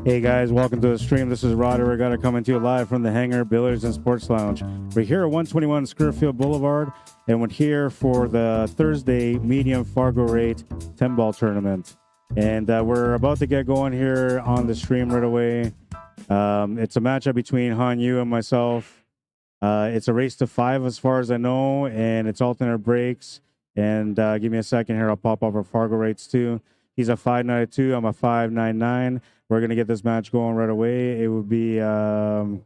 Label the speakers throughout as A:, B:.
A: Hey guys, welcome to the stream. This is Rod Arriagada coming to you live from the Hangar Billiards and Sports Lounge. We're here at 121 Scurfield Blvd, and we're here for the Thursday medium Fargorate 10-ball tournament. And we're about to get going here on the stream right away. It's a matchup between Hanyu and myself. It's a race to 5 as far as I know, and it's alternate breaks. And give me a second here, I'll pop up our Fargorates too. He's a 592, I'm a 599. We're going to get this match going right away. It would be A-side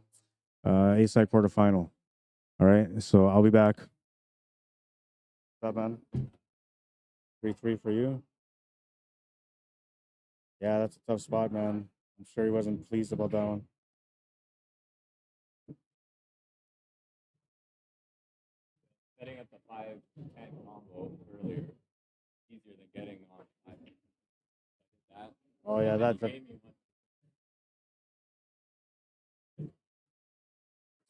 A: quarterfinal. All right, so I'll be back. What's up, man? 3-3 for you. Yeah, that's a tough spot, man. I'm sure he wasn't pleased about that one.
B: Getting at the 5-10 combo earlier easier than getting on 5. That.
A: Oh yeah, that's.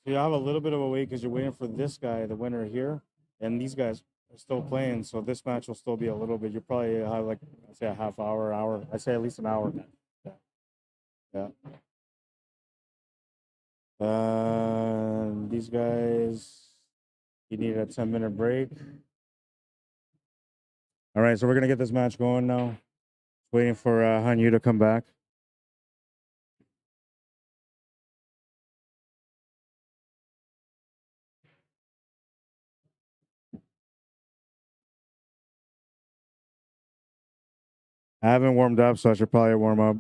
A: So you have a little bit of a wait because you're waiting for this guy, the winner here, and these guys are still playing. So this match will still be a little bit. You probably have like, I'd say a half hour. I'd say at least an hour. Yeah. These guys, you need a 10-minute break. All right, so we're gonna get this match going now. Waiting for Hanyu to come back. I haven't warmed up, so I should probably warm up.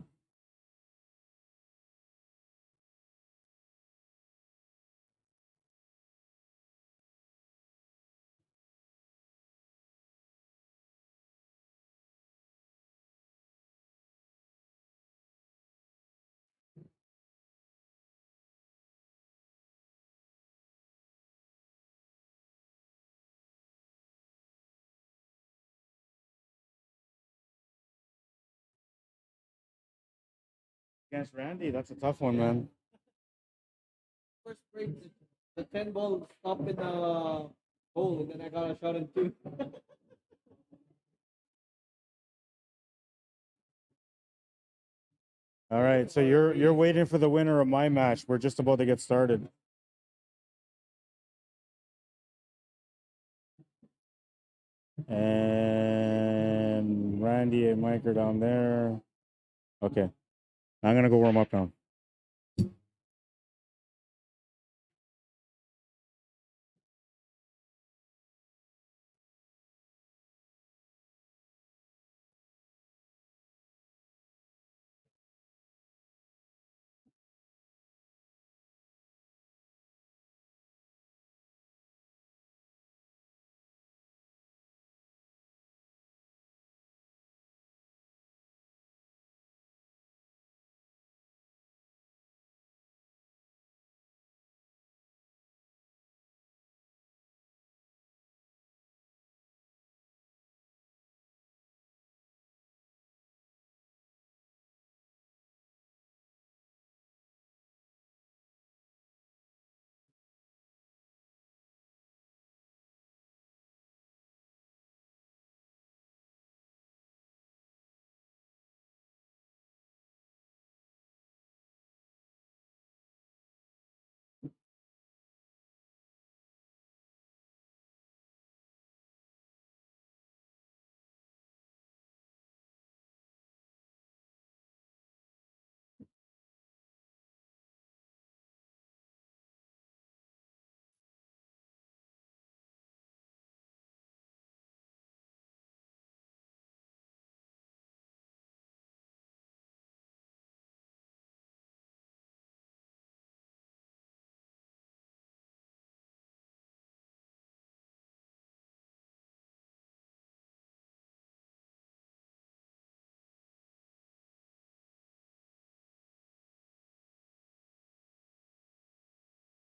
A: Against Randy, that's a tough one, man.
C: First break, the 10 ball stopped in the hole, and then I got a shot in 2.
A: All right, so you're waiting for the winner of my match. We're just about to get started. And Randy and Mike are down there. Okay, I'm gonna go warm up now.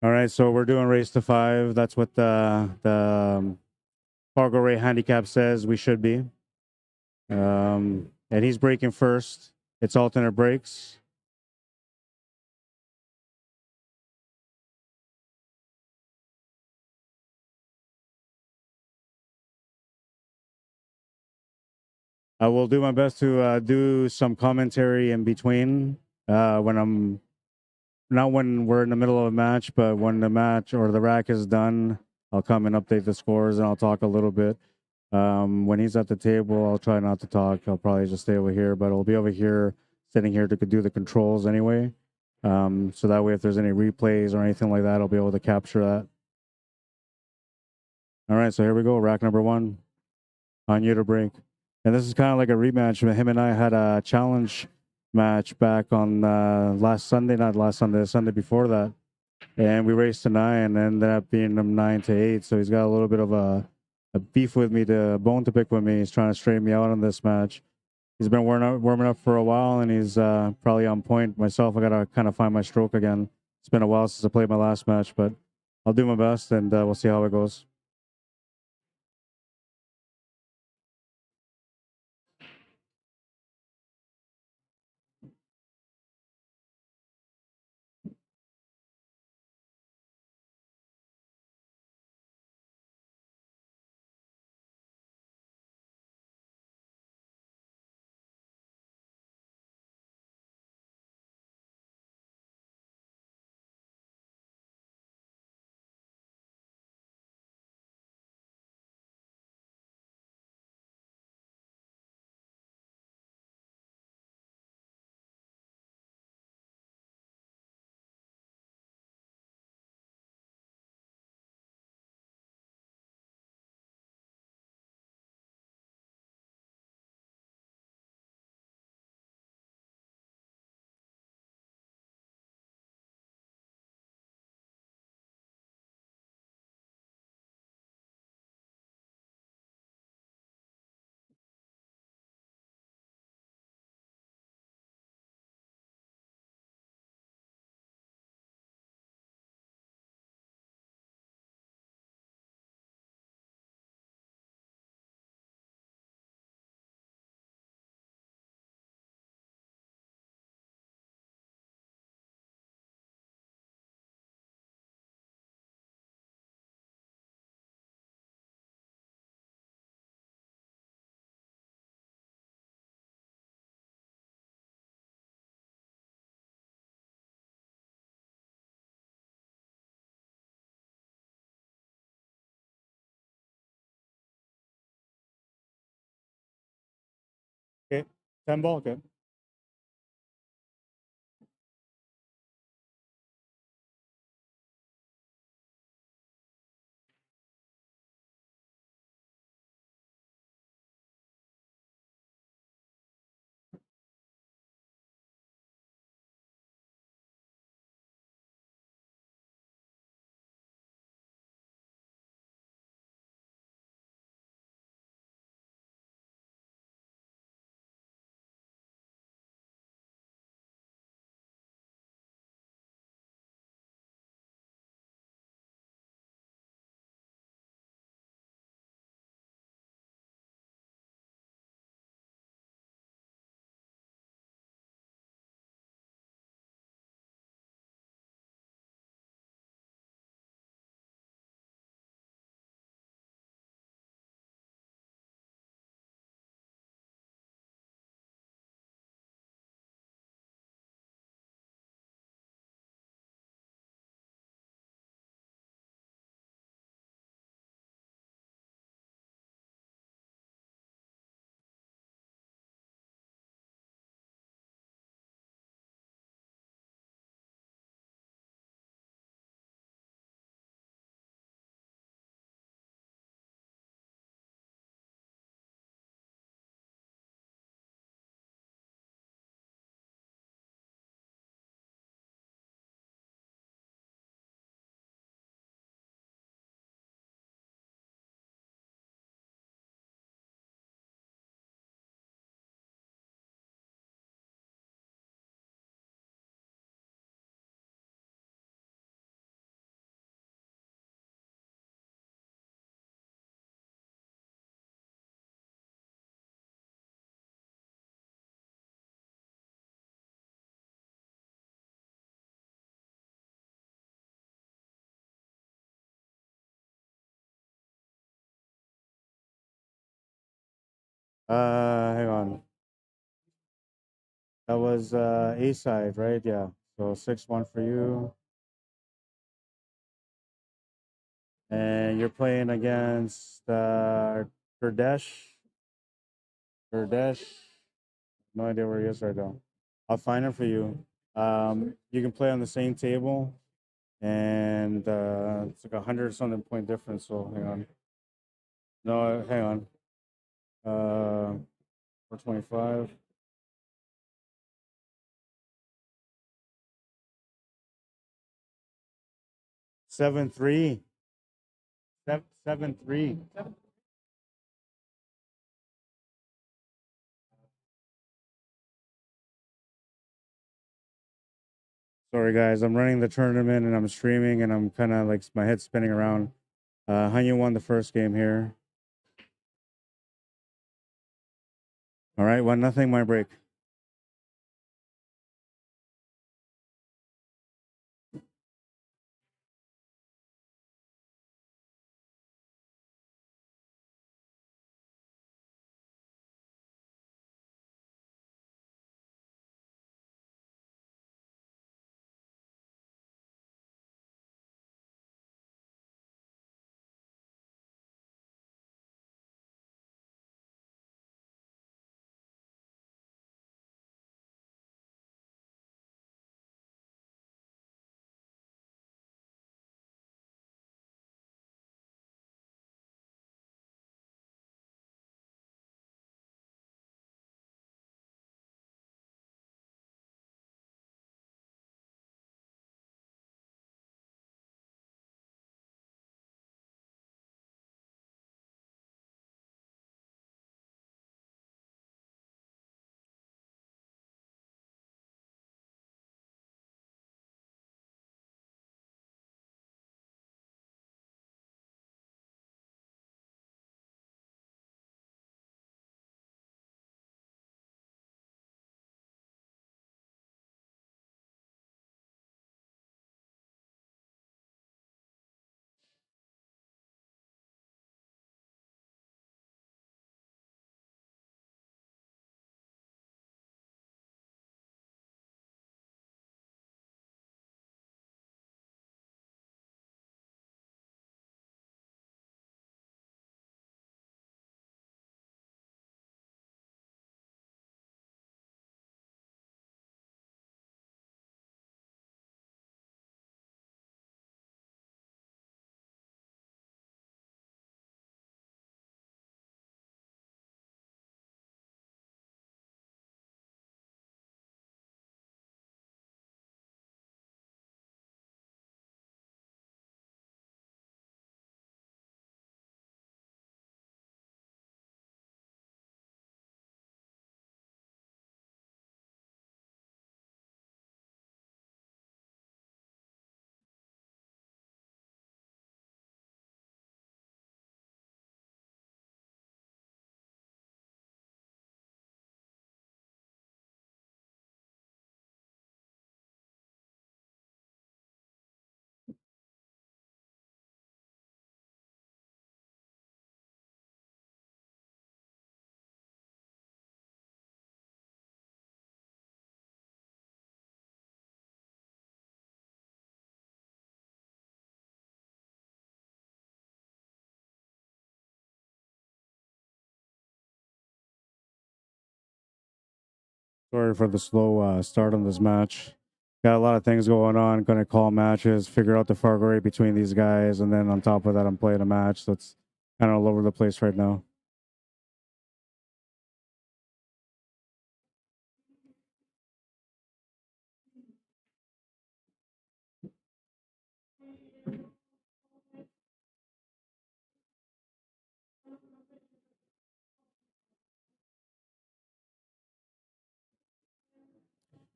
A: All right, so we're doing race to 5. That's what the Fargorate handicap says we should be. And he's breaking first. It's alternate breaks. I will do my best to do some commentary in between. when I'm not when we're in the middle of a match, but when the match or the rack is done, I'll come and update the scores and I'll talk a little bit. When he's at the table, I'll try not to talk. I'll probably just stay over here, but I'll be over here, sitting here to do the controls anyway. So that way, if there's any replays or anything like that, I'll be able to capture that. All right, so here we go. Rack number 1 on you to break. And this is kind of like a rematch. Him and I had a challenge match back on last Sunday, not last Sunday, the Sunday before that. And we raced to 9 and ended up being him 9-8. So he's got a little bit of a beef with me, a bone to pick with me. He's trying to straighten me out on this match. He's been warming up for a while, and he's probably on point. Myself, I got to kind of find my stroke again. It's been a while since I played my last match, but I'll do my best, and we'll see how it goes. Okay, 10 ball, okay. Hang on. That was A side, right? Yeah. So 6-1 for you. And you're playing against Kurdesh. Kurdesh. No idea where he is right now. I'll find him for you. You can play on the same table, and it's like 100 something point difference. So hang on. No, hang on. 425. 7-3. 7-3. Sorry guys, I'm running the tournament and I'm streaming and I'm kind of like my head's spinning around. Hanyu won the first game here. All right, 1-0 my break. Sorry for the slow start on this match. Got a lot of things going on. Going to call matches, figure out the Fargorate between these guys, and then on top of that, I'm playing a match that's kind of all over the place right now.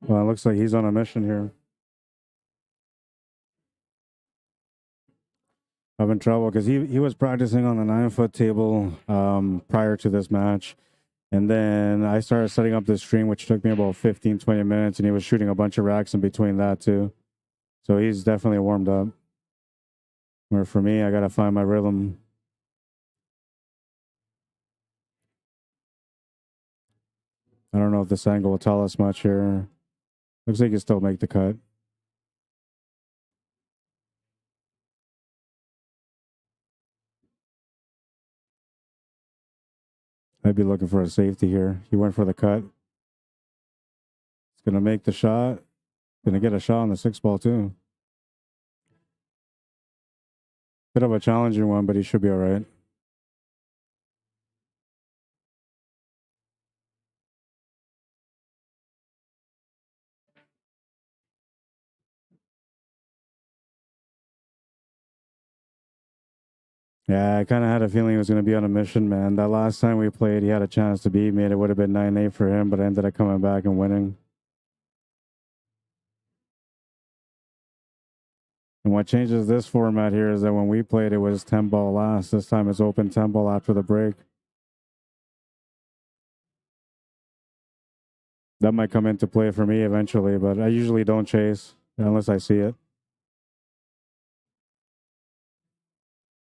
A: Well, it looks like he's on a mission here. I'm in trouble because he was practicing on the 9-foot table prior to this match. And then I started setting up this stream, which took me about 15, 20 minutes, and he was shooting a bunch of racks in between that too. So he's definitely warmed up. Where for me, I got to find my rhythm. I don't know if this angle will tell us much here. Looks like he can still make the cut. I'd be looking for a safety here. He went for the cut. He's going to make the shot. Going to get a shot on the 6 ball, too. Bit of a challenging one, but he should be all right. Yeah, I kind of had a feeling he was going to be on a mission, man. That last time we played, he had a chance to beat me, and it would have been 9-8 for him, but I ended up coming back and winning. And what changes this format here is that when we played, it was 10-ball last. This time it's open 10-ball after the break. That might come into play for me eventually, but I usually don't chase unless I see it.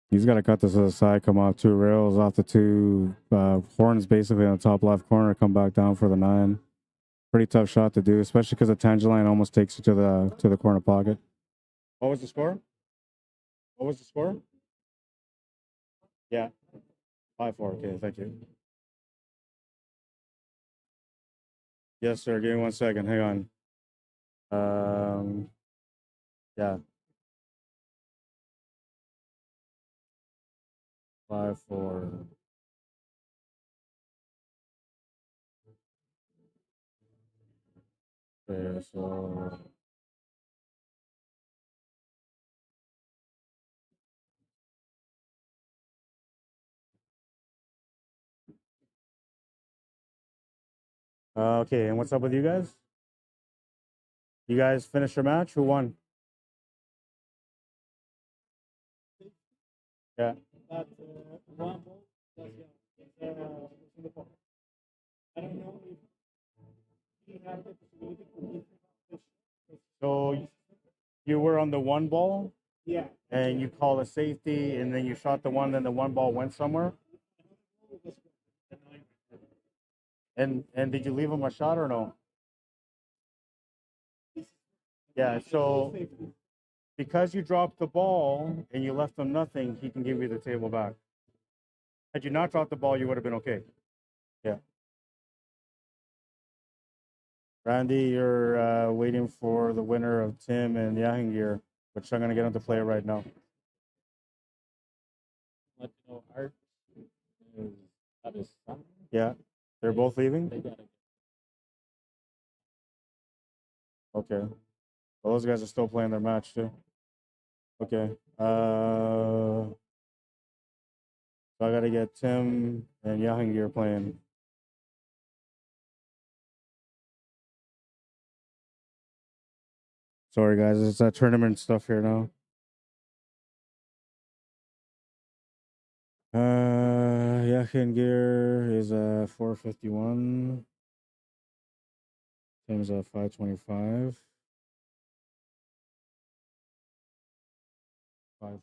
A: He's got to cut this to the side, come off 2 rails, off the 2 horns, basically on the top left corner, come back down for the 9. Pretty tough shot to do, especially because the tangent line almost takes you to the corner pocket. What was the score? What was the score? Yeah, 5-4. Okay, thank you. Yes, sir. Give me 1 second. Hang on. Yeah. 5-4. Okay, so okay, and what's up with you guys? You guys finished your match? Who won? Yeah.
C: But one ball, that's in the pocket. I don't know if he had the possibility to give this.
A: So you were on the 1 ball
C: Yeah.
A: and you called a safety and then you shot the 1, then the 1 ball went somewhere? And did you leave him a shot or no? Yeah, so because you dropped the ball and you left him nothing, he can give you the table back. Had you not dropped the ball, you would have been okay. Yeah. Randy, you're waiting for the winner of Tim and Hangar, which I'm going to get into play right now.
B: Let you know, Art is at his son.
A: Yeah, they're both leaving?
B: They gotta
A: Okay. Well, those guys are still playing their match, too. Okay. So I got to get Tim and Hangar playing. Sorry, guys. It's that tournament stuff here now. Hangar is 451. Tim's 525. 5-4.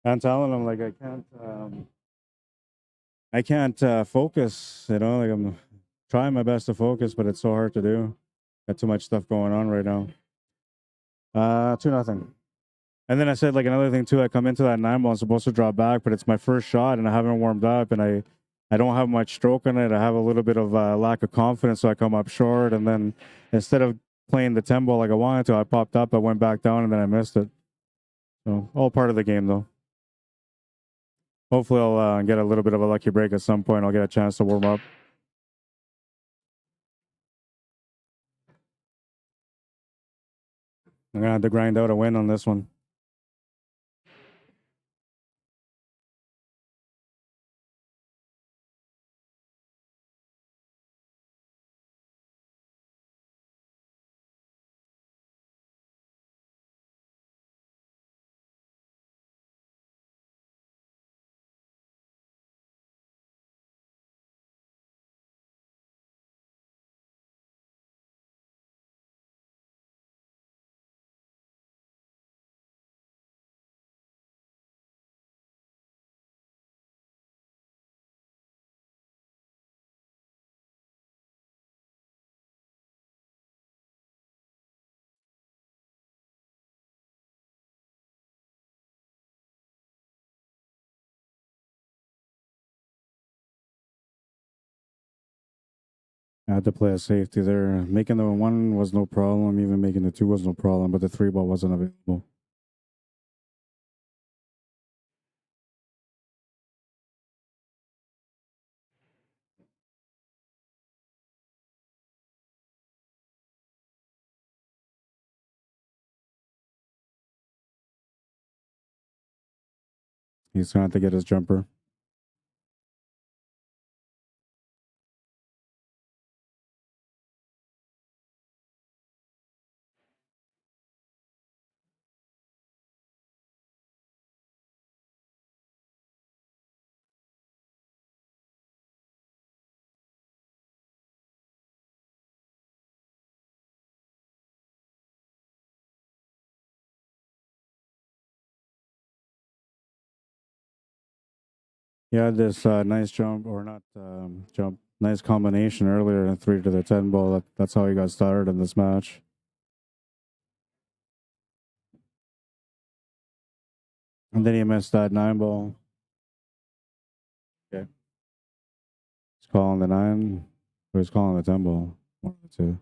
A: I'm telling him like I can't focus. You know, like I'm trying my best to focus, but it's so hard to do. Got too much stuff going on right now. 2-0. And then I said like another thing too. I come into that 9 ball. I'm supposed to drop back, but it's my first shot, and I haven't warmed up, and I don't have much stroke on it. I have a little bit of lack of confidence, so I come up short, and then instead of playing the 10 ball like I wanted to, I popped up, I went back down, and then I missed it. So all part of the game though. Hopefully, I'll get a little bit of a lucky break at some point. I'll get a chance to warm up. I'm gonna have to grind out a win on this one. I had to play a safety there. Making the 1 was no problem. Even making the 2 was no problem, but the 3 ball wasn't available. He's gonna have to get his jumper. He had this nice jump, or not jump, nice combination earlier in 3 to the 10 ball. That's how he got started in this match. And then he missed that 9 ball. Okay. He's calling the 9, or he's calling the 10 ball. 1 of the 2.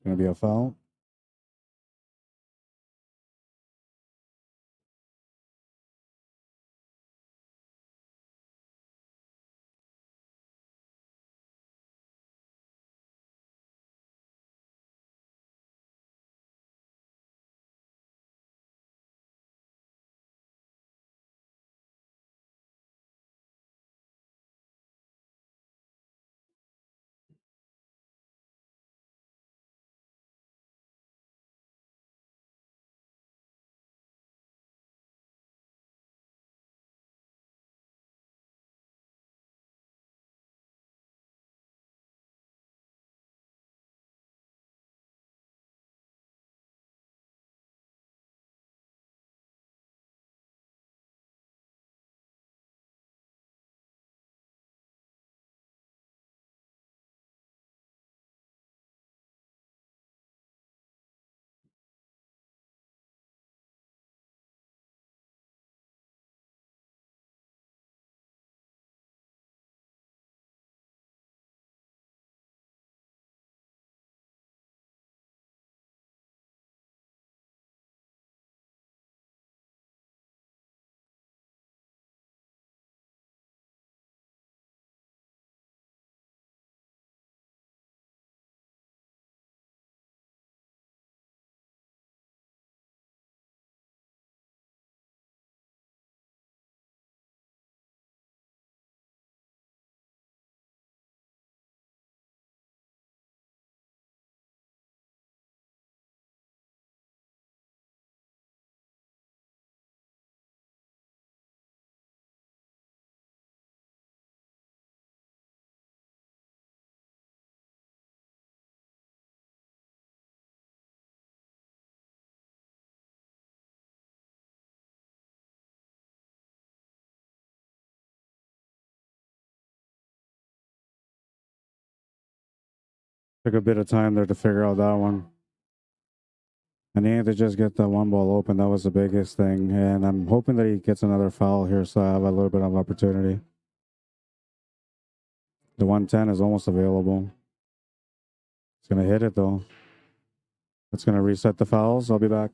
A: It's gonna be a foul. Took a bit of time there to figure out that one. I needed to just get that one ball open. That was the biggest thing. And I'm hoping that he gets another foul here so I have a little bit of opportunity. The 110 is almost available. It's going to hit it though. It's going to reset the fouls. I'll be back.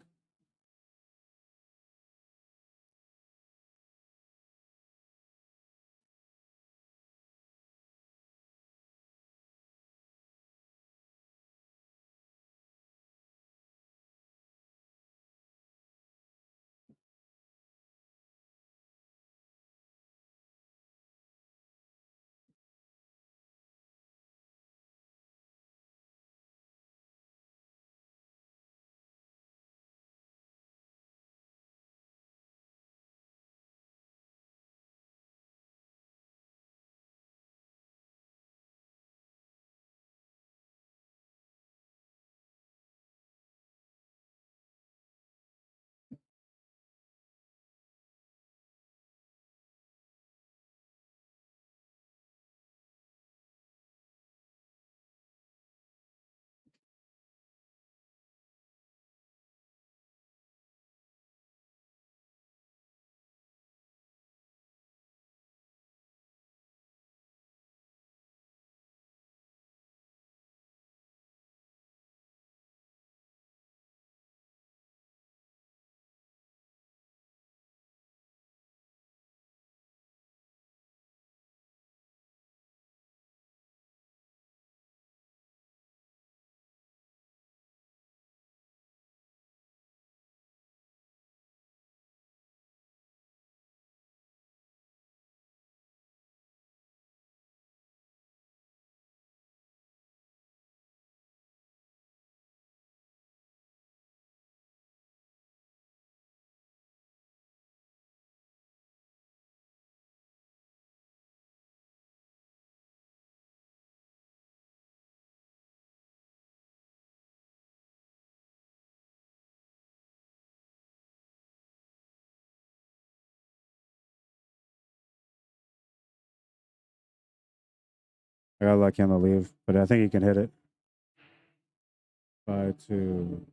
A: I got lucky on the leave, but I think he can hit it. 5-2.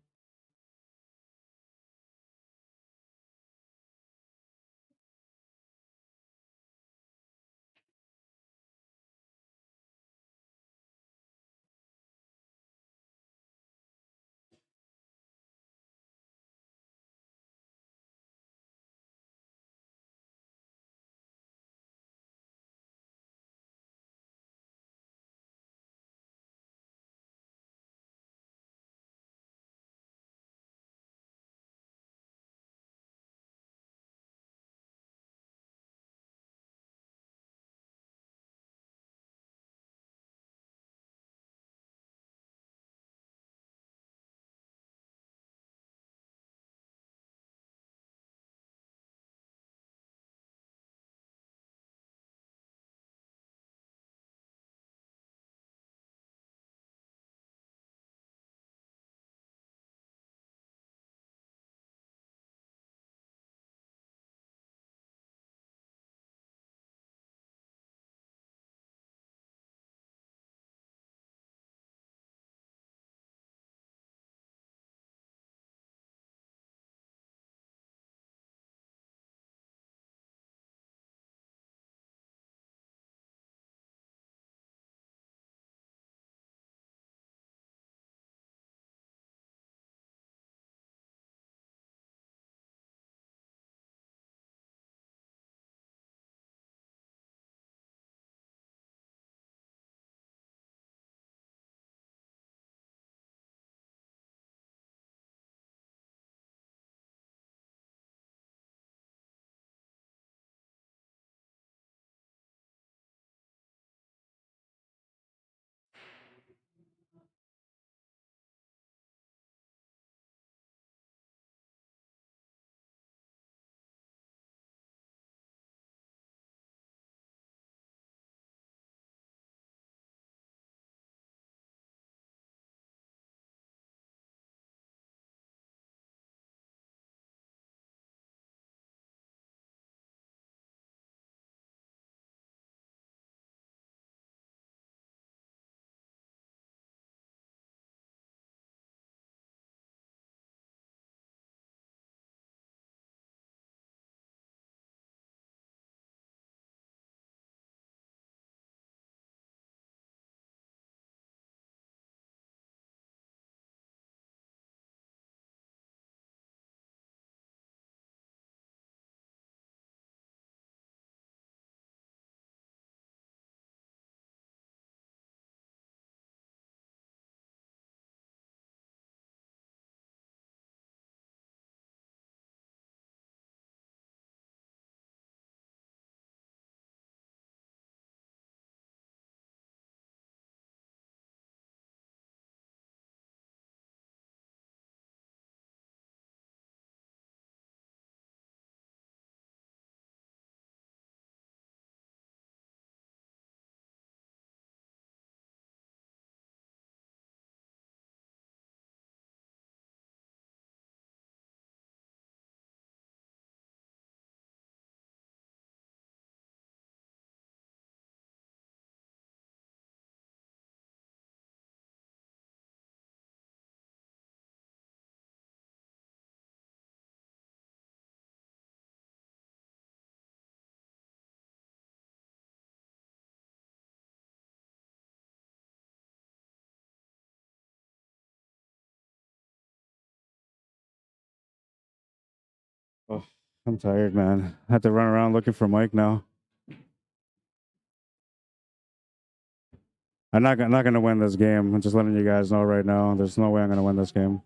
A: Oh, I'm tired, man. I have to run around looking for Mike now. I'm not gonna win this game. I'm just letting you guys know right now. There's no way I'm gonna win this game.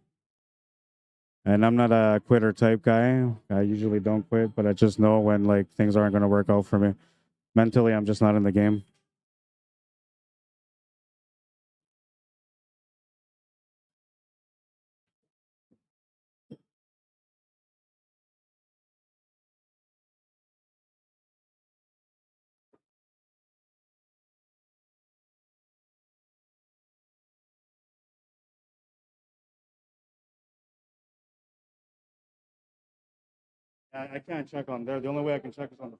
A: And I'm not a quitter type guy. I usually don't quit, but I just know when like things aren't gonna work out for me. Mentally, I'm just not in the game. I can't check on there. The only way I can check is on the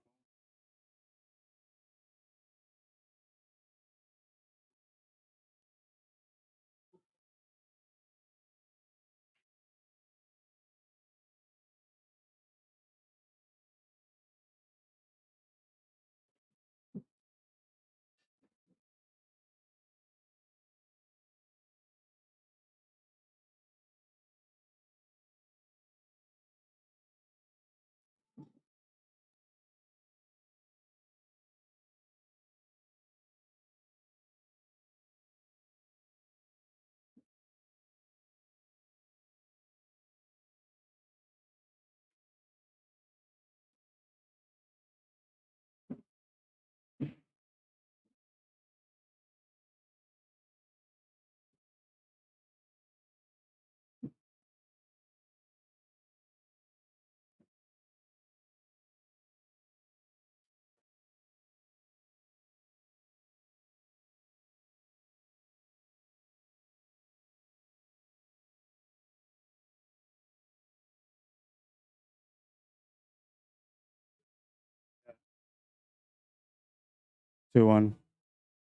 A: 2-1.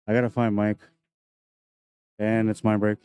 A: I gotta find Mike, and it's my break.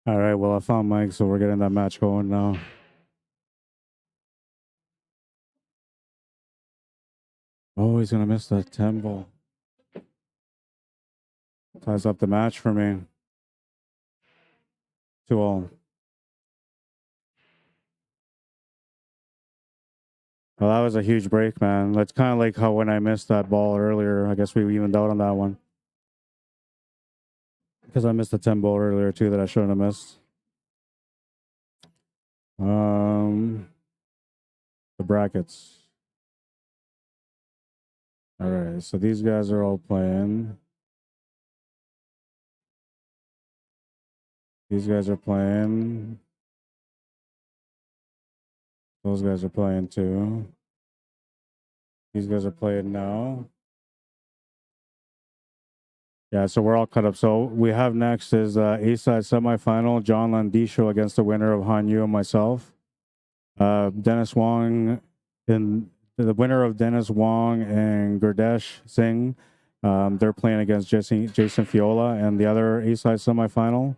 A: All right, well, I found Mike, so we're getting that match going now. Oh, he's going to miss the 10 ball. Ties up the match for me. 2-all. Well, that was a huge break, man. That's kind of like how when I missed that ball earlier, I guess we evened out on that one. Because I missed the 10 ball earlier, too, that I shouldn't have missed. The brackets. All right, so these guys are all playing. These guys are playing. Those guys are playing, too. These guys are playing now. Yeah, so we're all cut up. So we have next is A-side semifinal, John Landisho against the winner of Han Yu and myself. Dennis Wong, and the winner of Dennis Wong and Gurdesh Singh. They're playing against Jason Fiola and the other A-side semifinal.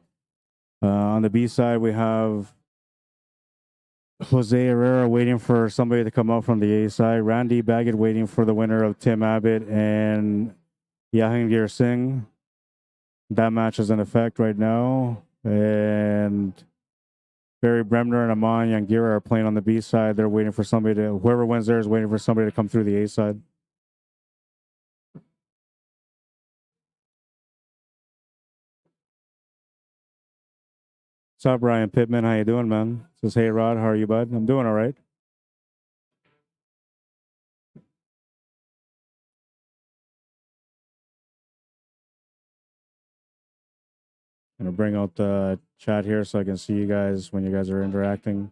A: On the B side, we have Jose Herrera waiting for somebody to come out from the A side. Randy Baggett waiting for the winner of Tim Abbott and Jahangir Singh. That match is in effect right now. And Barry Bremner and Aman Yangira are playing on the B side. They're waiting for somebody to, whoever wins there is waiting for somebody to come through the A side. What's up, Ryan Pittman? How you doing, man? Says, hey, Rod, how are you, bud? I'm doing all right. I'm gonna bring out the chat here so I can see you guys when you guys are interacting.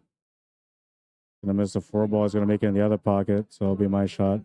A: Gonna miss the 4 ball. He's gonna make it in the other pocket, so it'll be my shot.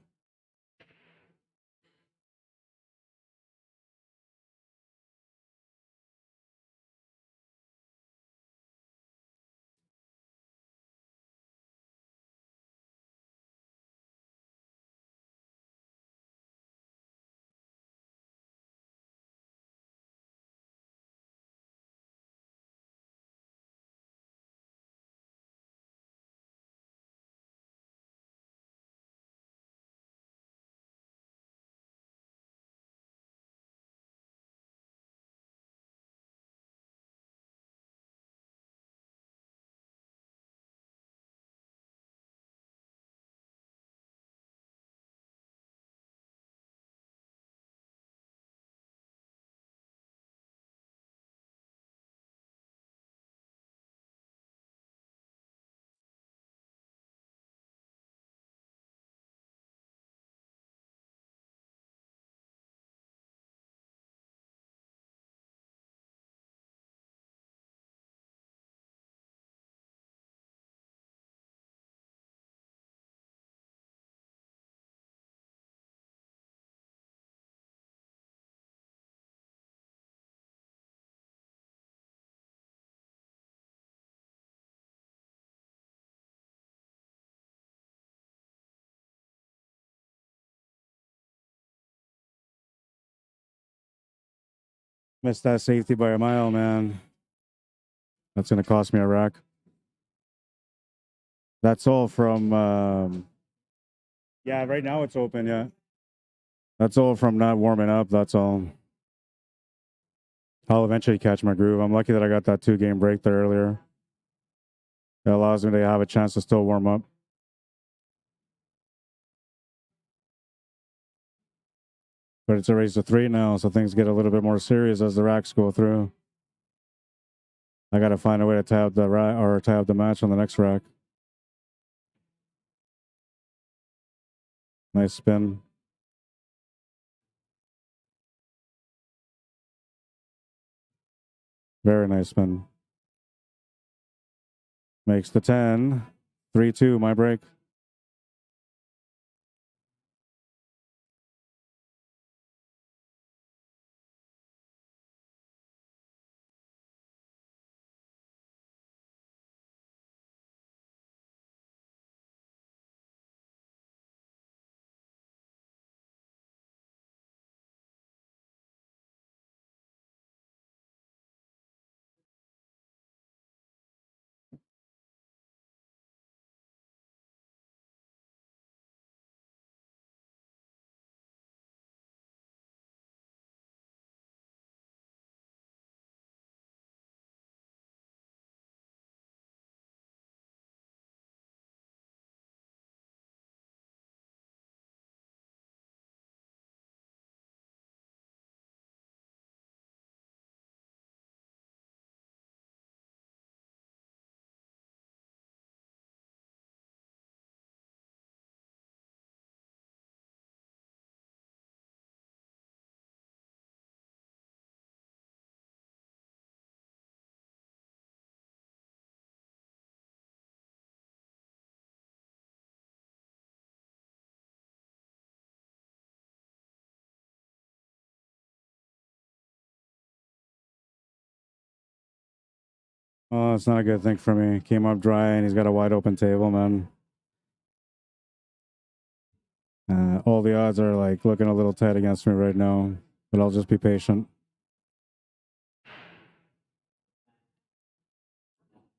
A: Missed that safety by a mile, man. That's gonna cost me a rack. That's all from. Yeah, right now it's open. Yeah, that's all from not warming up. That's all. I'll eventually catch my groove. I'm lucky that I got that 2-game break there earlier. It allows me to have a chance to still warm up. But it's a race to 3 now, so things get a little bit more serious as the racks go through. I got to find a way to tie up the rack or tie up the match on the next rack. Nice spin. Very nice spin. Makes the 10. 3-2, my break. Oh, it's not a good thing for me. Came up dry and he's got a wide open table, man. All the odds are like looking a little tight against me right now, but I'll just be patient.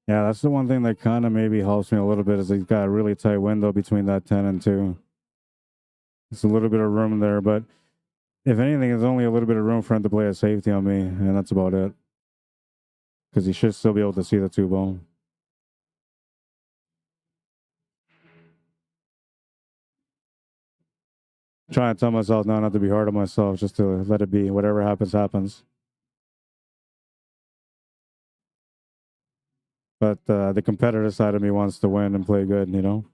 A: Yeah, that's the one thing that kind of maybe helps me a little bit is he's got a really tight window between that 10 and 2. It's a little bit of room there, but if anything, there's only a little bit of room for him to play a safety on me, and that's about it. Because he should still be able to see the 2 ball. Trying to tell myself now not to be hard on myself, just to let it be. Whatever happens, happens. But the competitive side of me wants to win and play good, you know?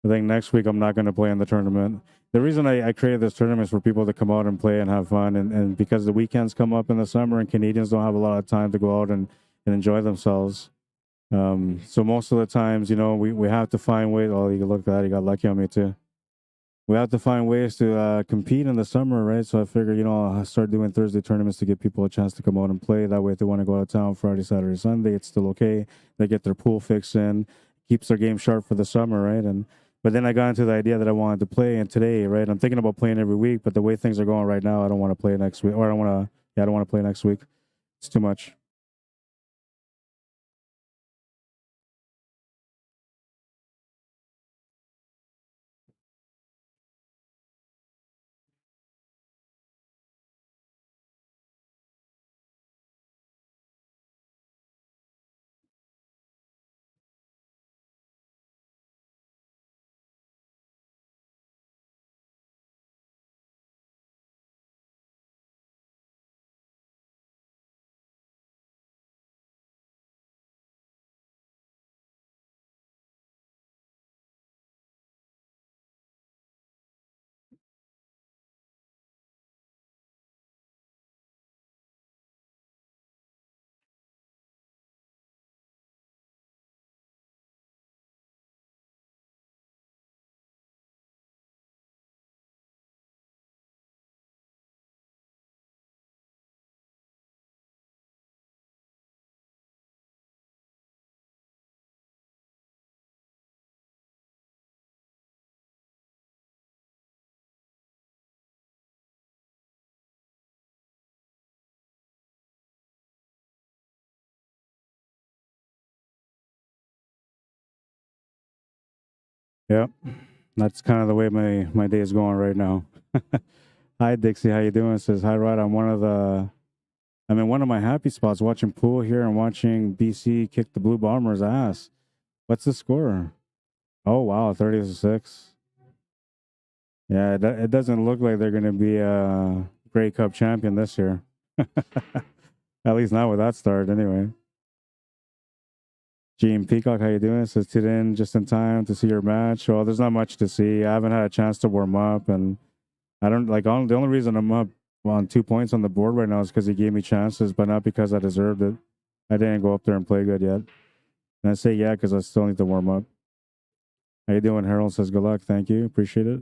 A: I think next week I'm not going to play in the tournament. The reason I created this tournament is for people to come out and play and have fun. And because the weekends come up in the summer and Canadians don't have a lot of time to go out and enjoy themselves. So most of the times, you know, we have to find ways. Oh, you look at that. You got lucky on me too. We have to find ways to compete in the summer, right? So I figure, you know, I'll start doing Thursday tournaments to give people a chance to come out and play. That way, if they want to go out of town Friday, Saturday, Sunday, it's still okay. They get their pool fix in, keeps their game sharp for the summer, right? But then I got into the idea that I wanted to play, and today, right, I'm thinking about playing every week. But the way things are going right now, I don't want to play next week, or I don't want to. Yeah, I don't want to play next week. It's too much. Yeah, that's kind of the way my day is going right now. Hi, Dixie. How you doing? Says hi, Rod. I'm in one of my happy spots watching pool here and watching BC kick the Blue Bombers' ass. What's the score? Oh, wow, 30-6. Yeah, it doesn't look like they're going to be a Grey Cup champion this year. At least not with that start, anyway. Gene Peacock, how you doing? Says tuned in just in time to see your match. Well, there's not much to see. I haven't had a chance to warm up, and I don't like. The only reason I'm up on 2 points on the board right now is because he gave me chances, but not because I deserved it. I didn't go up there and play good yet. And I say yeah because I still need to warm up. How you doing? Harold says good luck. Thank you. Appreciate it.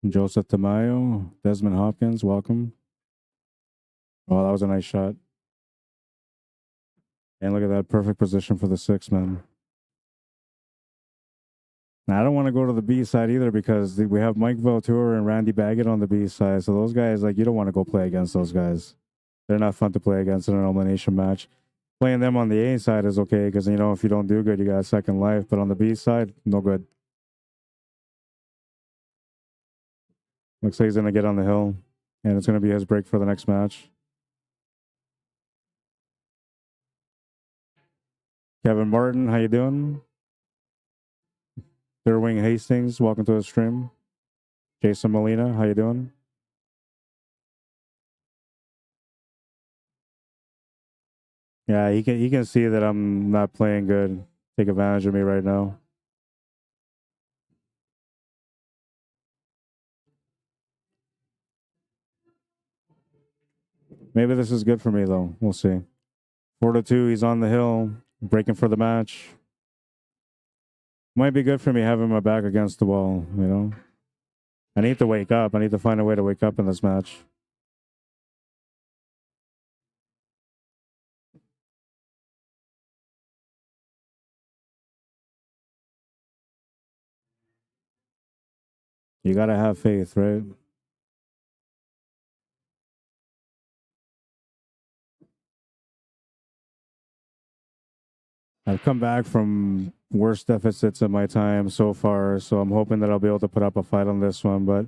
A: Joseph Tamayo, Desmond Hopkins, welcome. Oh, that was a nice shot. And look at that perfect position for the 6, man. Now, I don't want to go to the B side either because we have Mike Valtour and Randy Baggett on the B side. So those guys, like, you don't want to go play against those guys. They're not fun to play against in an elimination match. Playing them on the A side is okay because, you know, if you don't do good, you got a second life. But on the B side, no good. Looks like he's going to get on the hill, and it's going to be his break for the next match. Kevin Martin, how you doing? Third Wing Hastings, welcome to the stream. Jason Molina, how you doing? Yeah, he can see that I'm not playing good. Take advantage of me right now. Maybe this is good for me though. We'll see. 4-2, he's on the hill. breaking for the match. Might be good for me having my back against the wall, you know? I need to wake up. I need to find a way to wake up in this match. You gotta have faith, right? I've come back from worse deficits in my time so far, so I'm hoping that I'll be able to put up a fight on this one. But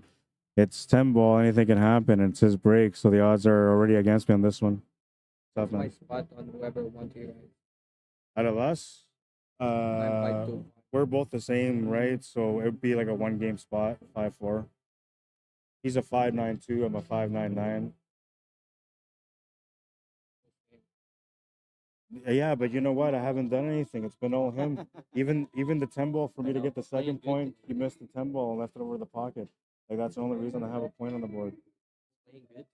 A: it's 10 ball, anything can happen. It's his break, so the odds are already against me on this one.
D: That's my spot on whoever won to you guys.
A: Out of us,
D: I'm 5-2.
A: we're both the same, right? So it would be like a 1 game spot, 5-4. He's a 5-9-2. I'm a 5-9-9. Yeah, but you know what? I haven't done anything. It's been all him. Even the 10 ball for me to get the second point, he missed the 10 ball and left it over the pocket. Like that's the only reason I have a point on the board.
D: Playing good.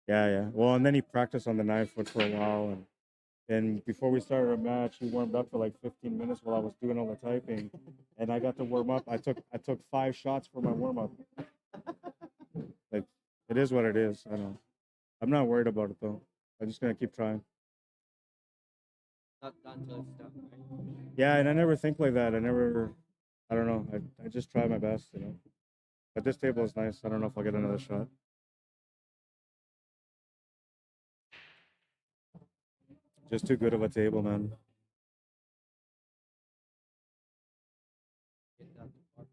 A: Yeah. Well, and then he practiced on the 9 foot for a while, and before we started a match, he warmed up for like 15 minutes while I was doing all the typing, and I got to warm up. I took 5 shots for my warm up. Like it is what it is. I know. I'm not worried about it though. I'm just gonna keep trying.
D: Not done till it's done, right?
A: Yeah, and I never think like that. I don't know. I just try my best, you know. But this table is nice. I don't know if I'll get another shot. Just too good of a table, man.
D: Get down to par.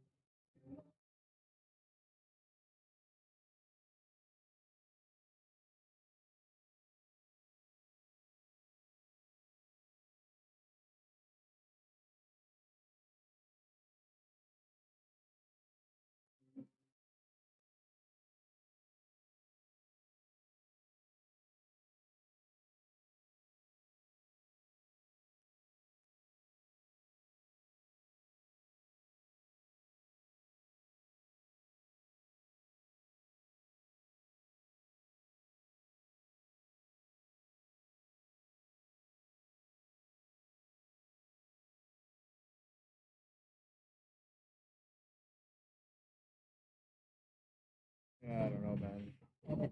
A: Yeah, I don't know, man.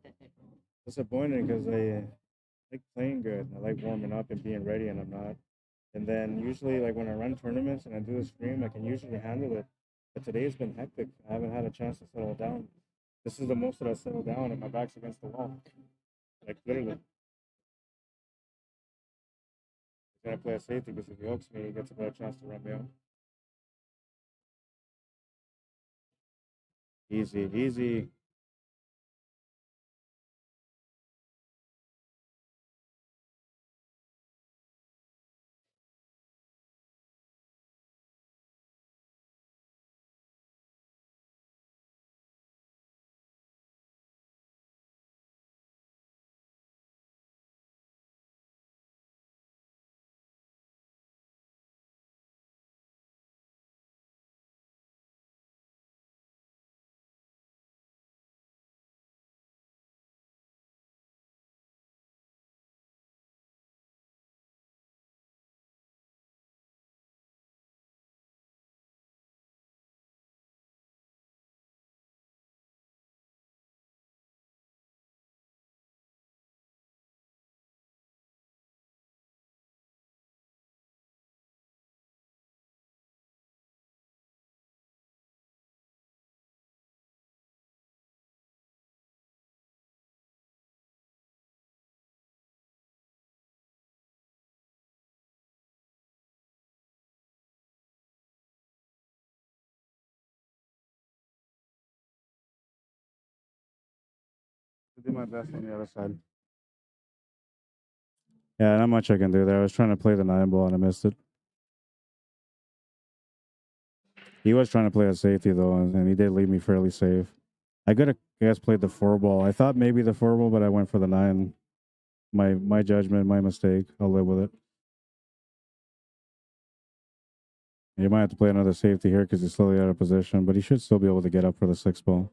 A: Disappointing because I like playing good. I like warming up and being ready, and I'm not. And then usually, like when I run tournaments and I do the stream, I can usually handle it. But today's been hectic. I haven't had a chance to settle down. This is the most that I settled down, and my back's against the wall. Like literally. He's gonna play a safety because if he hooks me, he gets a better chance to run me out. Easy, easy. I'll do my best on the other side. Yeah, not much I can do there. I was trying to play the 9 ball and I missed it. He was trying to play a safety though, and he did leave me fairly safe. I could have, I guess, played the 4 ball. I thought maybe the 4 ball, but I went for the 9. My judgment, my mistake. I'll live with it. You might have to play another safety here because he's slowly out of position, but he should still be able to get up for the 6 ball.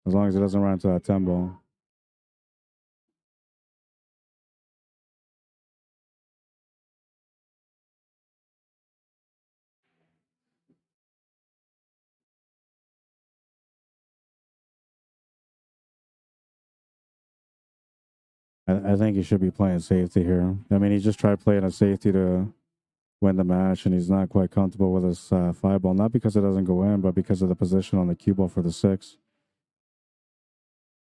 A: As long as he doesn't run into that 10 ball. I think he should be playing safety here. I mean, he just tried playing a safety to win the match, and he's not quite comfortable with his 5-ball. Not because it doesn't go in, but because of the position on the cue ball for the 6.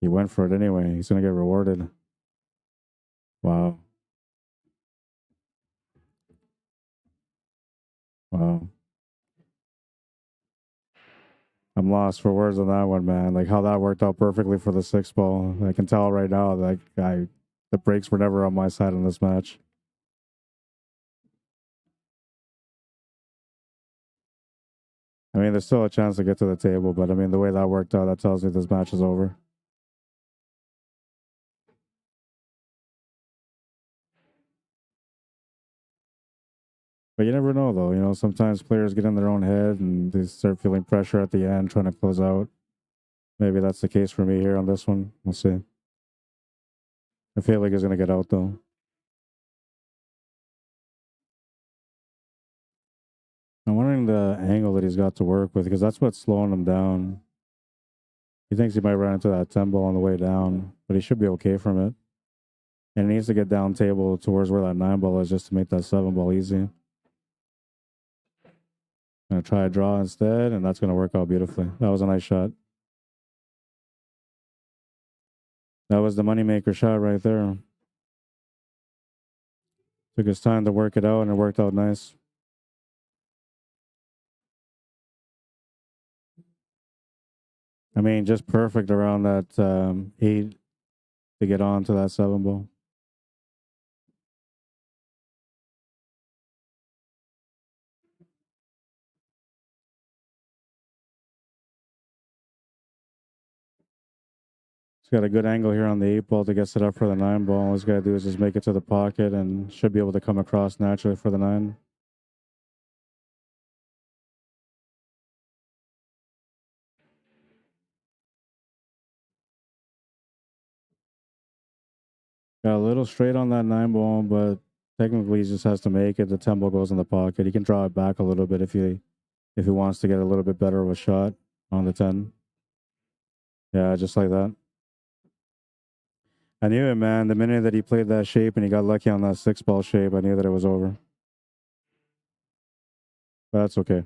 A: He went for it anyway. He's going to get rewarded. Wow. Wow. I'm lost for words on that one, man. Like how that worked out perfectly for the 6-ball. I can tell right now that the breaks were never on my side in this match. I mean, there's still a chance to get to the table, but I mean, the way that worked out, that tells me this match is over. But you never know, though. You know, sometimes players get in their own head and they start feeling pressure at the end, trying to close out. Maybe that's the case for me here on this one. We'll see. I feel like he's going to get out, though. I'm wondering the angle that he's got to work with, because that's what's slowing him down. He thinks he might run into that 10-ball on the way down, but he should be okay from it. And he needs to get down table towards where that 9-ball is just to make that 7-ball easy. Gonna try a draw instead, and that's gonna work out beautifully. That was a nice shot. That was the moneymaker shot right there. Took his time to work it out, and it worked out nice. I mean, just perfect around that 8 to get on to that 7-ball. He's got a good angle here on the 8-ball to get set up for the 9-ball. All he's got to do is just make it to the pocket and should be able to come across naturally for the 9. Got a little straight on that 9-ball, but technically he just has to make it. The 10-ball goes in the pocket. He can draw it back a little bit if he wants to get a little bit better of a shot on the 10. Yeah, just like that. I knew it, man. The minute that he played that shape and he got lucky on that 6-ball shape, I knew that it was over. But that's okay.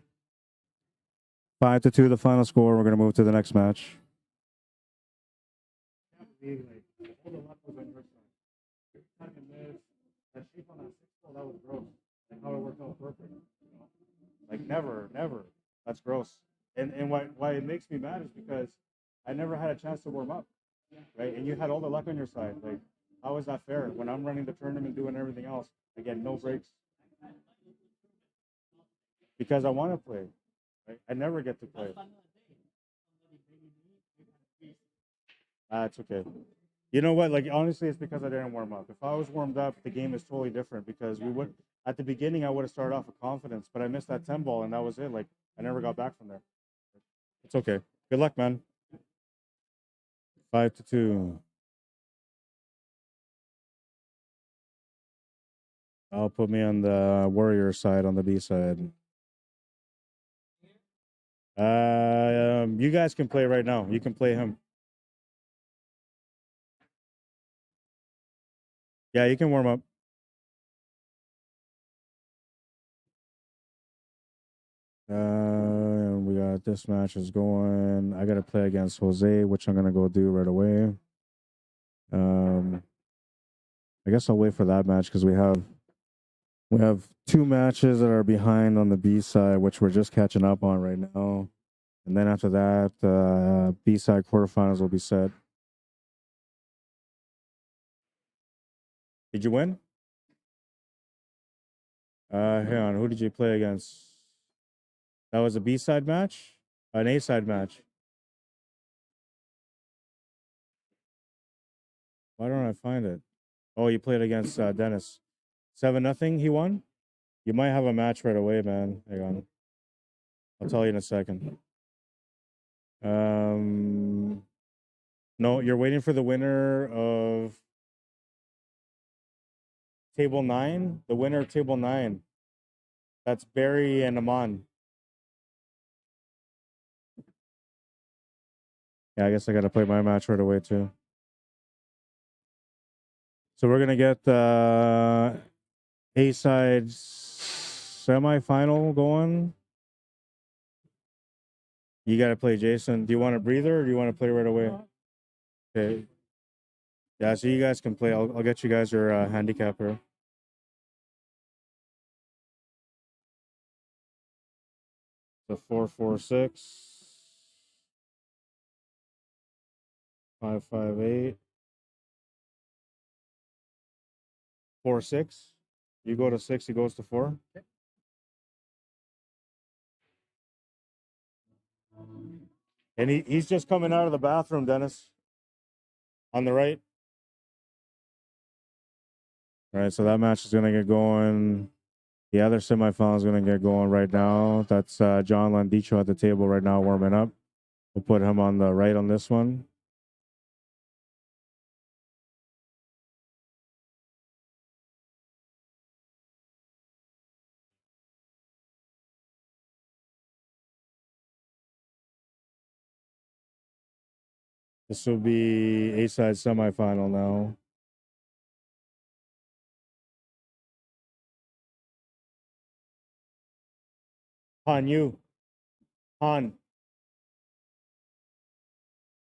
A: 5-2, the final score. We're going to move to the next match.
C: That shape on that 6-ball, that was gross. Like how it worked out perfect. Like never. That's gross. And why it makes me mad is because I never had a chance to warm up. Right? And you had all the luck on your side. Like, how is that fair? When I'm running the tournament, doing everything else, I get no breaks. Because I want to play. Right? I never get to play. It's okay. You know what? Like honestly, it's because I didn't warm up. If I was warmed up, the game is totally different because we would at the beginning I would have started off with confidence, but I missed that 10-ball and that was it. Like I never got back from there. It's okay. Good luck, man. 5-2. I'll put me on the Warrior side on the B side. You guys can play right now. You can play him. Yeah, you can warm up. We got this match is going. I gotta play against Jose, which I'm gonna go do right away. I guess I'll wait for that match because we have 2 matches that are behind on the B side, which we're just catching up on right now. And then after that, B side quarterfinals will be set. Did you win? Hang on. Who did you play against? That was a B side match? An A side match? Why don't I find it? Oh, you played against Dennis. 7-0, he won? You might have a match right away, man. Hang on. I'll tell you in a second. No, you're waiting for the winner of Table 9. The winner of Table 9. That's Barry and Aman. Yeah, I guess I got to play my match right away, too.
A: So we're gonna get the A side semifinal going. You got to play Jason. Do you want a breather or do you want to play right away? Okay. Yeah, so you guys can play. I'll get you guys your handicapper. The 4-4-6. 5-5-8. 4-6. You go to 6, he goes to 4. And he's just coming out of the bathroom, Dennis. On the right. All right, so that match is going to get going. The other semifinal is going to get going right now. That's John Landicho at the table right now warming up. We'll put him on the right on this one. This will be A-side semifinal now. Han, you. Han.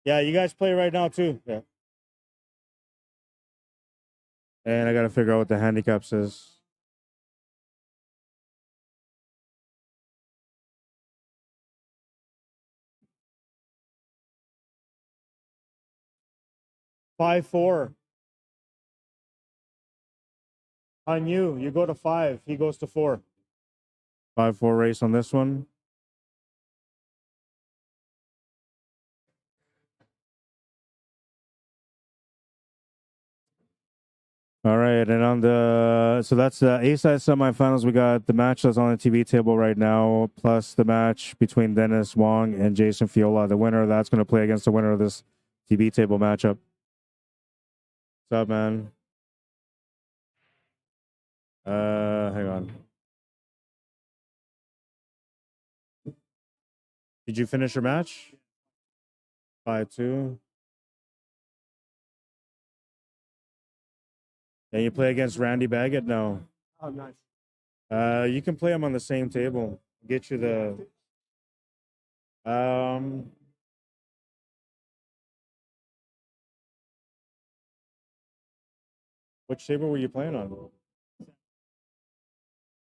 A: Yeah, you guys play right now too. Yeah. And I got to figure out what the handicaps is. Five, 4. On you. You go to 5. He goes to 4. 5-4 race on this one. All right, and on the so that's the A-side semifinals. We got the match that's on the TV table right now, plus the match between Dennis Wong and Jason Fiola. The winner of that's going to play against the winner of this TV table matchup. What's up, man? Hang on. Did you finish your match? 5-2. And you play against Randy Baggett? No.
C: Oh, nice.
A: You can play him on the same table. Get you the which table were you playing on?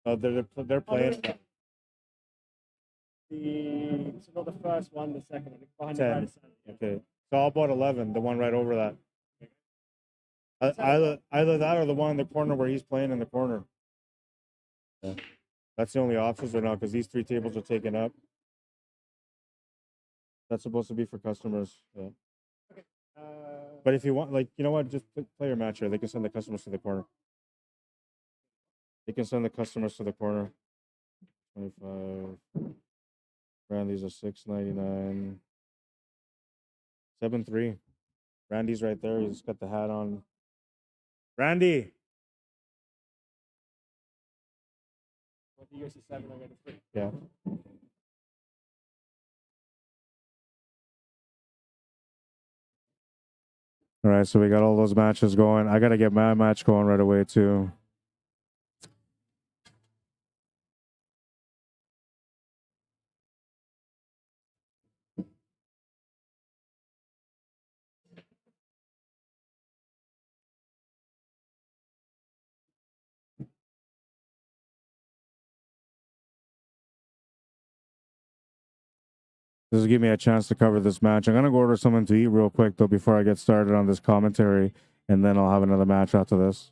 A: Oh, they're playing
C: The first one, the second one.
A: 10. Okay, so how about 11? The one right over that. Either that or the one in the corner where he's playing in the corner. Yeah. That's the only options right now because these 3 tables are taken up. That's supposed to be for customers. Yeah. But if you want, like, you know what, just play your match here. They can send the customers to the corner. They can send the customers to the corner. 25. Randy's a 6.99. 7-3. Randy's right there. He's got the hat on. Randy. Yeah. All right, so we got all those matches going. I got to get my match going right away, too. This will give me a chance to cover this match. I'm going to go order something to eat real quick, though, before I get started on this commentary, and then I'll have another match after this.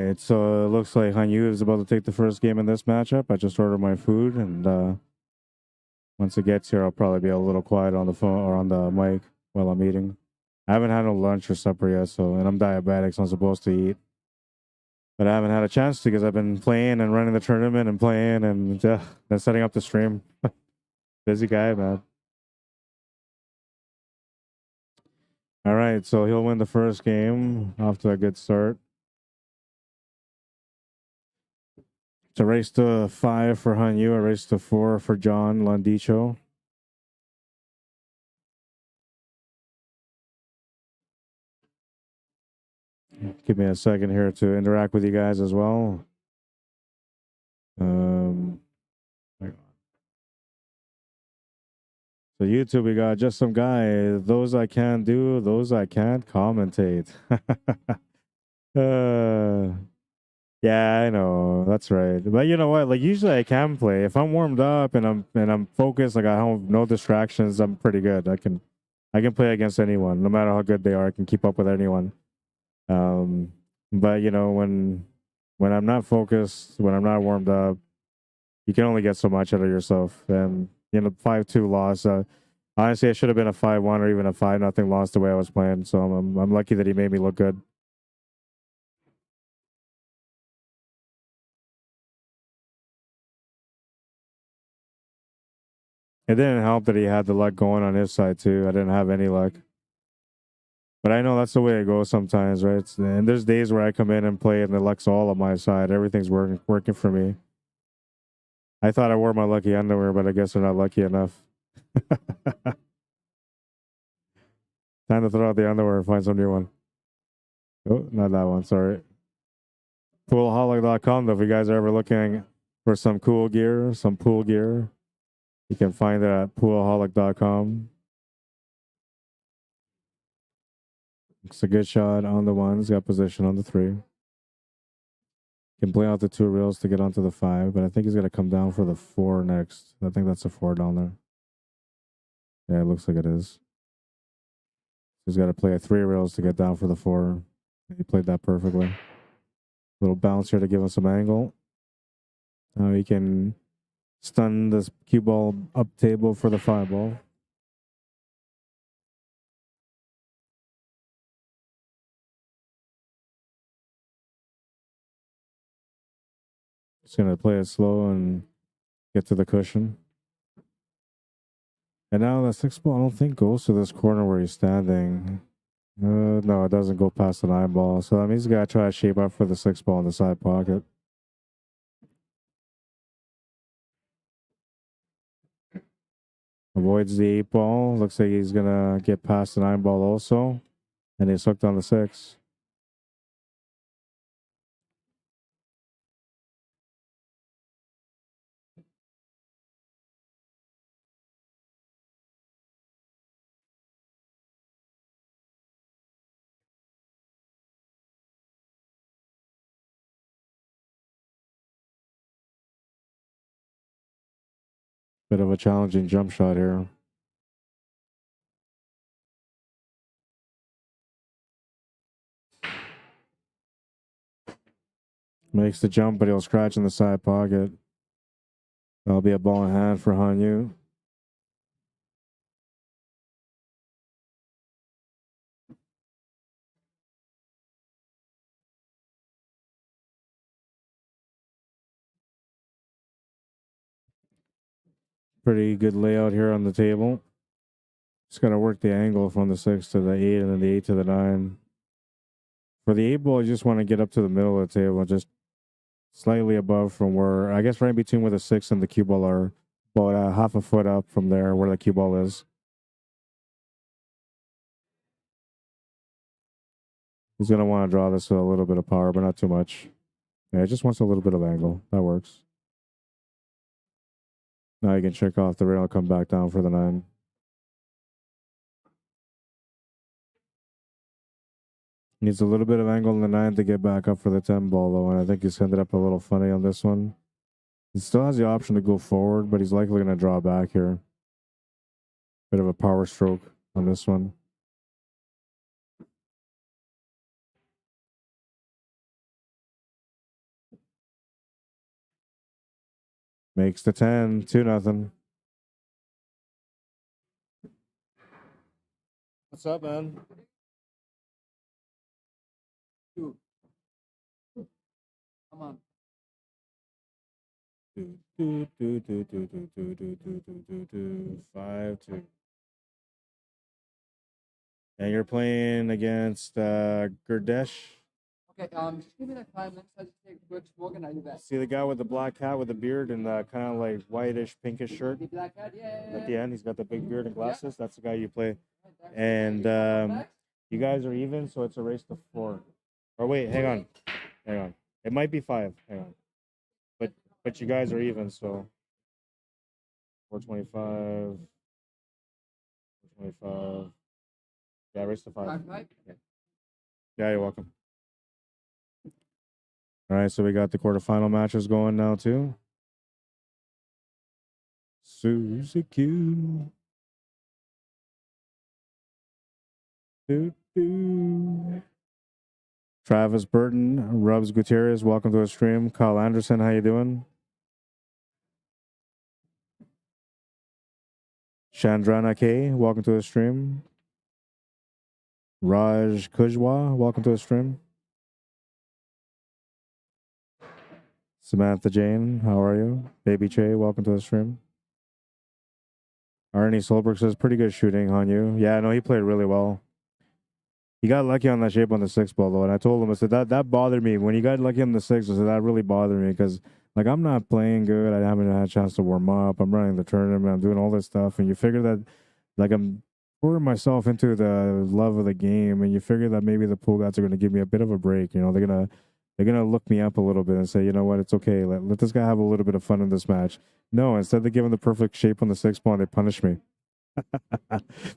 A: right, so it looks like Hanyu is about to take the first game in this matchup. I just ordered my food, and once it gets here, I'll probably be a little quiet on the phone or on the mic while I'm eating. I haven't had no lunch or supper yet, and I'm diabetic, so I'm supposed to eat. But I haven't had a chance to because I've been playing and running the tournament and playing and then setting up the stream. Busy guy, man. All right, so he'll win the first game off to a good start. It's a race to 5 for Hanyu, a race to 4 for John Londicho. Give me a second here to interact with you guys as well. So YouTube, we got just some guy. Those I can do, those I can't commentate. Yeah, I know. That's right. But you know what? Like usually I can play. If I'm warmed up and I'm focused, like I have no distractions, I'm pretty good. I can play against anyone, no matter how good they are. I can keep up with anyone. But you know, when I'm not focused, when I'm not warmed up, you can only get so much out of yourself. And you know, 5-2 loss. Honestly, I should have been a 5-1 or even a 5-0 loss the way I was playing. So I'm lucky that he made me look good. It didn't help that he had the luck going on his side too. I didn't have any luck. But I know that's the way it goes sometimes, right? And there's days where I come in and play and the luck's all on my side. Everything's working for me. I thought I wore my lucky underwear, but I guess they're not lucky enough. Time to throw out the underwear and find some new one. Oh, not that one, sorry. Poolaholic.com, though, if you guys are ever looking for some cool gear, some pool gear, you can find it at poolaholic.com. It's a good shot on the 1. He's got position on the 3. Can play out the 2 reels to get onto the 5, but I think he's going to come down for the 4 next. I think that's a 4 down there. Yeah, it looks like it is. He's got to play a 3 reels to get down for the 4. He played that perfectly. Little bounce here to give him some angle. Now he can stun this cue ball up table for the 5 ball. Just going to play it slow and get to the cushion. And now the 6 ball, I don't think goes to this corner where he's standing. No, it doesn't go past the 9 ball. So that means he's got to try to shape up for the 6 ball in the side pocket. Avoids the 8 ball. Looks like he's going to get past the 9 ball also. And he's hooked on the 6. Bit of a challenging jump shot here. Makes the jump, but he'll scratch in the side pocket. That'll be a ball in hand for Hanyu. Pretty good layout here on the table. Just got to work the angle from the 6 to the 8 and then the 8 to the 9. For the 8 ball, you just want to get up to the middle of the table, just slightly above from where, I guess right in between where the 6 and the cue ball are, about half a foot up from there where the cue ball is. He's going to want to draw this with a little bit of power, but not too much. Yeah, it just wants a little bit of angle. That works. Now you can check off the rail and come back down for the 9. Needs a little bit of angle in the 9 to get back up for the 10 ball, though, and I think he's ended up a little funny on this one. He still has the option to go forward, but he's likely going to draw back here. Bit of a power stroke on this one. Makes the 10, 2-0. What's up, man?
D: Two. Come on.
A: 5-2. And you're playing against Gurdesh.
D: Okay, just give me like 5 minutes. I'll just take a quick smoke and I'll be back.
A: See the guy with the black hat with the beard and kind of like whitish, pinkish shirt
D: The black hat, yeah.
A: at the end. He's got the big beard and glasses. That's the guy you play. And you guys are even, so it's a race to 4. Or wait, hang on. It might be 5. Hang on. But you guys are even, so 425. 425. Yeah, race to 5. Yeah, you're welcome. All right, so we got the quarterfinal matches going now too. Suzuki. Travis Burton, Rubs Gutierrez, welcome to the stream. Kyle Anderson, how you doing? Chandrana K, welcome to the stream. Raj Kujwa, welcome to the stream. Samantha Jane, how are you? Baby Che, welcome to the stream. Arnie Solberg says, pretty good shooting on you. Yeah, no, he played really well. He got lucky on that shape on the 6 ball, though. And I told him, I said, that bothered me. When he got lucky on the 6, I said, that really bothered me because, like, I'm not playing good. I haven't had a chance to warm up. I'm running the tournament. I'm doing all this stuff. And you figure that, like, I'm pouring myself into the love of the game. And you figure that maybe the pool guys are going to give me a bit of a break. You know, they're gonna look me up a little bit and say, you know what, it's okay. Let this guy have a little bit of fun in this match. No, instead they give him the perfect shape on the 6 ball and they punish me.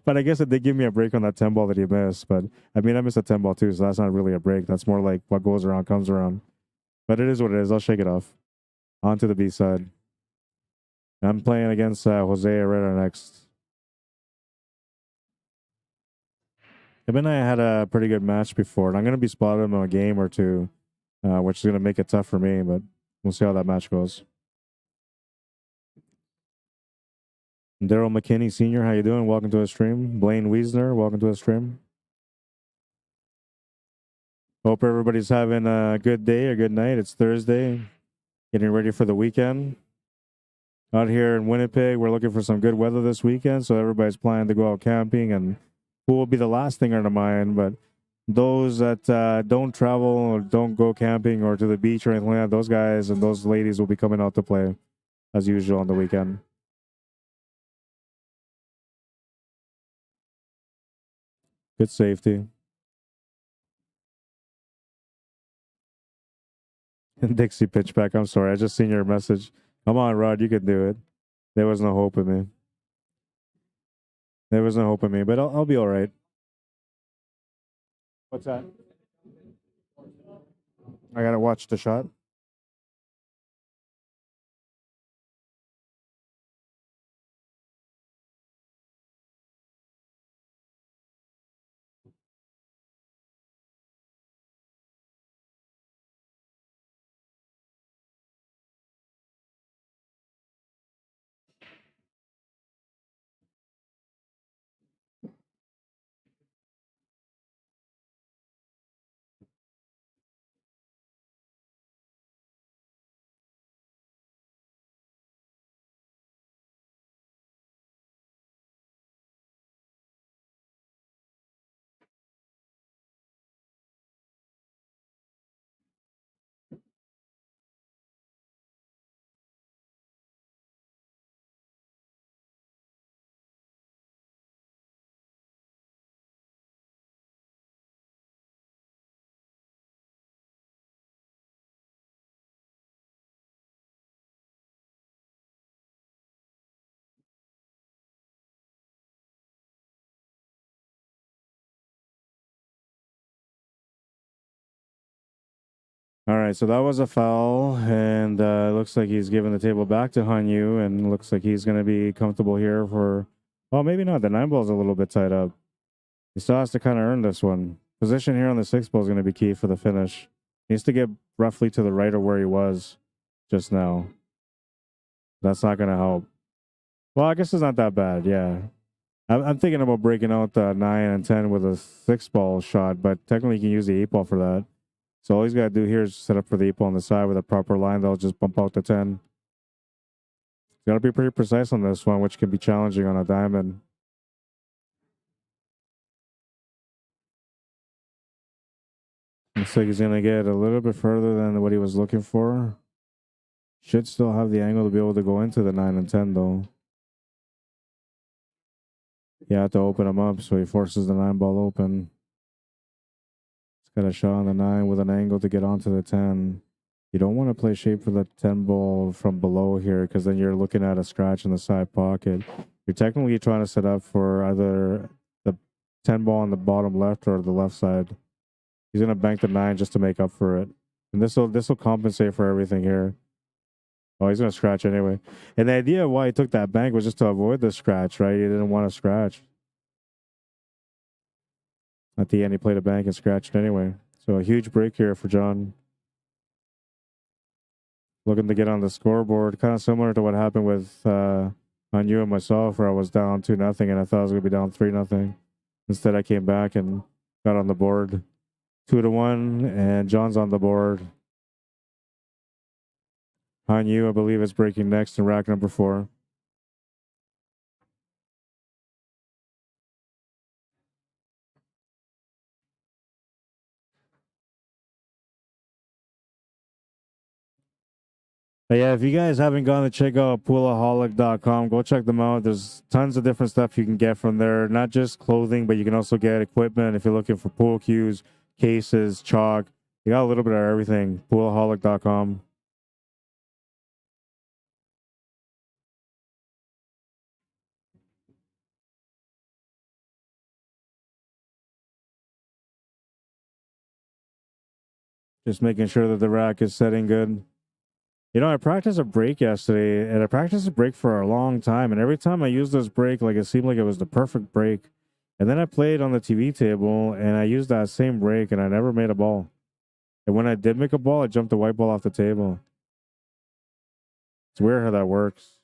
A: But I guess that they give me a break on that 10 ball that he missed. But I mean, I missed a 10 ball too, so that's not really a break. That's more like what goes around comes around. But it is what it is. I'll shake it off. On to the B side. I'm playing against Jose Herrera next. Him and I had a pretty good match before, and I'm going to be spotting him in a game or two, which is going to make it tough for me, but we'll see how that match goes. Daryl McKinney Sr., how you doing? Welcome to the stream. Blaine Wiesner, welcome to the stream. Hope everybody's having a good day or good night. It's Thursday, getting ready for the weekend. Out here in Winnipeg, we're looking for some good weather this weekend, so everybody's planning to go out camping, and pool will be the last thing on their mind, but those that don't travel or don't go camping or to the beach or anything like that, those guys and those ladies will be coming out to play as usual on the weekend. Good safety. Dixie pitchback. I'm sorry. I just seen your message. Come on, Rod. You can do it. There was no hope in me. There was no hope in me, but I'll be all right. What's that? I got to watch the shot. All right, so that was a foul, and it looks like he's giving the table back to Hanyu, and looks like he's going to be comfortable here for, well, maybe not. The 9 ball's a little bit tied up. He still has to kind of earn this one. Position here on the 6 ball is going to be key for the finish. He needs to get roughly to the right of where he was just now. That's not going to help. Well, I guess it's not that bad. Yeah. I'm thinking about breaking out the 9 and 10 with a 6-ball shot, but technically you can use the 8-ball for that. So all he's got to do here is set up for the 8-ball on the side with a proper line. They'll just bump out the 10. Got to be pretty precise on this one, which can be challenging on a diamond. Looks like he's going to get a little bit further than what he was looking for. Should still have the angle to be able to go into the 9 and 10, though. You have to open him up, so he forces the 9-ball open. He's got a shot on the 9 with an angle to get onto the 10. You don't want to play shape for the 10-ball from below here, because then you're looking at a scratch in the side pocket. You're technically trying to set up for either the 10-ball on the bottom left or the left side. He's going to bank the 9 just to make up for it. And this will compensate for everything here. Oh, he's going to scratch anyway. And the idea of why he took that bank was just to avoid the scratch, right? He didn't want to scratch. At the end, he played a bank and scratched anyway. So a huge break here for John. Looking to get on the scoreboard. Kind of similar to what happened with on you and myself, where I was down 2-0 and I thought I was going to be down 3-0. Instead, I came back and got on the board 2-1, and John's on the board. Hanyu, I believe, is breaking next in rack number 4. But yeah, if you guys haven't gone to check out poolaholic.com, go check them out. There's tons of different stuff you can get from there. Not just clothing, but you can also get equipment if you're looking for pool cues, cases, chalk. You got a little bit of everything. Poolaholic.com. Just making sure that the rack is setting good. You know, I practiced a break yesterday, and I practiced a break for a long time. And every time I used this break, like it seemed like it was the perfect break. And then I played on the TV table, and I used that same break, and I never made a ball. And when I did make a ball, I jumped the white ball off the table. It's weird how that works.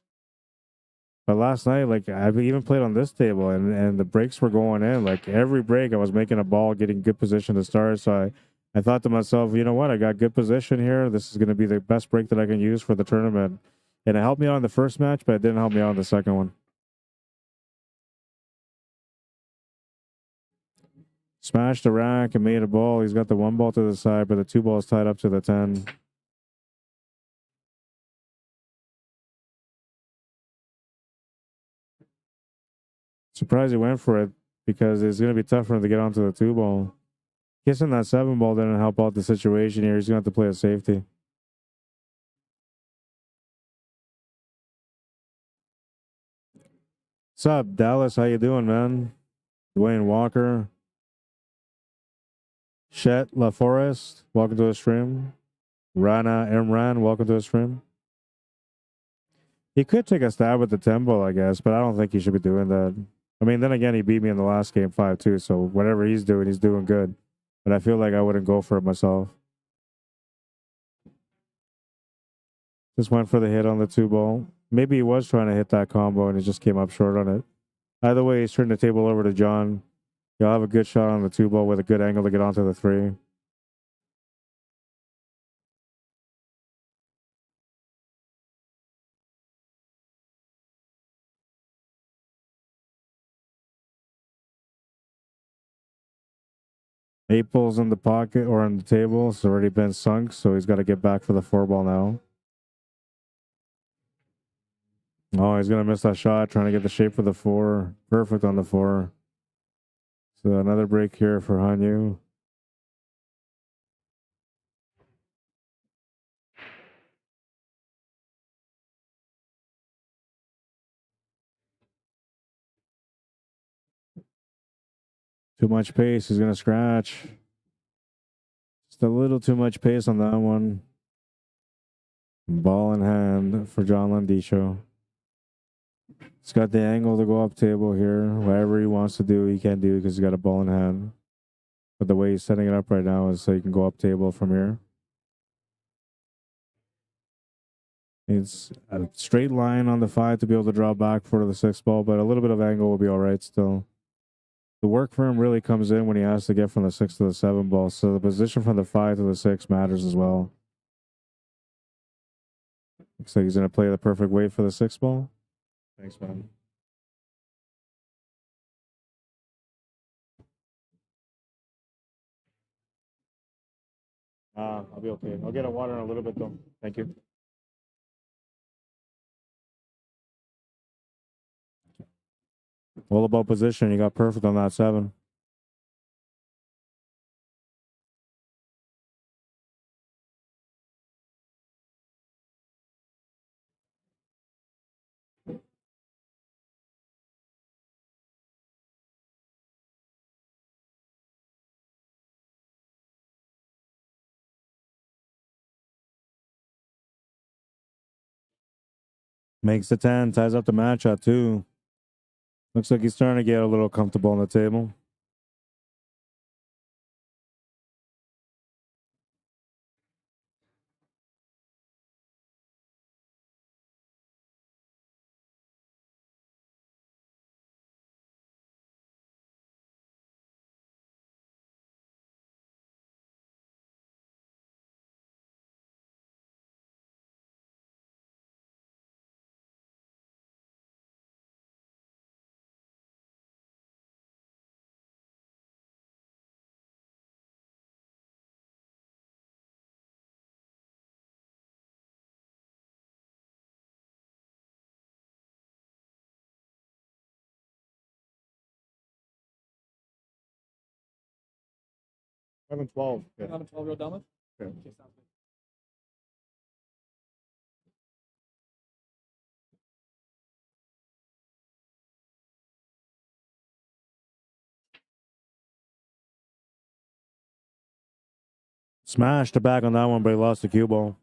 A: But last night, like I've even played on this table, and the breaks were going in. Like every break, I was making a ball, getting good position to start. So I thought to myself, you know what? I got good position here. This is going to be the best break that I can use for the tournament. And it helped me on the first match, but it didn't help me on the second one. Smashed the rack and made a ball. He's got the 1 ball to the side, but the 2 balls tied up to the 10. Surprised he went for it because it's going to be tough for him to get onto the 2 ball. Kissing that 7 ball didn't help out the situation here. He's going to have to play a safety. What's up, Dallas? How you doing, man? Dwayne Walker. Chet LaForest, welcome to the stream. Rana Imran, welcome to the stream. He could take a stab at the 10 ball, I guess, but I don't think he should be doing that. I mean, then again, he beat me in the last game 5-2, so whatever he's doing good. But I feel like I wouldn't go for it myself. Just went for the hit on the 2 ball. Maybe he was trying to hit that combo and he just came up short on it. Either way, he's turned the table over to John. He'll have a good shot on the 2 ball with a good angle to get onto the 3. Eight balls in the pocket or on the table. It's already been sunk, so he's got to get back for the 4 ball now. Oh, he's going to miss that shot, trying to get the shape for the 4. Perfect on the 4. So another break here for Hanyu. Too much pace. He's going to scratch. Just a little too much pace on that one. Ball in hand for John Landisho. He's got the angle to go up table here. Whatever he wants to do, he can do because he's got a ball in hand. But the way he's setting it up right now is so he can go up table from here. It's a straight line on the 5 to be able to draw back for the 6 ball, but a little bit of angle will be all right still. The work for him really comes in when he has to get from the 6 to the 7 ball, so the position from the 5 to the 6 matters as well. Looks like he's going to play the perfect weight for the 6 ball. Thanks, man. I'll be okay. I'll get a water in a little bit, though. Thank you. All about position. You got perfect on that 7. Makes the 10, ties up the match at 2. Looks like he's starting to get a little comfortable on the table. Seven 12. Yeah.
D: 11, 12 real done with?
A: Okay.
D: Okay, sounds good.
A: Smashed the back on that one, but he lost the cue ball.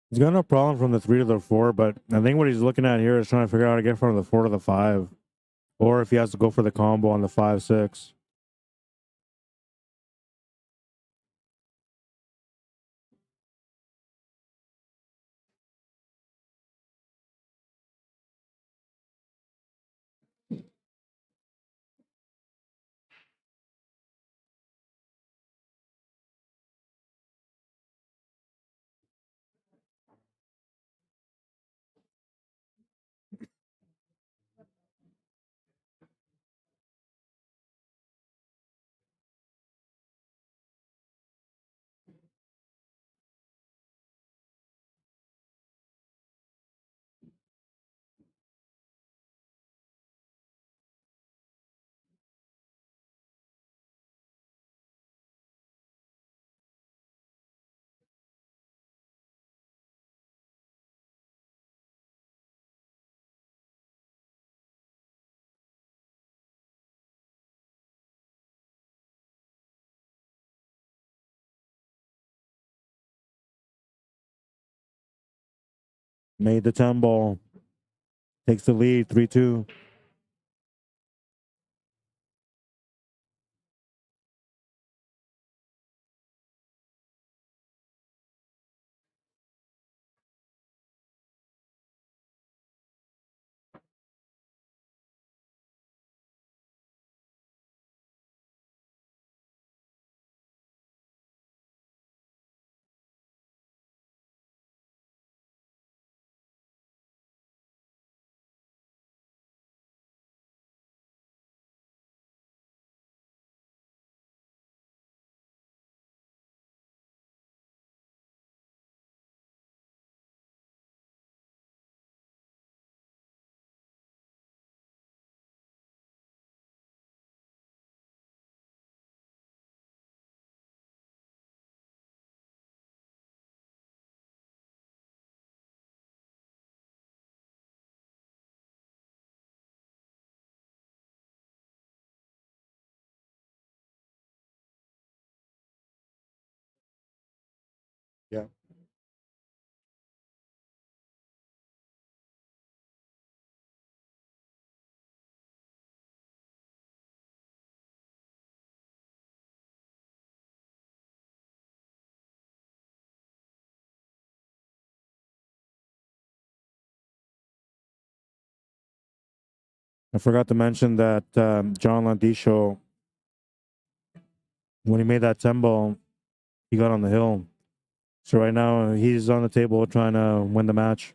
A: He's got no problem from the 3 to the 4, but I think what he's looking at here is trying to figure out how to get from the 4 to the 5. Or if he has to go for the combo on the 5 6. Made the 10 ball. Takes the lead 3 2.
C: Yeah.
A: I forgot to mention that John Landisho, when he made that 10 ball, he got on the hill. So right now he's on the table trying to win the match.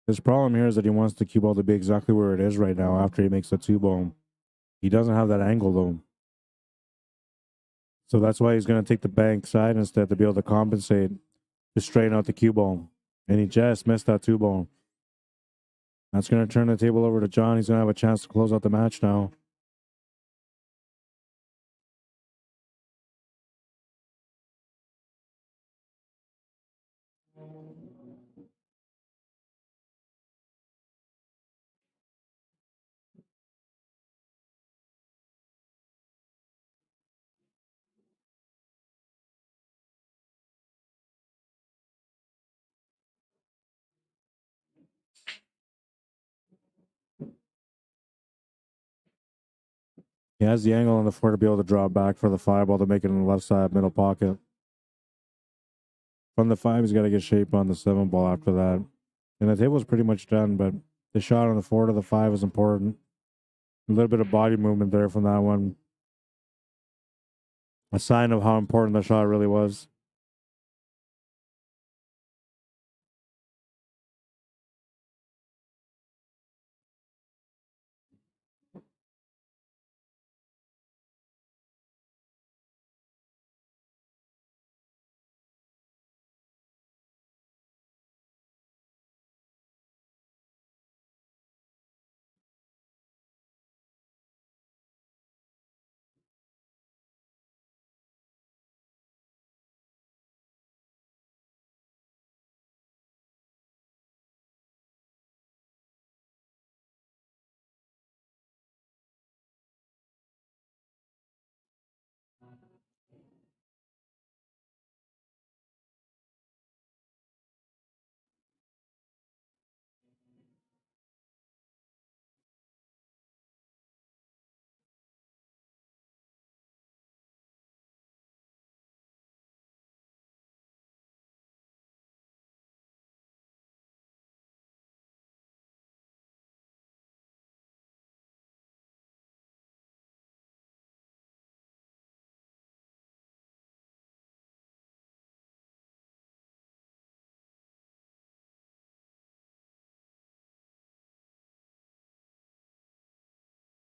A: His problem here is that he wants the cue ball to be exactly where it is right now after he makes the 2 ball. He doesn't have that angle though. So that's why he's going to take the bank side instead to be able to compensate to straighten out the cue ball. And he just missed that 2 ball. That's going to turn the table over to John. He's going to have a chance to close out the match now. He has the angle on the 4 to be able to draw back for the 5 ball to make it in the left side middle pocket. From the 5, he's got to get shape on the 7 ball after that. And the table's pretty much done, but the shot on the 4 to the 5 is important. A little bit of body movement there from that one. A sign of how important the shot really was.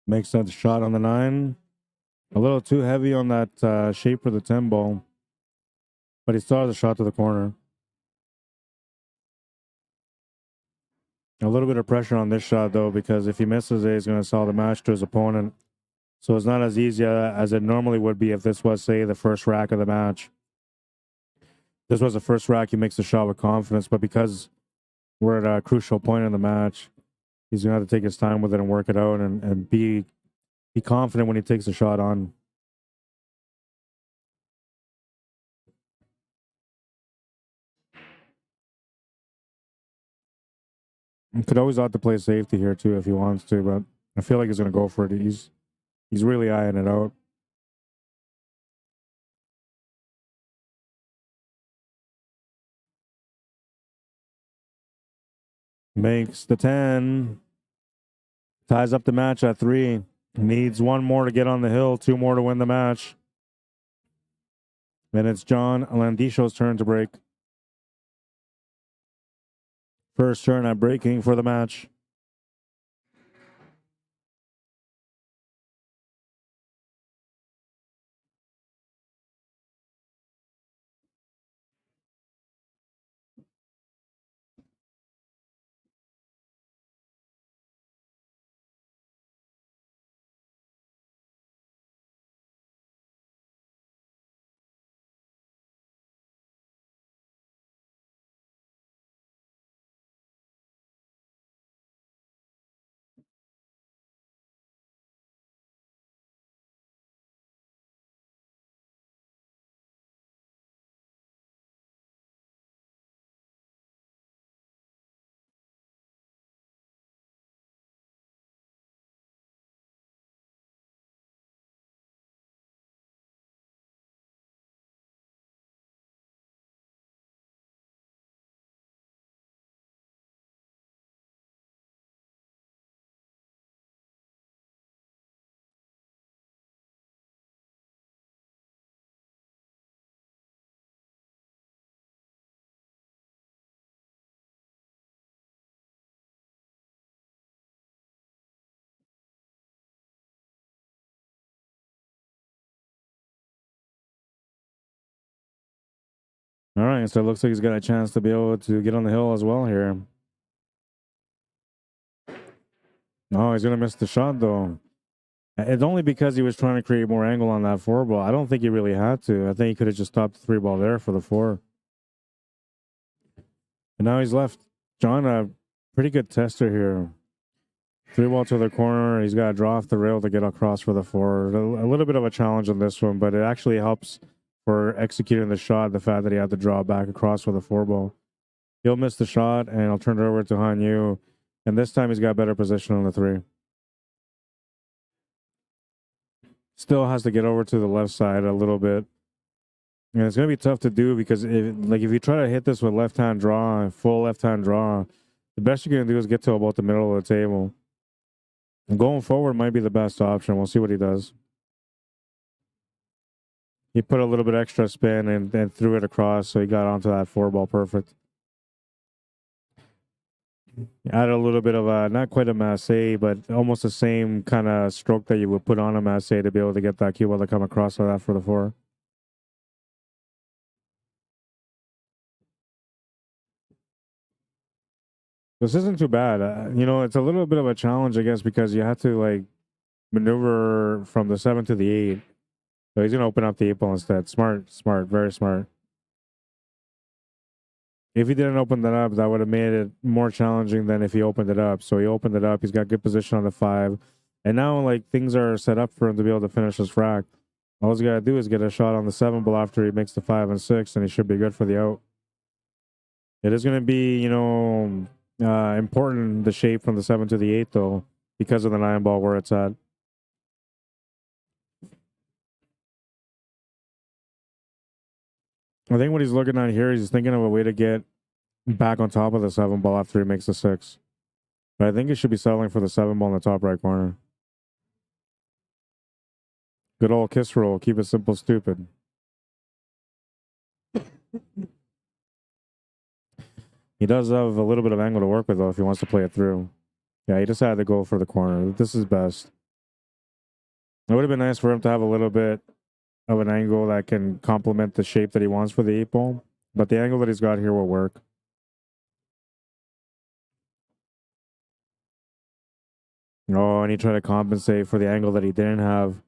A: Makes that shot on the 9. A little too heavy on that shape for the 10 ball. But he still has a shot to the corner. A little bit of pressure on this shot, though, because if he misses it, he's going to sell the match to his opponent. So it's not as easy as it normally would be if this was, say, the first rack of the match. This was the first rack, he makes the shot with confidence, but because we're at a crucial point in the match, he's going to have to take his time with it and work it out and be confident when he takes the shot on. He could always opt to play safety here, too, if he wants to, but I feel like he's going to go for it. He's really eyeing it out. Makes the 10. Ties up the match at 3. Needs one more to get on the hill, 2 more to win the match. Then it's John Landisho's turn to break. First turn at breaking for the match. All right, so it looks like he's got a chance to be able to get on the hill as well here. Oh, he's going to miss the shot, though. It's only because he was trying to create more angle on that 4 ball. I don't think he really had to. I think he could have just stopped the 3 ball there for the 4. And now he's left. John, a pretty good tester here. 3 ball to the corner. He's got to draw off the rail to get across for the 4. A little bit of a challenge on this one, but it actually helps for executing the shot, the fact that he had to draw back across for the 4 ball. He'll miss the shot, and I'll turn it over to Han Yu. And this time he's got better position on the 3. Still has to get over to the left side a little bit. And it's going to be tough to do because if you try to hit this with left-hand draw, full left-hand draw, the best you're going to do is get to about the middle of the table. And going forward might be the best option. We'll see what he does. He put a little bit extra spin and threw it across, so he got onto that 4 ball perfect. Added a little bit of a, not quite a masse, but almost the same kind of stroke that you would put on a masse to be able to get that cue ball to come across like that for the 4. This isn't too bad. It's a little bit of a challenge, I guess, because you have to like maneuver from the 7 to the 8. So he's going to open up the 8 ball instead. Smart, very smart. If he didn't open that up, that would have made it more challenging than if he opened it up. So he opened it up. He's got good position on the 5. And now, like, things are set up for him to be able to finish his frac. All he's got to do is get a shot on the 7 ball after he makes the 5 and 6, and he should be good for the out. It is going to be, important, the shape from the 7 to the 8, though, because of the 9 ball where it's at. I think what he's looking at here, he's thinking of a way to get back on top of the 7 ball after he makes the 6. But I think he should be settling for the 7 ball in the top right corner. Good old kiss roll. Keep it simple, stupid. He does have a little bit of angle to work with, though, if he wants to play it through. Yeah, he decided to go for the corner. This is best. It would have been nice for him to have a little bit of an angle that can complement the shape that he wants for the 8 ball. But the angle that he's got here will work. Oh, and he tried to compensate for the angle that he didn't have.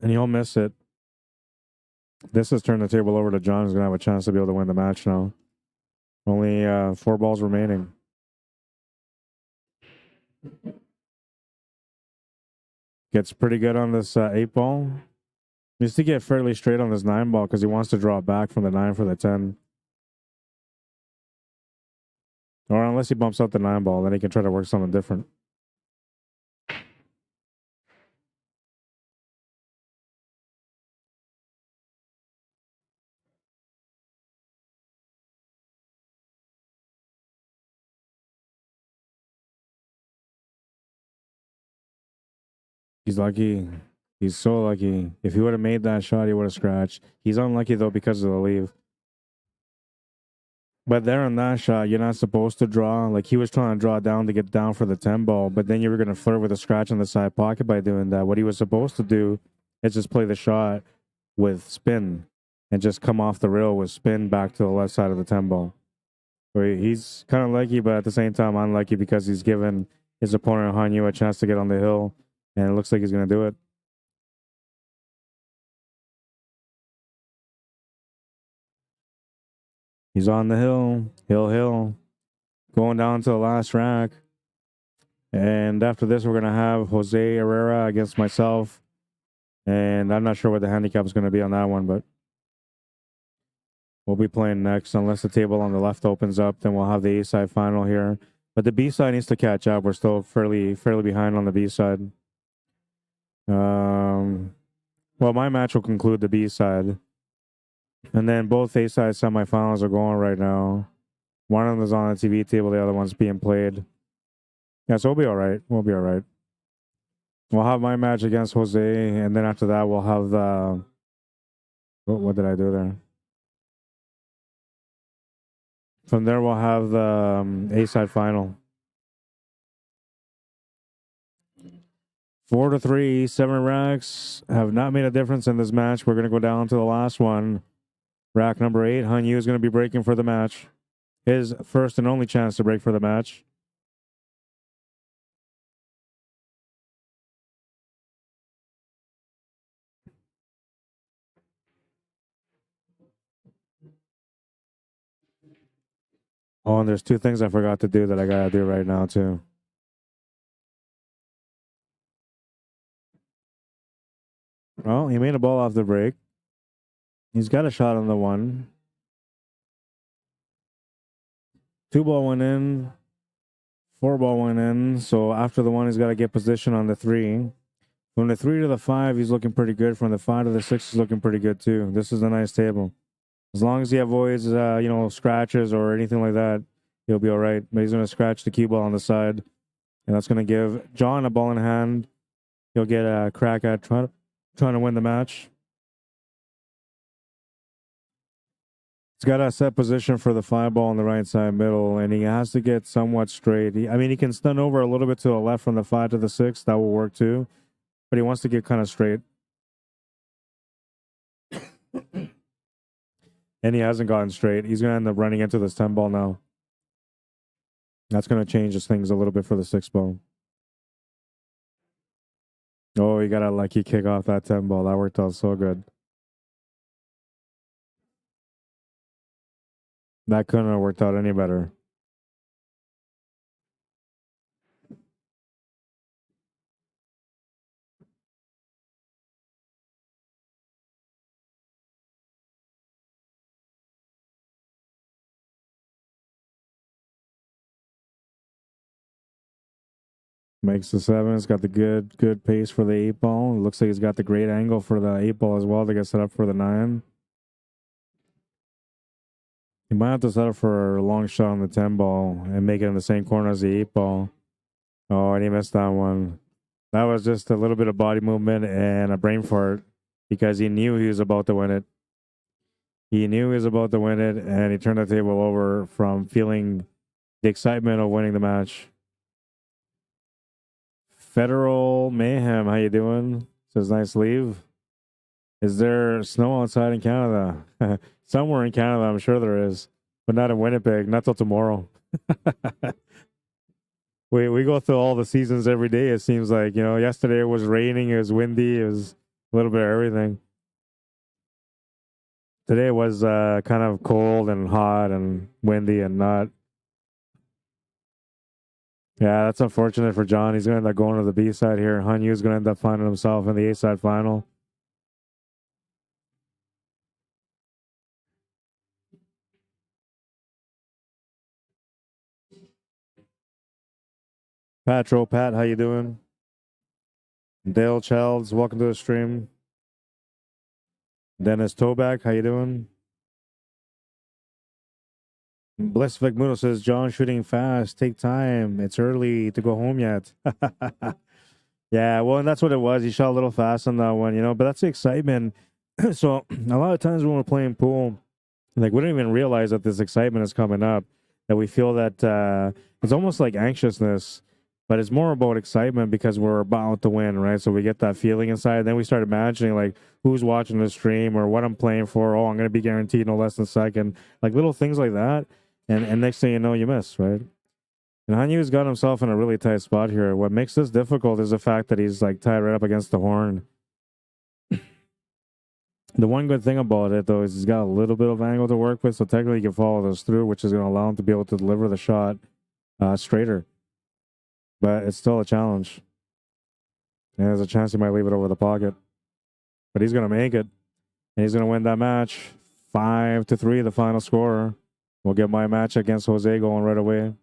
A: And he'll miss it. This has turned the table over to John, who's going to have a chance to be able to win the match now. Only 4 balls remaining. Gets pretty good on this 8 ball. Needs to get fairly straight on this 9 ball because he wants to draw back from the 9 for the 10. Or unless he bumps out the 9 ball, then he can try to work something different. He's lucky. He's so lucky. If he would have made that shot, he would have scratched. He's unlucky, though, because of the leave. But there on that shot, you're not supposed to draw. Like, he was trying to draw down to get down for the 10 ball, but then you were going to flirt with a scratch on the side pocket by doing that. What he was supposed to do is just play the shot with spin and just come off the rail with spin back to the left side of the 10 ball. So he's kind of lucky, but at the same time, unlucky because he's given his opponent, Hanyu, a chance to get on the hill, and it looks like he's going to do it. He's on the hill, hill, going down to the last rack. And after this, we're going to have Jose Herrera against myself. And I'm not sure what the handicap is going to be on that one, but we'll be playing next. Unless the table on the left opens up, then we'll have the A side final here. But the B side needs to catch up. We're still fairly behind on the B side. Well, my match will conclude the B side. And then both A side semifinals are going right now. One of them is on the TV table, the other one's being played. Yeah, so we'll be all right. We'll be all right. We'll have my match against Jose, and then after that, we'll have the... What did I do there? From there, we'll have the A-side final. 4-3, 7 racks have not made a difference in this match. We're going to go down to the last one. Rack number 8, Hanyu is going to be breaking for the match. His first and only chance to break for the match. Oh, and there's 2 things I forgot to do that I gotta do right now, too. Well, he made a ball off the break. He's got a shot on the 1. 2 ball went in. 4 ball went in. So after the 1, he's got to get position on the 3. From the 3 to the 5, he's looking pretty good. From the 5 to the 6, he's looking pretty good, too. This is a nice table. As long as he avoids, scratches or anything like that, he'll be all right. But he's going to scratch the cue ball on the side. And that's going to give John a ball in hand. He'll get a crack at trying to win the match. He's got a set position for the 5 ball on the right side middle, and he has to get somewhat straight. He can stun over a little bit to the left from the 5 to the 6. That will work too. But he wants to get kind of straight. And he hasn't gotten straight. He's going to end up running into this 10 ball now. That's going to change things a little bit for the 6 ball. Oh, he got a lucky kick off that 10 ball. That worked out so good. That couldn't have worked out any better. Makes the 7. It's got the good pace for the 8 ball. It looks like he's got the great angle for the 8 ball as well to get set up for the 9. He might have to set up for a long shot on the 10 ball and make it in the same corner as the 8 ball. Oh, and he missed that one. That was just a little bit of body movement and a brain fart because he knew he was about to win it. He knew he was about to win it, and he turned the table over from feeling the excitement of winning the match. Federal Mayhem, how you doing? Says nice leave. Is there snow outside in Canada? Somewhere in Canada, I'm sure there is, but not in Winnipeg. Not till tomorrow. We go through all the seasons every day. It seems like yesterday it was raining, it was windy, it was a little bit of everything. Today was kind of cold and hot and windy and not. Yeah, that's unfortunate for John. He's going to end up going to the B side here. Hanyu's going to end up finding himself in the A side final. Pat, how you doing? Dale Childs, welcome to the stream. Dennis Toback, how you doing? Bliss Vigmuno says, John shooting fast, take time. It's early to go home yet. Yeah, well, and that's what it was. He shot a little fast on that one, but that's the excitement. So a lot of times when we're playing pool, like we don't even realize that this excitement is coming up, that we feel that it's almost like anxiousness, but it's more about excitement because we're about to win, right? So we get that feeling inside. Then we start imagining like who's watching the stream or what I'm playing for. Oh, I'm going to be guaranteed no less than second. Like little things like that. And next thing you know, you miss, right? And Hanyu's got himself in a really tight spot here. What makes this difficult is the fact that he's like tied right up against the horn. The one good thing about it, though, is he's got a little bit of angle to work with, so technically he can follow this through, which is going to allow him to be able to deliver the shot straighter. But it's still a challenge. And there's a chance he might leave it over the pocket. But he's going to make it. And he's going to win that match. 5-3, the final score. We'll get my match against Jose going right away.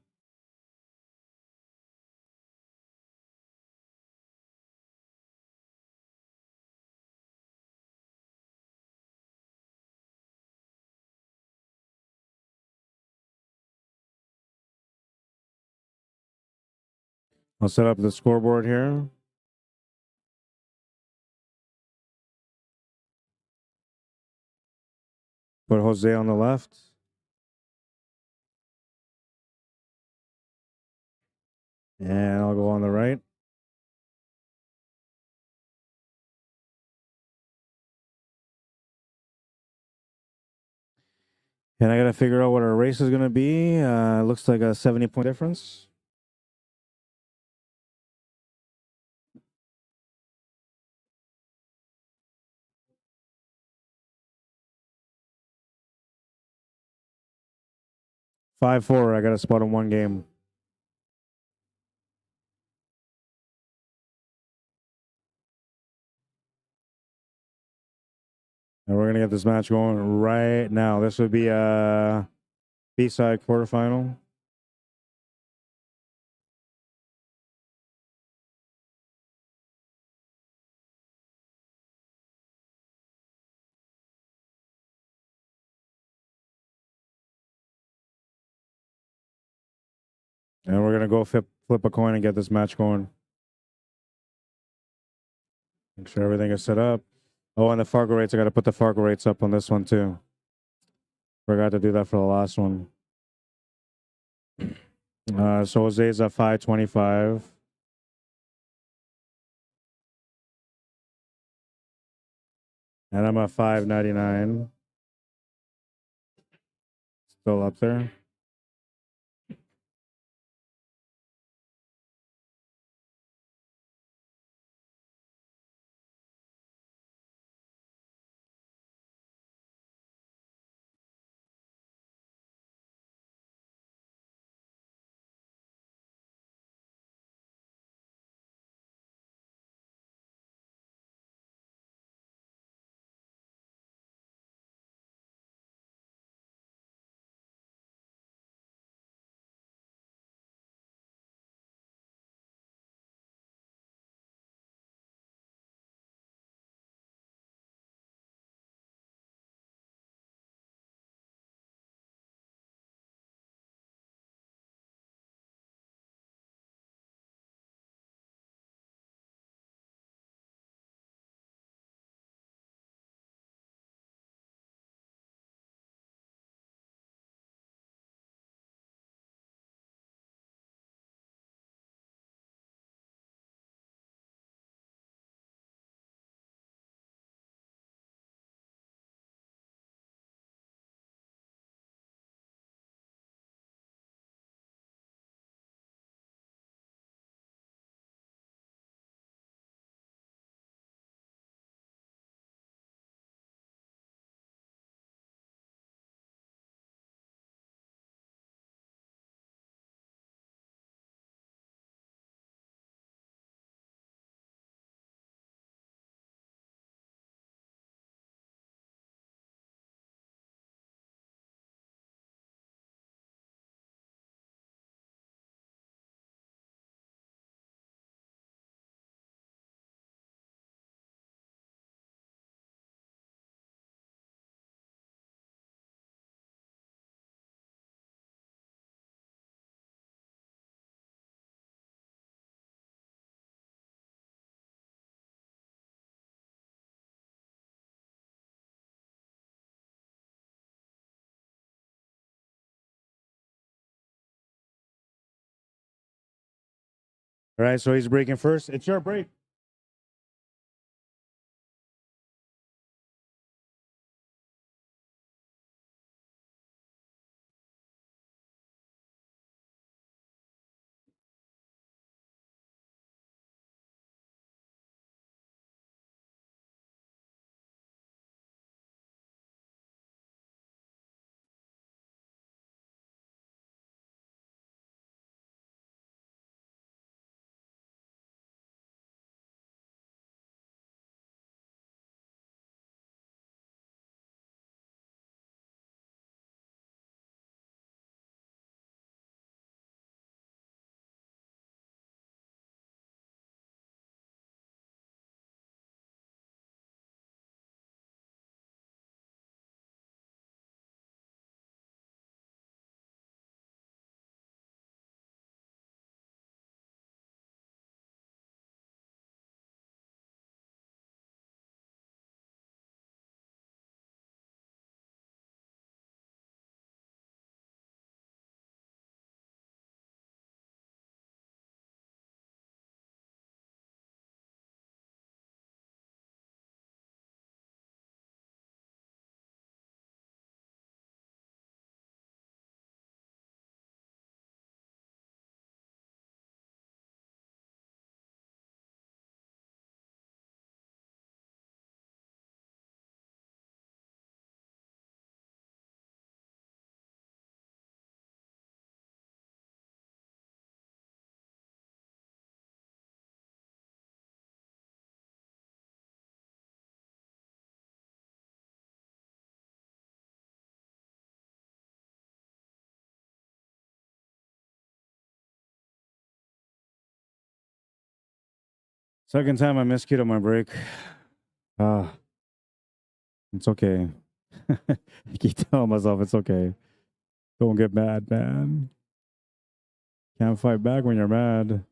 A: I'll set up the scoreboard here. Put Jose on the left. And I'll go on the right. And I got to figure out what our race is going to be. Looks like a 70-point difference. Five-four. I got a spot in one game. And we're going to get this match going right now. This would be a B-side quarterfinal. And we're going to go flip a coin and get this match going. Make sure everything is set up. Oh, and the Fargorates, I got to put the Fargorates up on this one too. Forgot to do that for the last one. So Jose's at 525. And I'm at 599. Still up there. All right, so he's breaking first. It's your break. Second time I miscued on my break. It's okay. I keep telling myself it's okay. Don't get mad, man. Can't fight back when you're mad.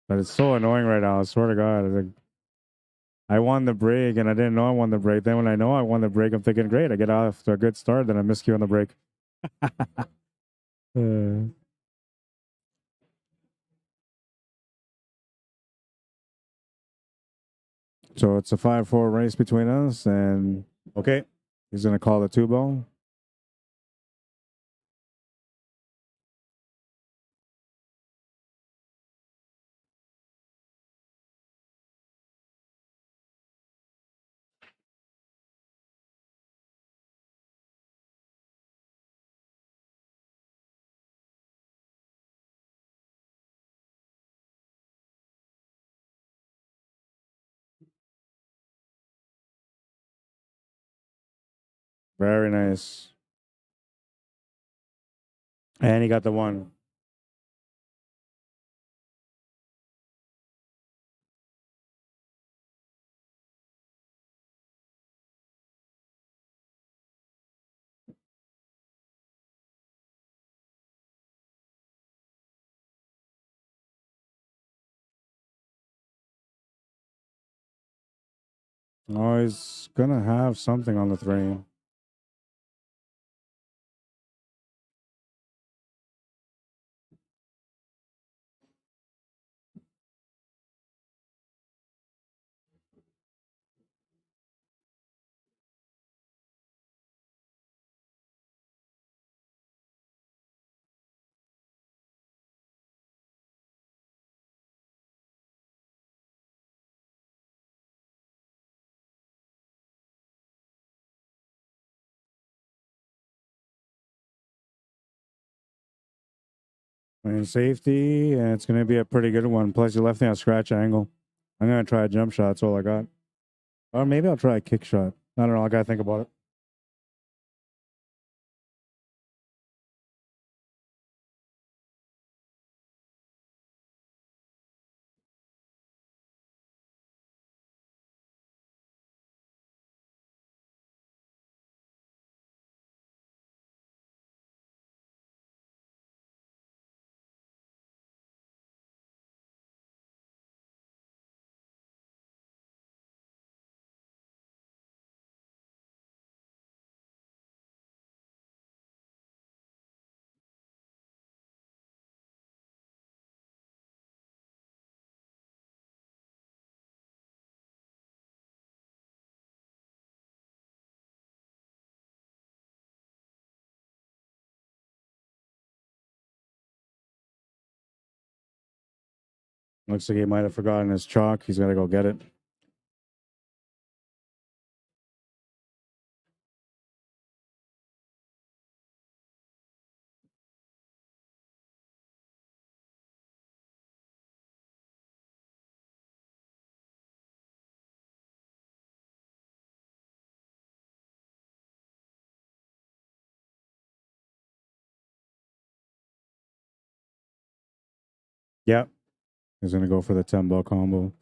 A: But it's so annoying right now. I swear to God. Like, I won the break and I didn't know I won the break. Then when I know I won the break, I'm thinking, great, I get off to a good start. Then I miscue on the break. So it's a 5-4 race between us. And okay, he's going to call the 2-ball. Very nice. And he got the 1. Oh, he's going to have something on the 3. And safety, and it's going to be a pretty good one. Plus, you left me on scratch angle. I'm going to try a jump shot. That's all I got. Or maybe I'll try a kick shot. I don't know. I got to think about it. Looks like he might have forgotten his chalk. He's got to go get it. Yeah, he's going to go for the 10 ball combo.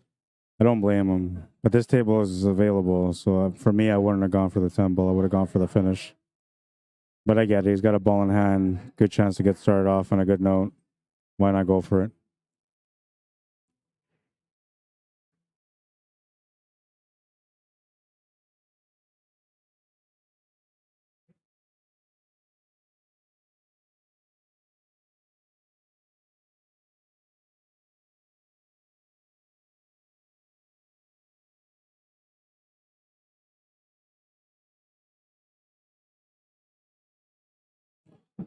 A: I don't blame him. But this table is available. So for me, I wouldn't have gone for the 10 ball. I would have gone for the finish. But I get it. He's got a ball in hand. Good chance to get started off on a good note. Why not go for it?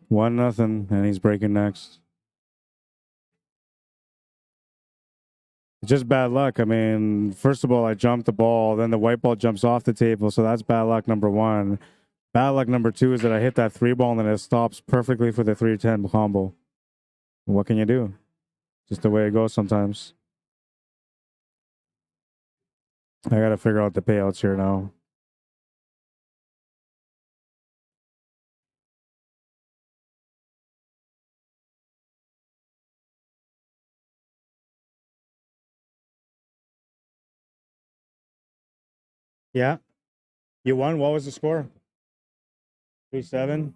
A: One nothing, and he's breaking next. It's just bad luck. I mean, first of all, I jumped the ball, then the white ball jumps off the table, so that's bad luck number one. Bad luck number two is that I hit that 3 ball and then it stops perfectly for the 3-10 combo. What can you do? Just the way it goes sometimes. I got to figure out the payouts here now. Yeah. You won? What was the score? 3-7.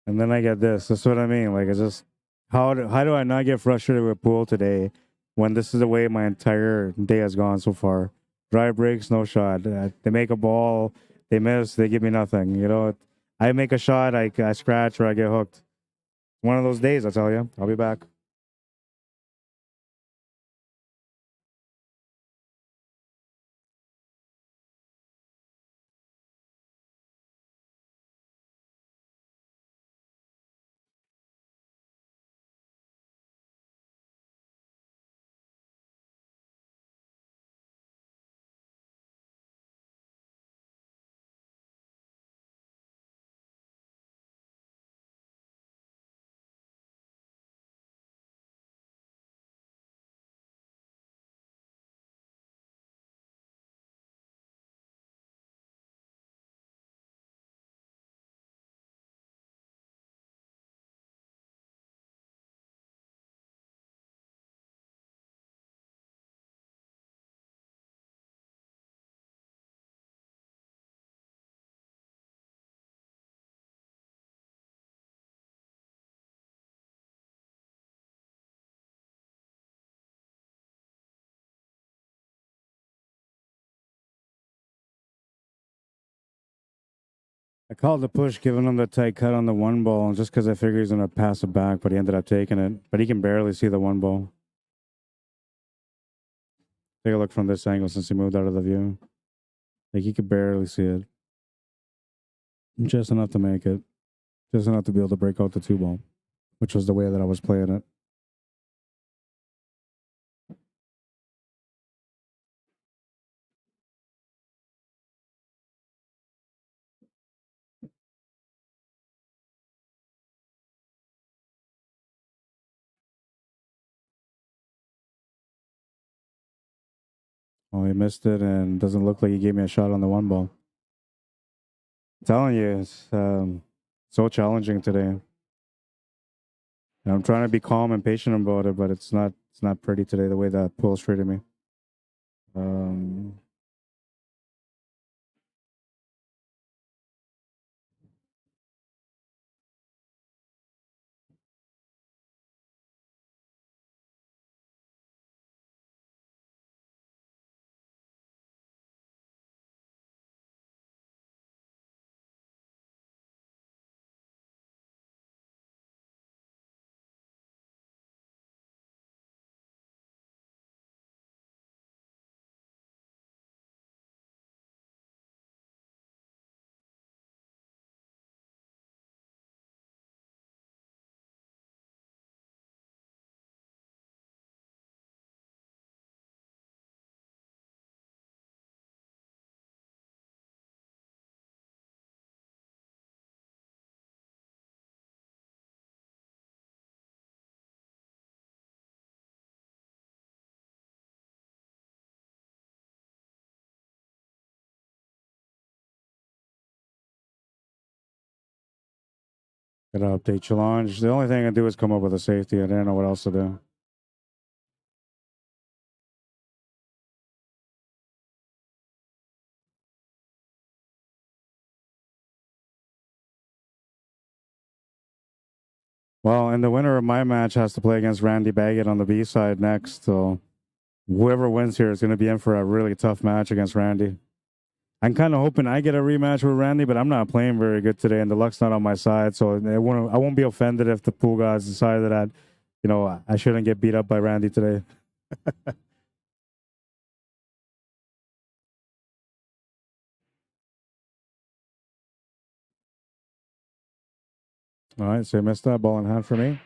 A: And then I get this. That's what I mean. Like, it's just, how do I not get frustrated with pool today when this is the way my entire day has gone so far? Dry breaks, no shot. They make a ball, they miss, they give me nothing. You know, I make a shot, I scratch or I get hooked. One of those days, I tell you. I'll be back. I called the push, giving him the tight cut on the 1 ball just because I figured he's going to pass it back, but he ended up taking it. But he can barely see the 1 ball. Take a look from this angle since he moved out of the view. Like, he could barely see it. Just enough to make it. Just enough to be able to break out the 2 ball, which was the way that I was playing it. Oh, he missed it and doesn't look like he gave me a shot on the 1 ball. I'm telling you, it's so challenging today. And I'm trying to be calm and patient about it, but it's not pretty today the way that pool's treated me. Gotta update challenge. The only thing I do is come up with a safety. I didn't know what else to do. Well, and the winner of my match has to play against Randy Baggett on the B side next. So whoever wins here is going to be in for a really tough match against Randy. I'm kind of hoping I get a rematch with Randy, but I'm not playing very good today, and the luck's not on my side. So I won't be offended if the pool guys decided that, I shouldn't get beat up by Randy today. All right, so you missed that ball in hand for me.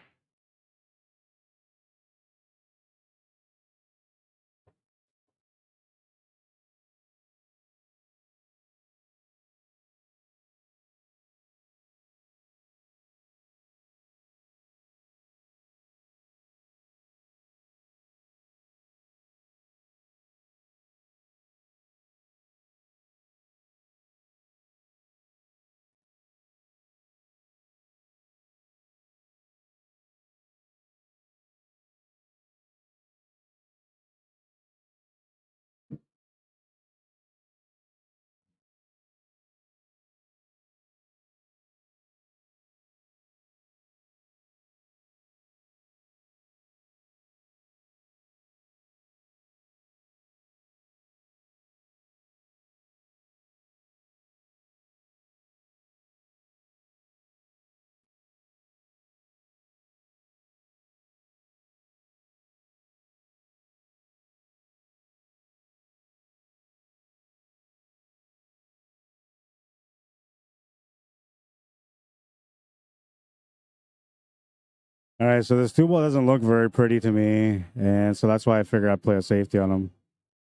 A: All right, so this two ball doesn't look very pretty to me, and so that's why I figured I'd play a safety on him.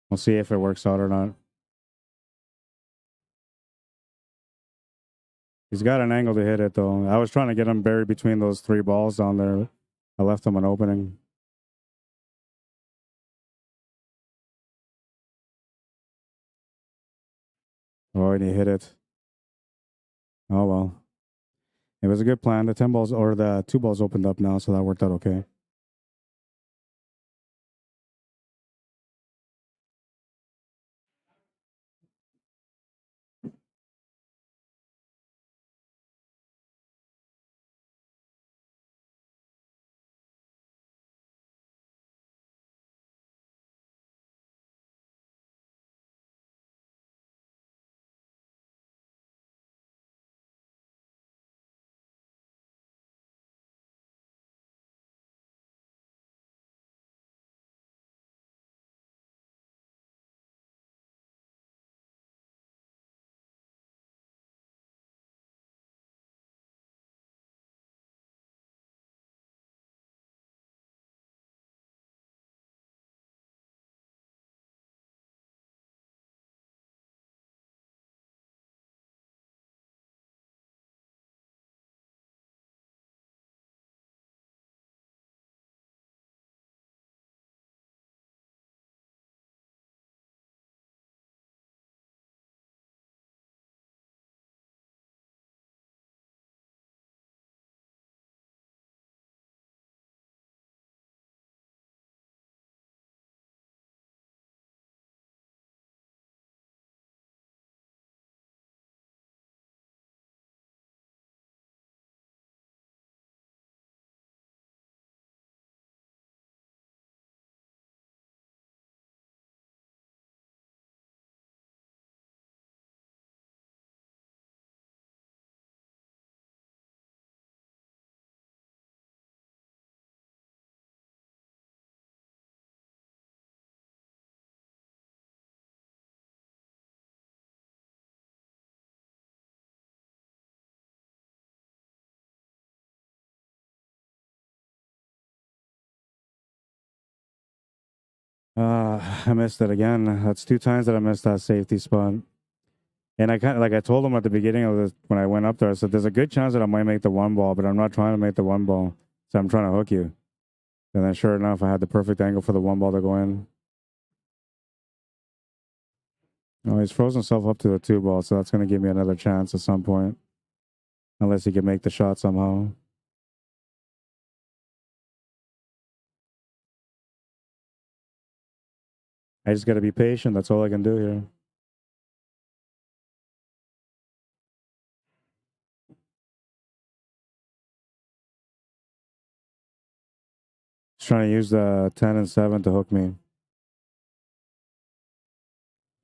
A: We'll see if it works out or not. He's got an angle to hit it, though. I was trying to get him buried between those three balls down there. I left him an opening. Oh, and he hit it. Oh, well. It was a good plan. The 10 balls or the 2 balls opened up now, so that worked out okay. I missed it again. That's 2 times that I missed that safety spot. And I kind of, like I told him at the beginning of this, when I went up there, I said, there's a good chance that I might make the 1 ball, but I'm not trying to make the 1 ball. So I'm trying to hook you. And then sure enough, I had the perfect angle for the 1 ball to go in. Oh, he's frozen himself up to the 2 ball, so that's going to give me another chance at some point. Unless he can make the shot somehow. I just got to be patient. That's all I can do here. He's trying to use the 10 and 7 to hook me.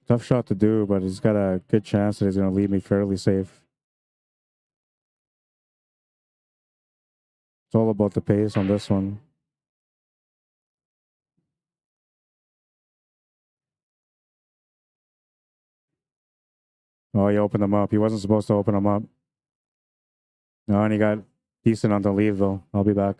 A: Tough shot to do, but he's got a good chance that he's going to leave me fairly safe. It's all about the pace on this one. Oh, he opened him up. He wasn't supposed to open him up. No, and he got decent on the leave, though. I'll be back.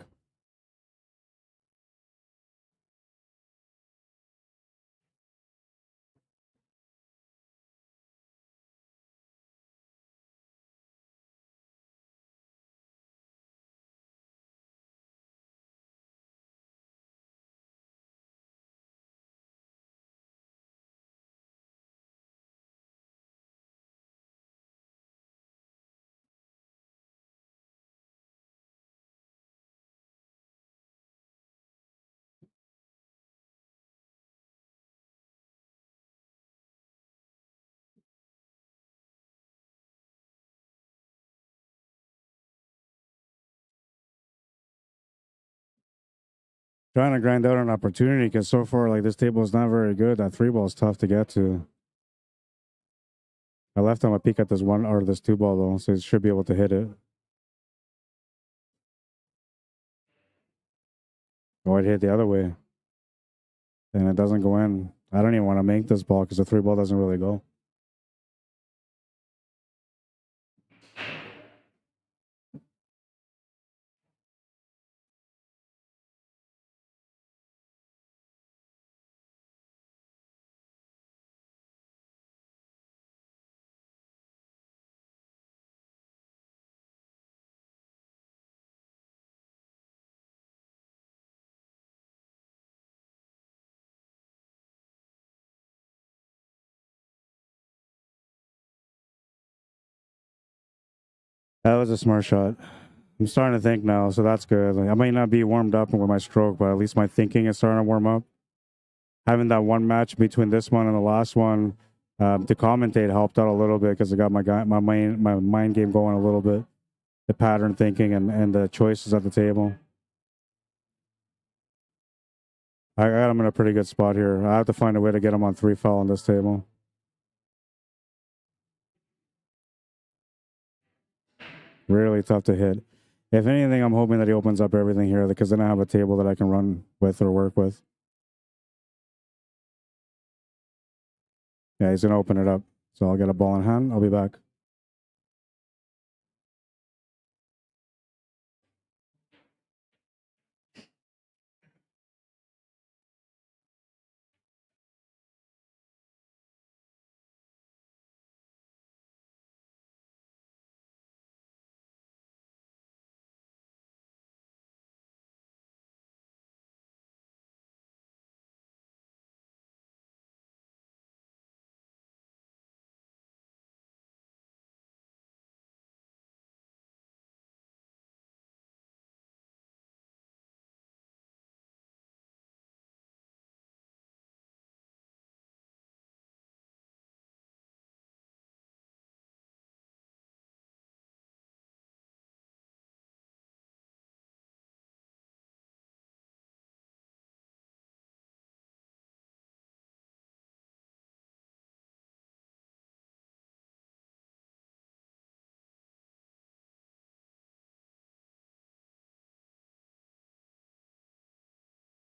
A: Trying to grind out an opportunity because so far, like, this table is not very good. That 3 ball is tough to get to. I left him a peek at this 1 or this 2 ball, though, so he should be able to hit it. Oh, it hit the other way. And it doesn't go in. I don't even want to make this ball because the 3 ball doesn't really go. That was a smart shot. I'm starting to think now, so that's good. Like, I might not be warmed up with my stroke, but at least my thinking is starting to warm up. Having that one match between this one and the last one to commentate helped out a little bit because it got my mind game going a little bit. The pattern thinking and the choices at the table. I got him in a pretty good spot here. I have to find a way to get him on 3 foul on this table. Really tough to hit. If anything, I'm hoping that he opens up everything here because then I have a table that I can run with or work with. Yeah, he's going to open it up. So I'll get a ball in hand. I'll be back.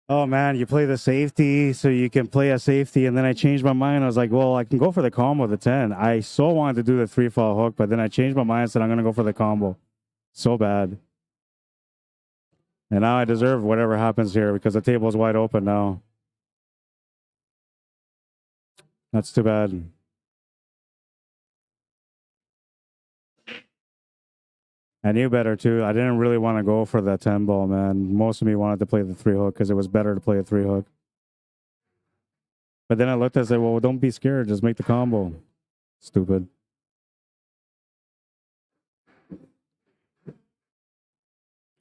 A: Oh man, you play the safety so you can play a safety, and then I changed my mind. I was like, well, I can go for the combo, the 10. I so wanted to do the 3 fall hook, but then I changed my mind and said I'm gonna go for the combo. So bad. And now I deserve whatever happens here because the table is wide open now. That's too bad. I knew better too. I didn't really want to go for that 10 ball, man. Most of me wanted to play the 3 hook because it was better to play a 3 hook. But then I looked and said, well, don't be scared. Just make the combo. Stupid.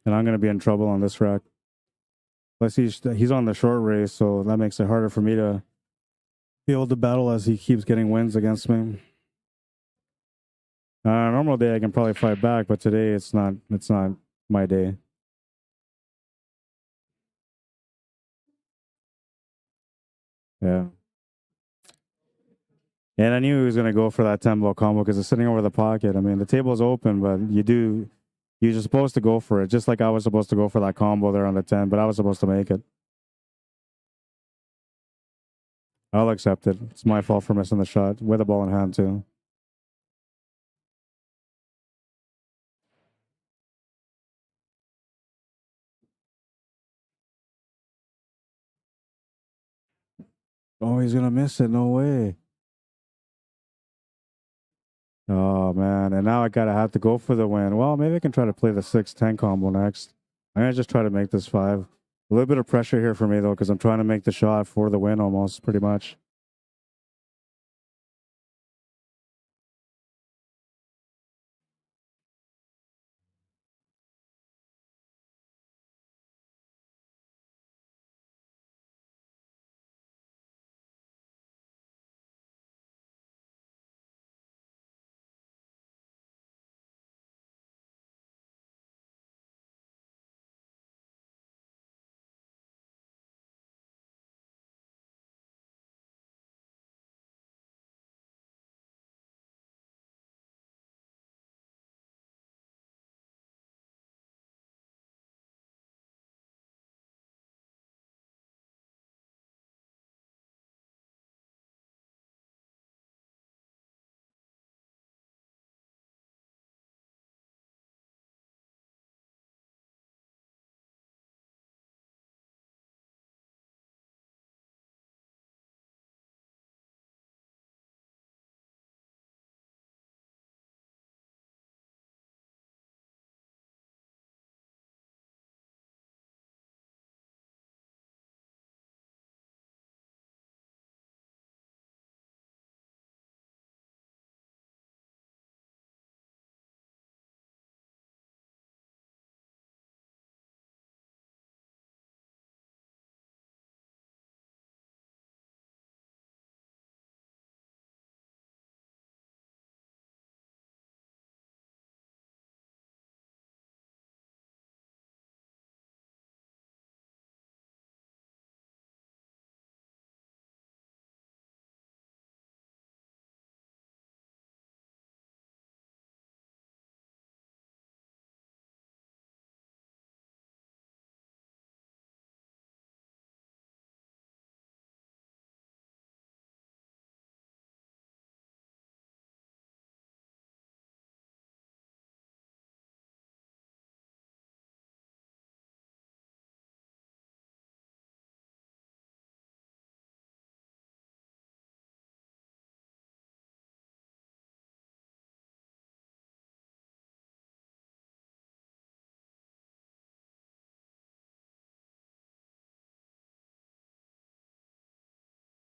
A: And I'm going to be in trouble on this rack. Plus, he's on the short race, so that makes it harder for me to be able to battle as he keeps getting wins against me. Normal day I can probably fight back, but today it's not my day. Yeah. And I knew he was going to go for that 10-ball combo because it's sitting over the pocket. I mean, the table's open, but you're just supposed to go for it. Just like I was supposed to go for that combo there on the 10, but I was supposed to make it. I'll accept it. It's my fault for missing the shot with a ball in hand, too. Oh, he's going to miss it. No way. Oh, man. And now I got to have to go for the win. Well, maybe I can try to play the 6-10 combo next. I'm going to just try to make this 5. A little bit of pressure here for me, though, because I'm trying to make the shot for the win almost, pretty much.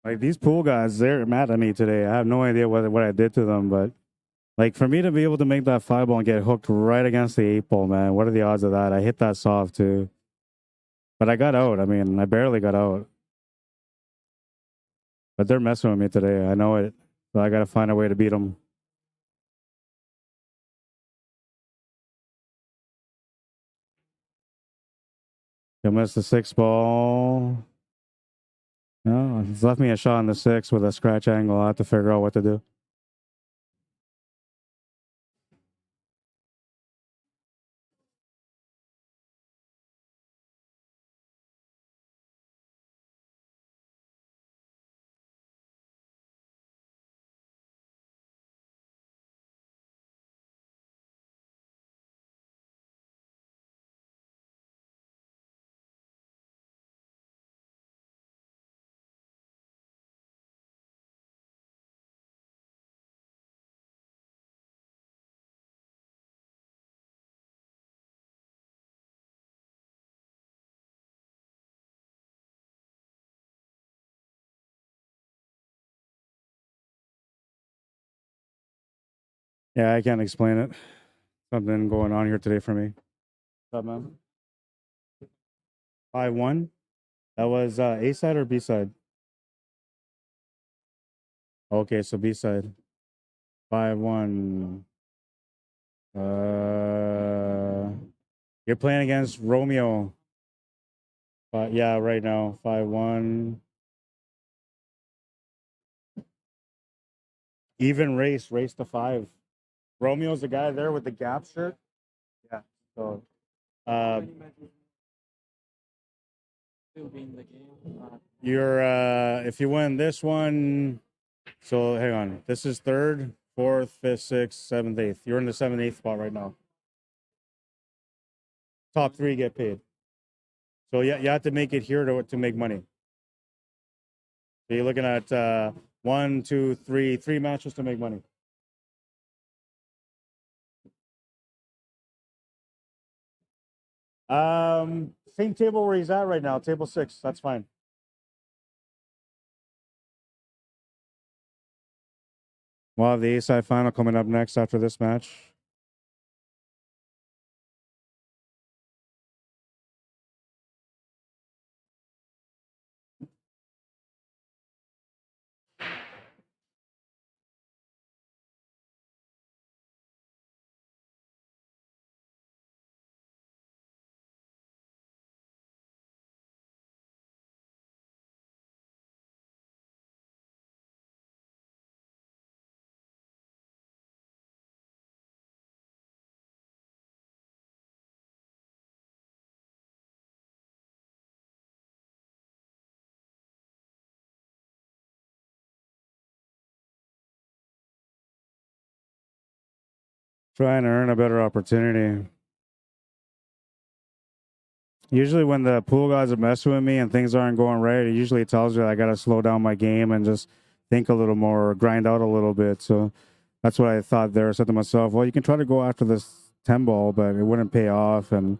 A: Like these pool guys, they're mad at me today. I have no idea what I did to them, but like for me to be able to make that 5-ball and get hooked right against the 8-ball, man, what are the odds of that? I hit that soft too. But I got out. I mean, I barely got out. But they're messing with me today. I know it. So I got to find a way to beat them. I missed the 6-ball. No, it's left me a shot on the 6 with a scratch angle. I have to figure out what to do. Yeah, I can't explain it. Something going on here today for me. up, man? 5-1. That was A side or B side? Okay, so B side. 5-1. You're playing against Romeo. Yeah, right now. 5-1. Even race to 5. Romeo's the guy there with the Gap shirt. Yeah. So
B: Still be in the game.
A: you're if you win this one, so hang on. This is 3rd, 4th, 5th, 6th, 7th, 8th. You're in the 7th, 8th spot right now. Top 3 get paid. So yeah, you have to make it here to make money. So you're looking at 1, 2, 3 matches to make money. Same table where he's at right now, table 6. That's fine. We'll have the A-side final coming up next after this match. Trying to earn a better opportunity. Usually when the pool guys are messing with me and things aren't going right, it usually tells me I got to slow down my game and just think a little more or grind out a little bit. So that's what I thought there. I said to myself, well, you can try to go after this 10 ball, but it wouldn't pay off. And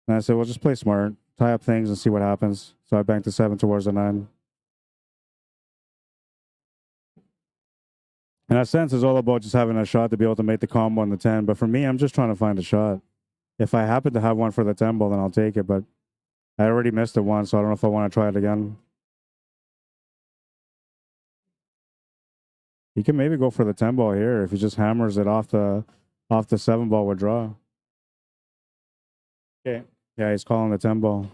A: I said, well, just play smart, tie up things and see what happens. So I banked the 7 towards the 9. In a sense, it's all about just having a shot to be able to make the combo on the 10. But for me, I'm just trying to find a shot. If I happen to have one for the 10 ball, then I'll take it. But I already missed it once, so I don't know if I want to try it again. He can maybe go for the 10 ball here if he just hammers it off the 7 ball with draw. Okay. Yeah, he's calling the 10 ball.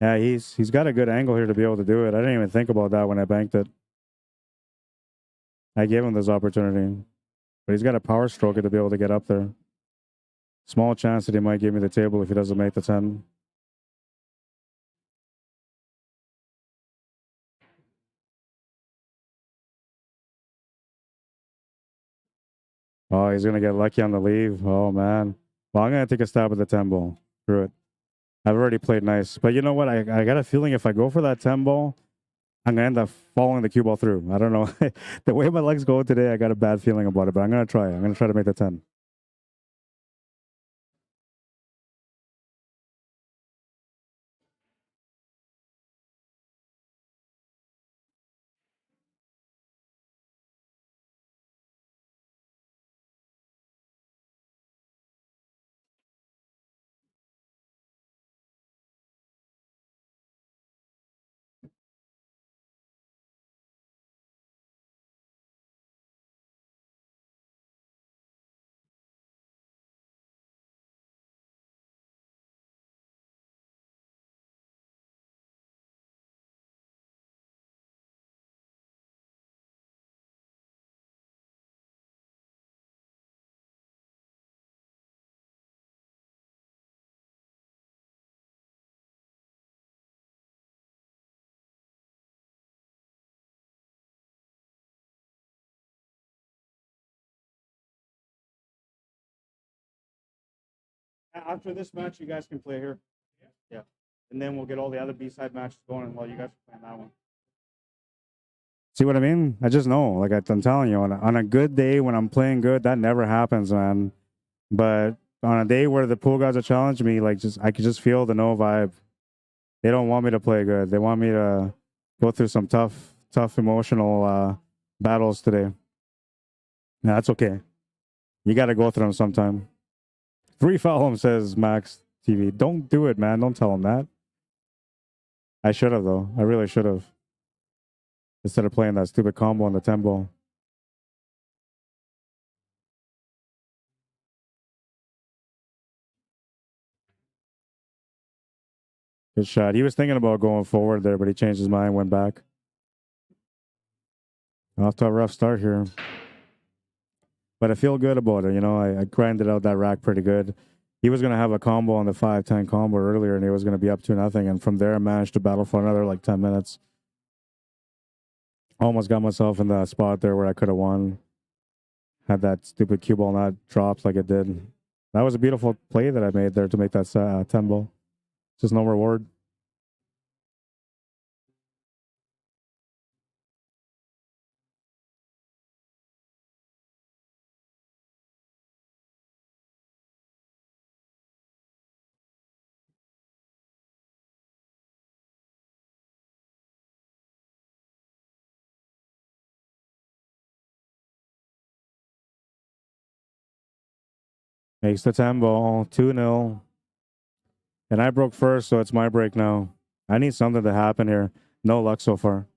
A: Yeah, he's got a good angle here to be able to do it. I didn't even think about that when I banked it. I gave him this opportunity. But he's got a power stroke to be able to get up there. Small chance that he might give me the table if he doesn't make the 10. Oh, he's going to get lucky on the leave. Oh, man. Well, I'm going to take a stab at the 10 ball. Screw it. I've already played nice. But you know what? I got a feeling if I go for that 10 ball, I'm going to end up following the cue ball through. I don't know. The way my legs go today, I got a bad feeling about it. But I'm going to try it. I'm going to try to make the 10. After this match, you guys can play here. Yeah. And then we'll get all the other B-side matches going while you guys are playing that one. See what I mean? I just know. Like I'm telling you, on a good day when I'm playing good, that never happens, man. But on a day where the pool guys are challenging me, like I could just feel the no vibe. They don't want me to play good. They want me to go through some tough emotional battles today. Yeah, that's okay. You got to go through them sometime. 3 foul him, says Max TV. Don't do it, man. Don't tell him that. I should have, though. I really should have. Instead of playing that stupid combo on the 10 ball. Good shot. He was thinking about going forward there, but he changed his mind, went back. Off to a rough start here. But I feel good about it. You know, I grinded out that rack pretty good. He was going to have a combo on the 5-10 combo earlier, and he was going to be up 2-0. And from there, I managed to battle for another like 10 minutes. Almost got myself in that spot there where I could have won. Had that stupid cue ball not dropped like it did. That was a beautiful play that I made there to make that 10 ball. Just no reward. Makes the 10 ball, 2-0. And I broke first, so it's my break now. I need something to happen here. No luck so far.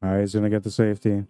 A: All right, he's going to get the safety.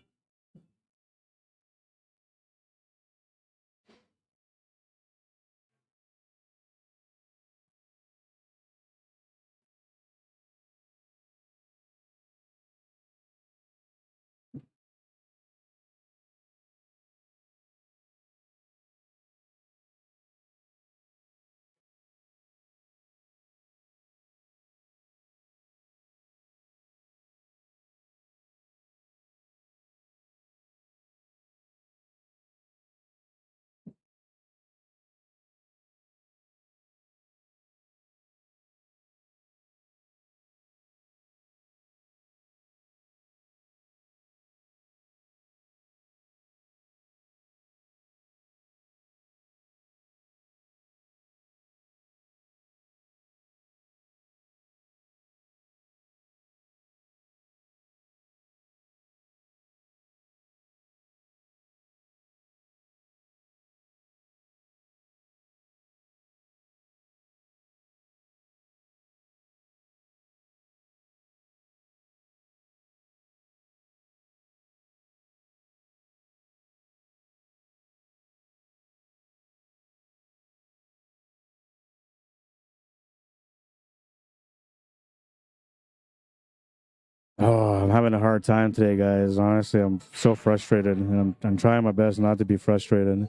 A: Oh, I'm having a hard time today, guys. Honestly, I'm so frustrated, and I'm trying my best not to be frustrated.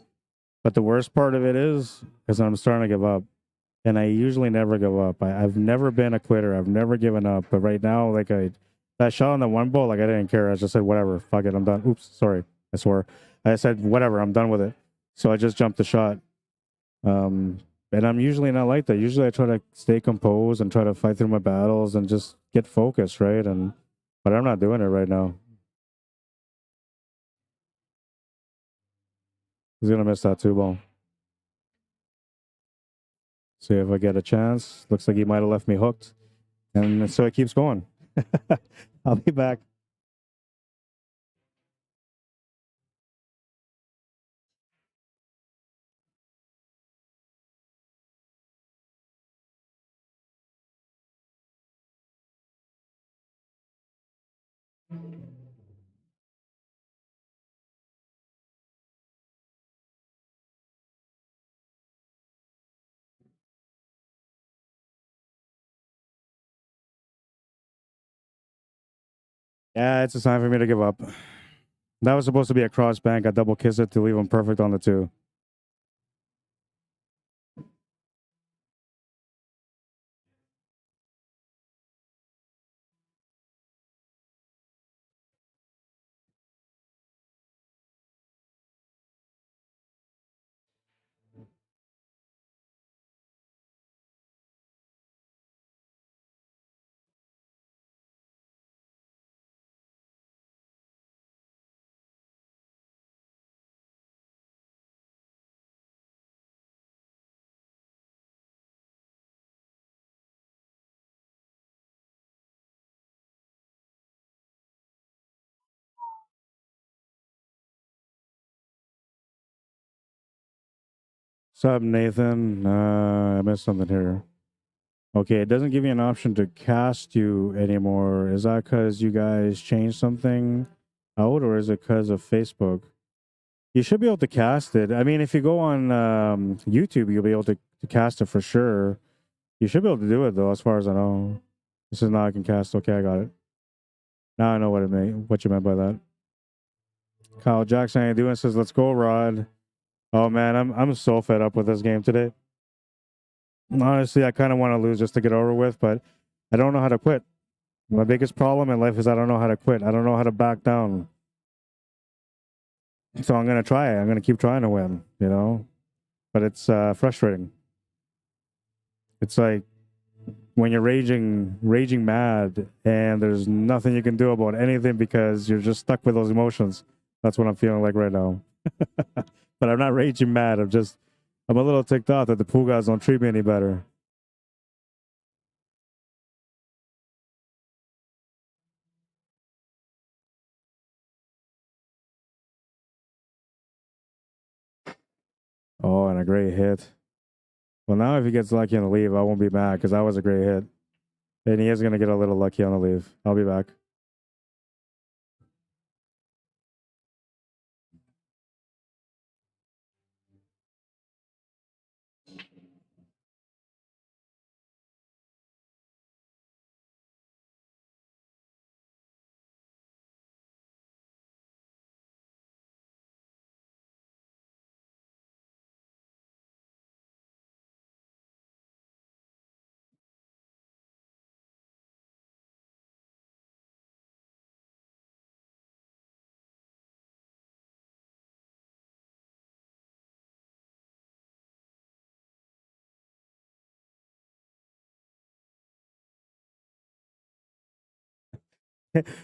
A: But the worst part of it is I'm starting to give up, and I usually never give up. I've never been a quitter. I've never given up. But right now, like that shot on the one ball, like I didn't care. I just said whatever, fuck it, I'm done. Oops, sorry, I swore. I said whatever, I'm done with it. So I just jumped the shot. Um, and I'm usually not like that. Usually I try to stay composed and try to fight through my battles and just get focused, right? But I'm not doing it right now. He's gonna miss that two ball. See if I get a chance. Looks like he might have left me hooked. And so it keeps going. I'll be back. Yeah, it's a sign for me to give up. That was supposed to be a cross bank. I double kiss it to leave him perfect on the two. What's up, Nathan? I missed something here. Okay, it doesn't give you an option to cast you anymore. Is that because you guys changed something out, or is it because of Facebook? You should be able to cast it. I mean, if you go on YouTube, you'll be able to cast it for sure. You should be able to do it though, as far as I know. This is now I can cast. Okay, I got it. Now I know what you meant by that. Kyle Jackson, how you doing? Says, "Let's go, Rod." Oh man, I'm so fed up with this game today. Honestly, I kind of want to lose just to get over with, but I don't know how to quit. My biggest problem in life is I don't know how to quit. I don't know how to back down. So I'm gonna try it. I'm gonna keep trying to win. But it's frustrating. It's like when you're raging mad, and there's nothing you can do about anything because you're just stuck with those emotions. That's what I'm feeling like right now. But I'm not raging mad. I'm a little ticked off that the pool guys don't treat me any better. Oh, and a great hit. Well, now if he gets lucky on the leave, I won't be mad because that was a great hit. And he is going to get a little lucky on the leave. I'll be back.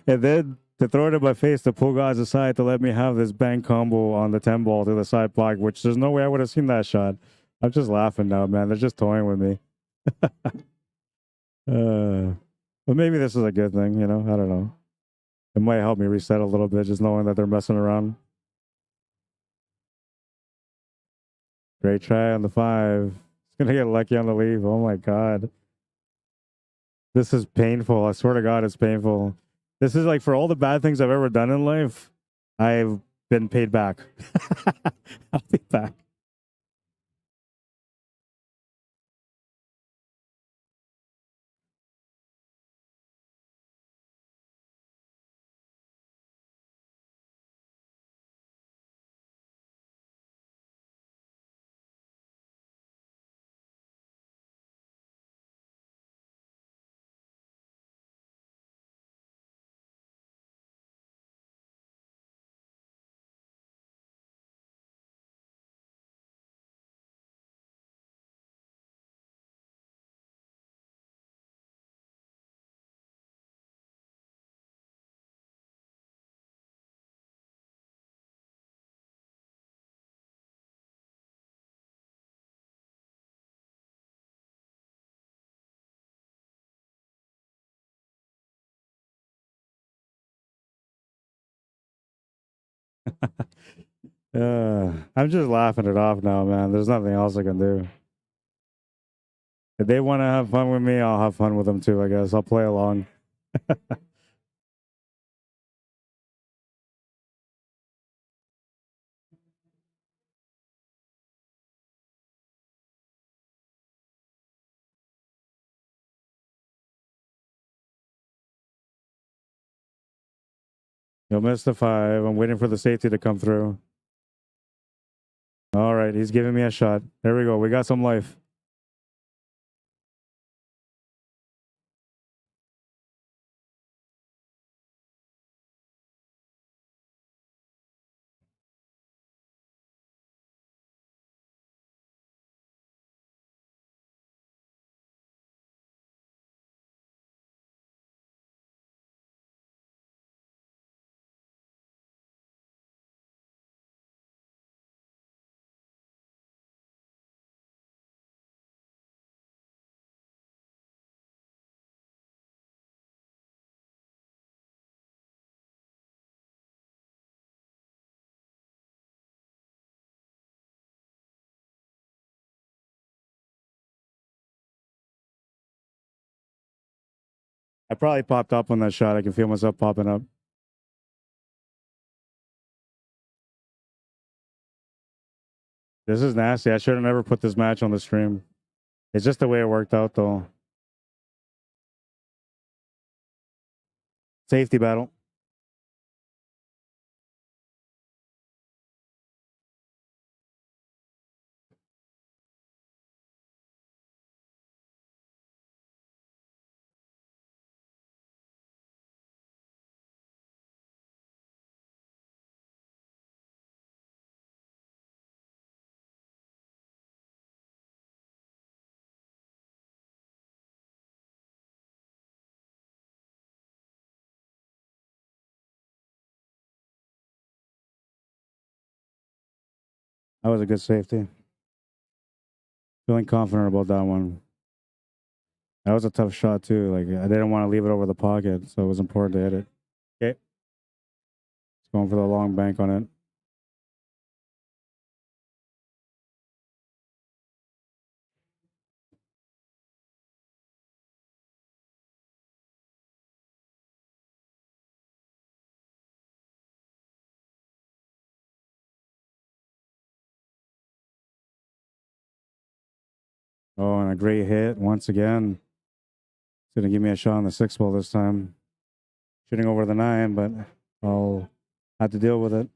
A: And then to throw it in my face, the pool guys decide to let me have this bank combo on the 10 ball to the side block, which there's no way I would have seen that shot. I'm just laughing now, man. They're just toying with me. But maybe this is a good thing, I don't know. It might help me reset a little bit, just knowing that they're messing around. Great try on the 5. It's gonna get lucky on the leave. Oh my god. This is painful. I swear to God, it's painful. This is like for all the bad things I've ever done in life, I've been paid back. I'll be back. I'm just laughing it off now, man. There's nothing else I can do. If they want to have fun with me, I'll have fun with them too, I guess. I'll play along. You'll miss the 5. I'm waiting for the safety to come through. All right, he's giving me a shot. There we go. We got some life. I probably popped up on that shot. I can feel myself popping up. This is nasty. I should have never put this match on the stream. It's just the way it worked out, though. Safety battle. That was a good safety. Feeling confident about that one. That was a tough shot, too. Like, I didn't want to leave it over the pocket, so it was important to hit it. Okay. It's going for the long bank on it. Oh, and a great hit once again. It's going to give me a shot on the 6 ball this time. Shooting over the 9, but I'll have to deal with it.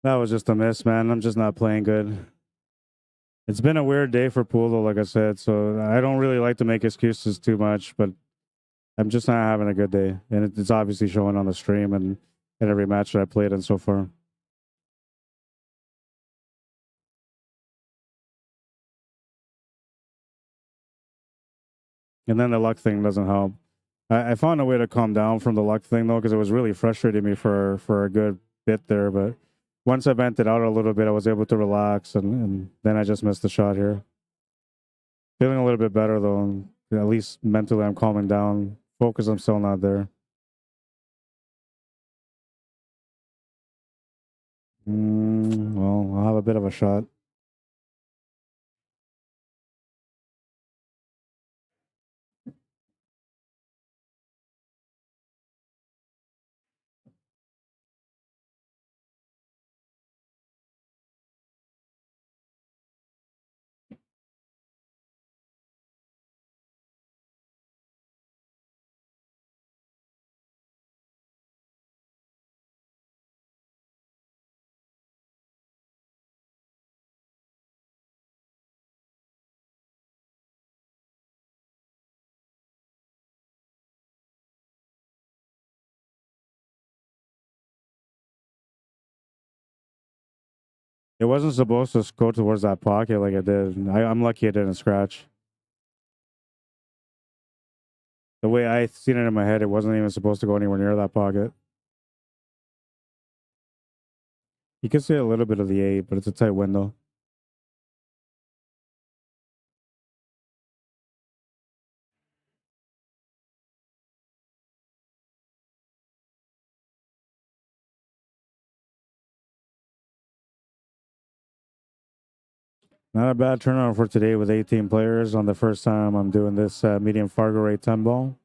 A: That was just a miss, man. I'm just not playing good. It's been a weird day for pool, though, like I said. So I don't really like to make excuses too much, but I'm just not having a good day. And it's obviously showing on the stream and in every match that I played in so far. And then the luck thing doesn't help. I found a way to calm down from the luck thing, though, because it was really frustrating me for a good bit there. But once I vented out a little bit, I was able to relax, and then I just missed the shot here. Feeling a little bit better, though. And at least mentally, I'm calming down. Focus, I'm still not there. Well, I'll have a bit of a shot. It wasn't supposed to go towards that pocket like it did. I'm lucky it didn't scratch. The way I seen it in my head, it wasn't even supposed to go anywhere near that pocket. You can see a little bit of the 8, but it's a tight window. Not a bad turnout for today with 18 players on the first time I'm doing this medium Fargorate 10 ball.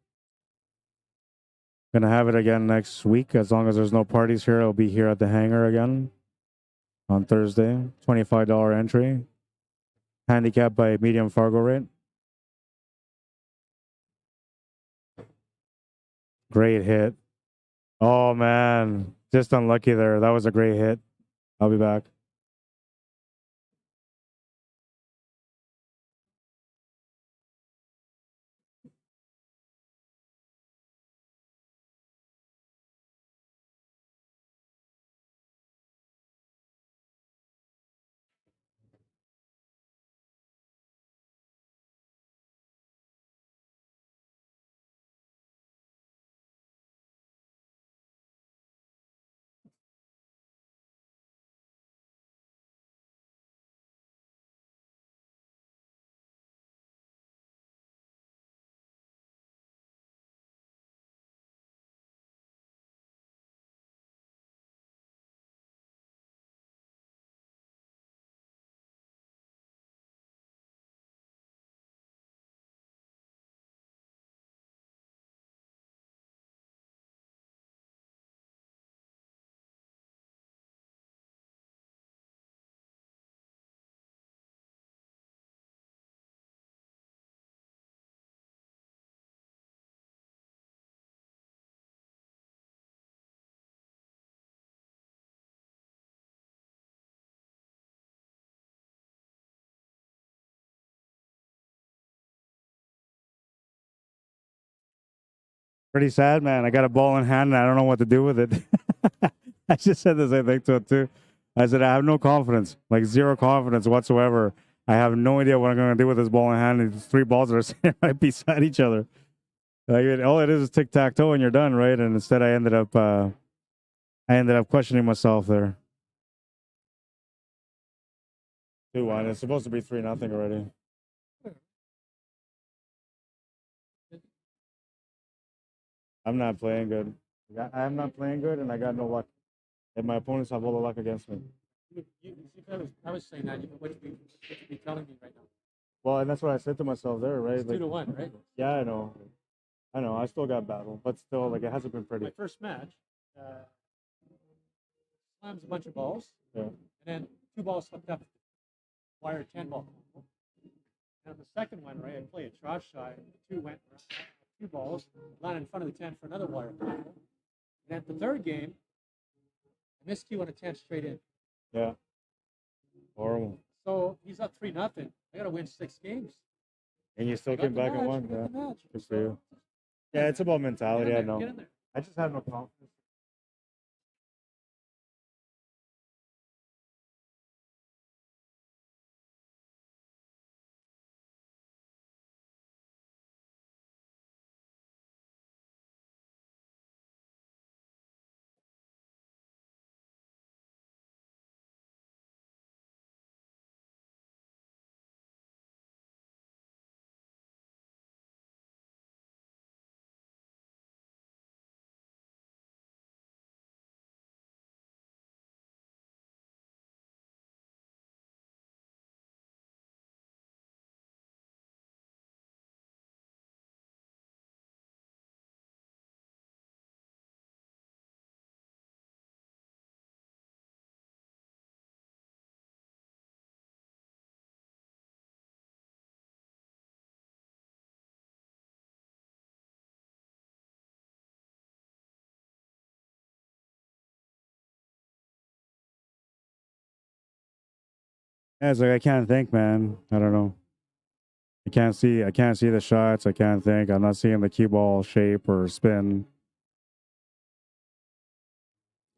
A: Gonna have it again next week. As long as there's no parties here, I'll be here at the hangar again on Thursday. $25 entry. Handicapped by medium Fargorate. Great hit. Oh, man. Just unlucky there. That was a great hit. I'll be back. Pretty sad, man. I got a ball in hand and I don't know what to do with it. I just said the same thing to it too. I said I have no confidence, like zero confidence whatsoever. I have no idea what I'm going to do with this ball in hand. It's 3 balls that are sitting right beside each other. Like all it is tic tac toe and you're done, right? And instead, I ended up questioning myself there. 2-1. It's supposed to be 3-0 already. I'm not playing good. I'm not playing good, and I got no luck. And my opponents have all the luck against me.
E: I was saying that. What you be telling me right now?
A: Well, and that's what I said to myself there, right?
E: It's
A: like,
E: 2-1, right?
A: Yeah, I know. I still got battle, but still, like it hasn't been pretty.
E: My first match, slams a bunch of balls,
A: Yeah.
E: and then 2 balls slipped up. Wire 10 ball. And the second one, right, I play a trough shot, and the 2 went around, 2 balls, landed in front of the 10 for another wire. And at the third game, I missed 2 on a 10 straight in.
C: Yeah. Horrible.
E: So he's up 3-0. I got to win 6 games.
C: And you still
E: I got
C: came
E: the
C: back and
E: match,
C: won.
E: I got
C: Yeah.
E: the match.
C: Good for you. Yeah, it's about mentality.
E: Get
C: I
E: in there,
C: know.
E: get in there.
C: I just have no confidence. Yeah, it's like I can't think, man. I don't know. I can't see the shots. I can't think. I'm not seeing the cue ball shape or spin.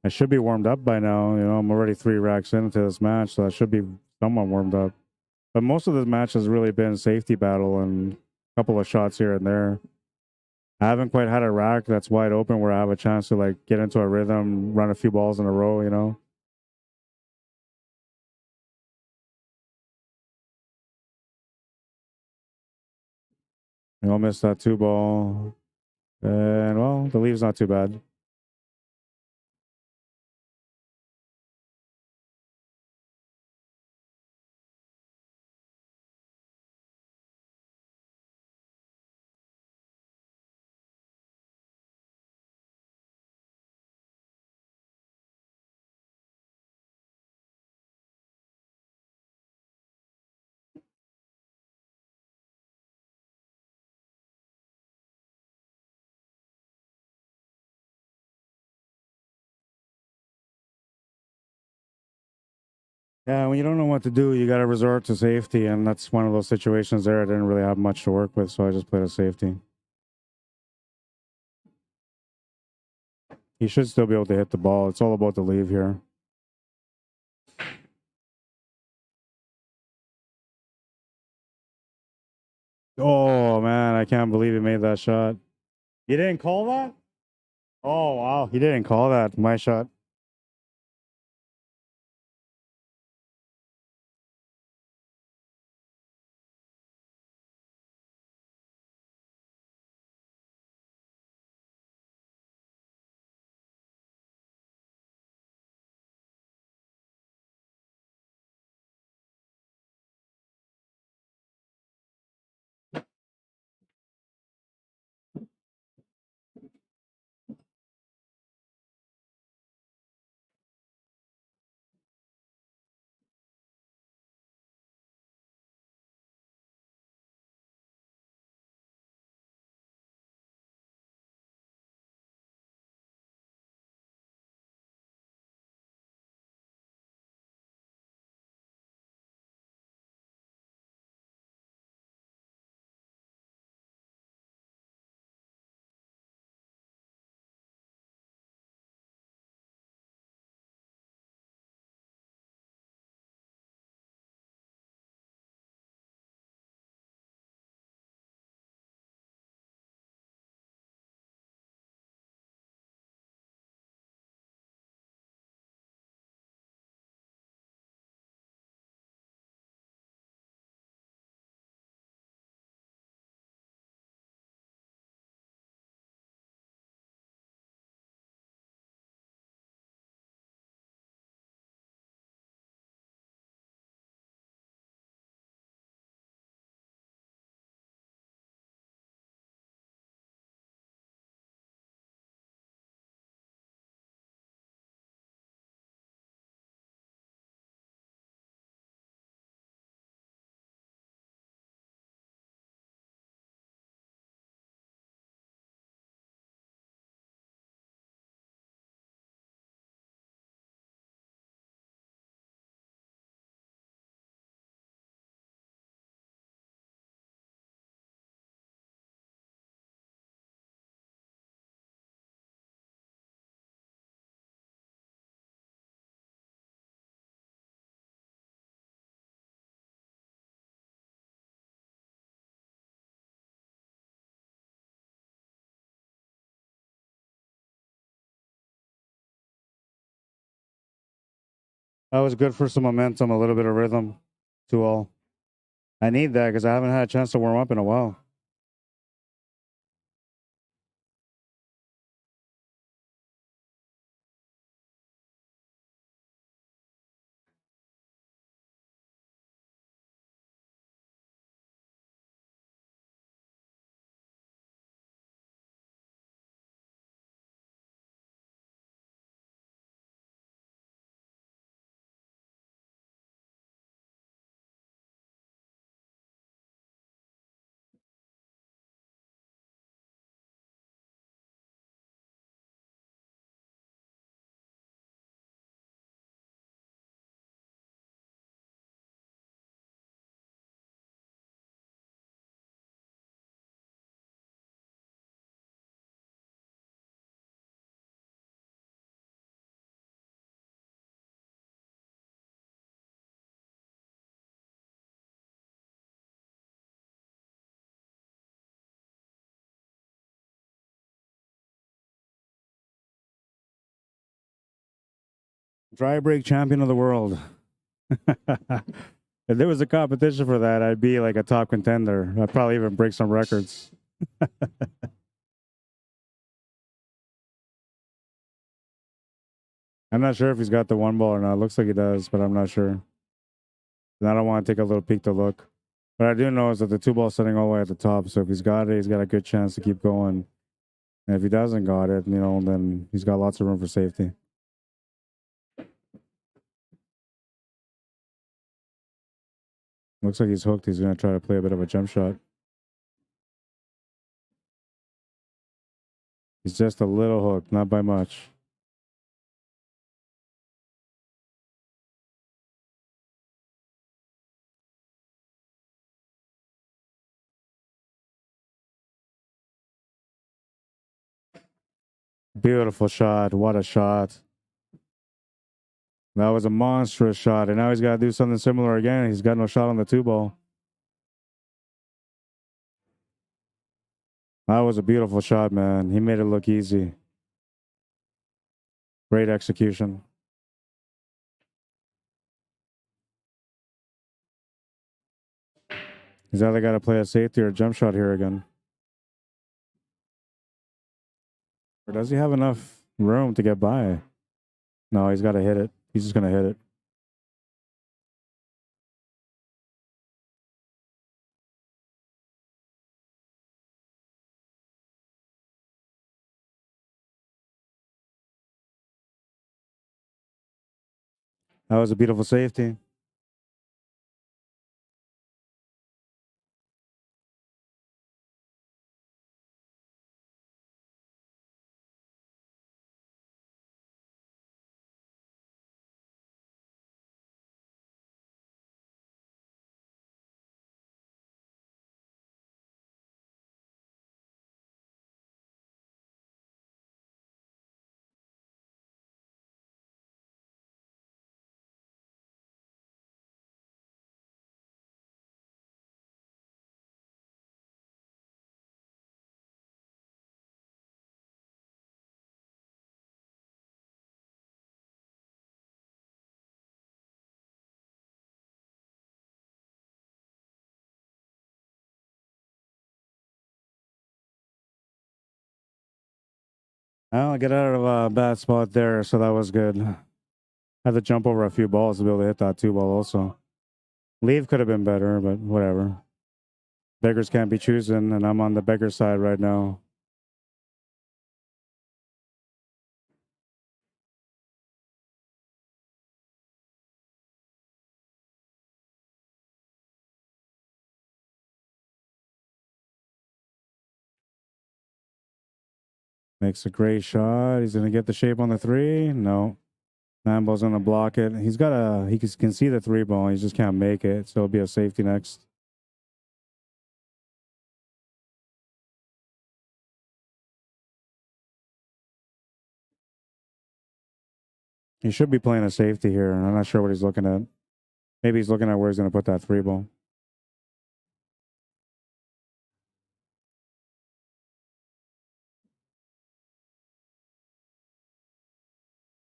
C: I should be warmed up by now. You know, I'm already 3 racks into this match, so I should be somewhat warmed up. But most of this match has really been safety battle and a couple of shots here and there. I haven't quite had a rack that's wide open where I have a chance to like get into a rhythm, run a few balls in a row, you know. You know, missed that 2 ball. And well, the lead's not too bad. Yeah, when you don't know what to do, you got to resort to safety, and that's one of those situations there. I didn't really have much to work with, so I just played a safety. He should still be able to hit the ball. It's all about the leave here. Oh, man, I can't believe he made that shot. You didn't call that? Oh, wow. He didn't call that. My shot.
A: That was good for some momentum, a little bit of rhythm. 2-all. I need that because I haven't had a chance to warm up in a while. Dry break champion of the world. If there was a competition for that, I'd be like a top contender. I'd probably even break some records. I'm not sure if he's got the 1-ball or not. Looks like he does, but I'm not sure. And I don't want to take a little peek to look. But I do know is that the 2-ball's sitting all the way at the top. So if he's got it, he's got a good chance to keep going. And if he doesn't got it, you know, then he's got lots of room for safety. Looks like he's hooked. He's going to try to play a bit of a jump shot. He's just a little hooked, not by much. Beautiful shot. What a shot. That was a monstrous shot. And now he's got to do something similar again. He's got no shot on the 2-ball. That was a beautiful shot, man. He made it look easy. Great execution. He's either got to play a safety or a jump shot here again. Or does he have enough room to get by? No, he's got to hit it. He's just going to hit it. That was a beautiful safety. I'll get out of a bad spot there, so that was good. Had to jump over a few balls to be able to hit that 2-ball also. Leave could have been better, but whatever. Beggars can't be choosing, and I'm on the beggar side right now. Makes a great shot. He's going to get the shape on the 3. No. 9-ball's going to block it. He can see the 3-ball. He just can't make it. So it'll be a safety next. He should be playing a safety here. I'm not sure what he's looking at. Maybe he's looking at where he's going to put that 3-ball.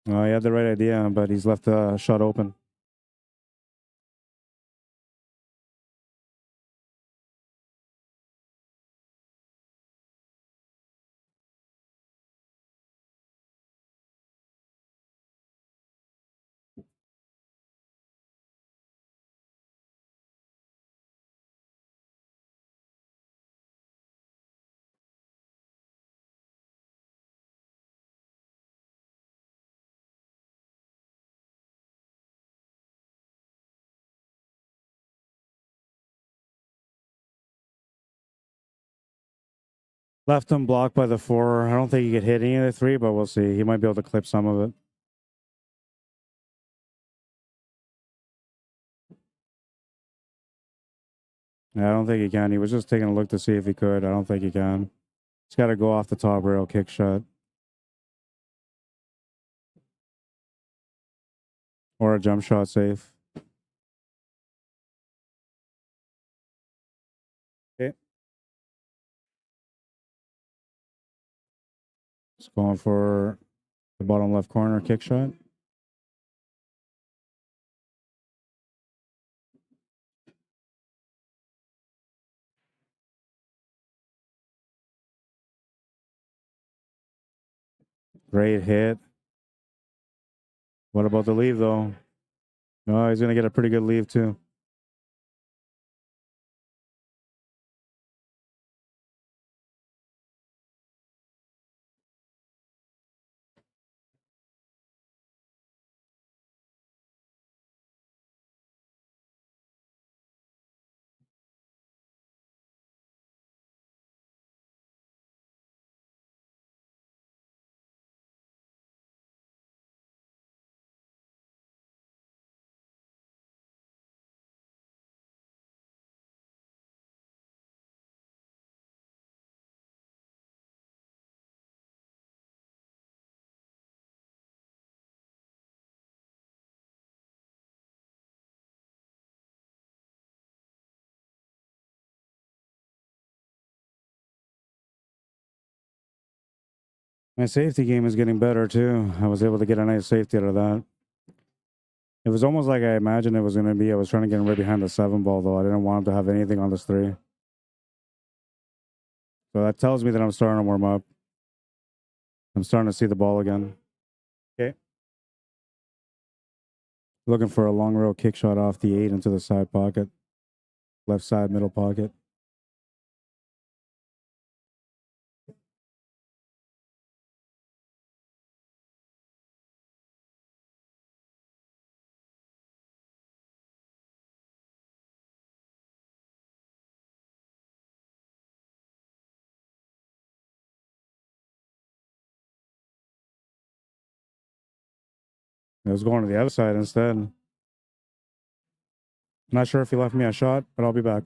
A: Oh, he had the right idea, but he's left the shot open. Left him blocked by the 4. I don't think he could hit any of the 3, but we'll see. He might be able to clip some of it. Yeah, I don't think he can. He was just taking a look to see if he could. I don't think he can. He's got to go off the top rail, kick shot. Or a jump shot safe. Okay. Just going for the bottom left corner kick shot. Great hit. What about the leave, though? Oh, he's going to get a pretty good leave, too. My safety game is getting better, too. I was able to get a nice safety out of that. It was almost like I imagined it was going to be. I was trying to get him right behind the 7 ball, though. I didn't want him to have anything on this 3. So that tells me that I'm starting to warm up. I'm starting to see the ball again. Okay. Looking for a long row kick shot off the 8 into the side pocket. Left side, middle pocket. It was going to the other side instead. Not sure if he left me a shot, but I'll be back.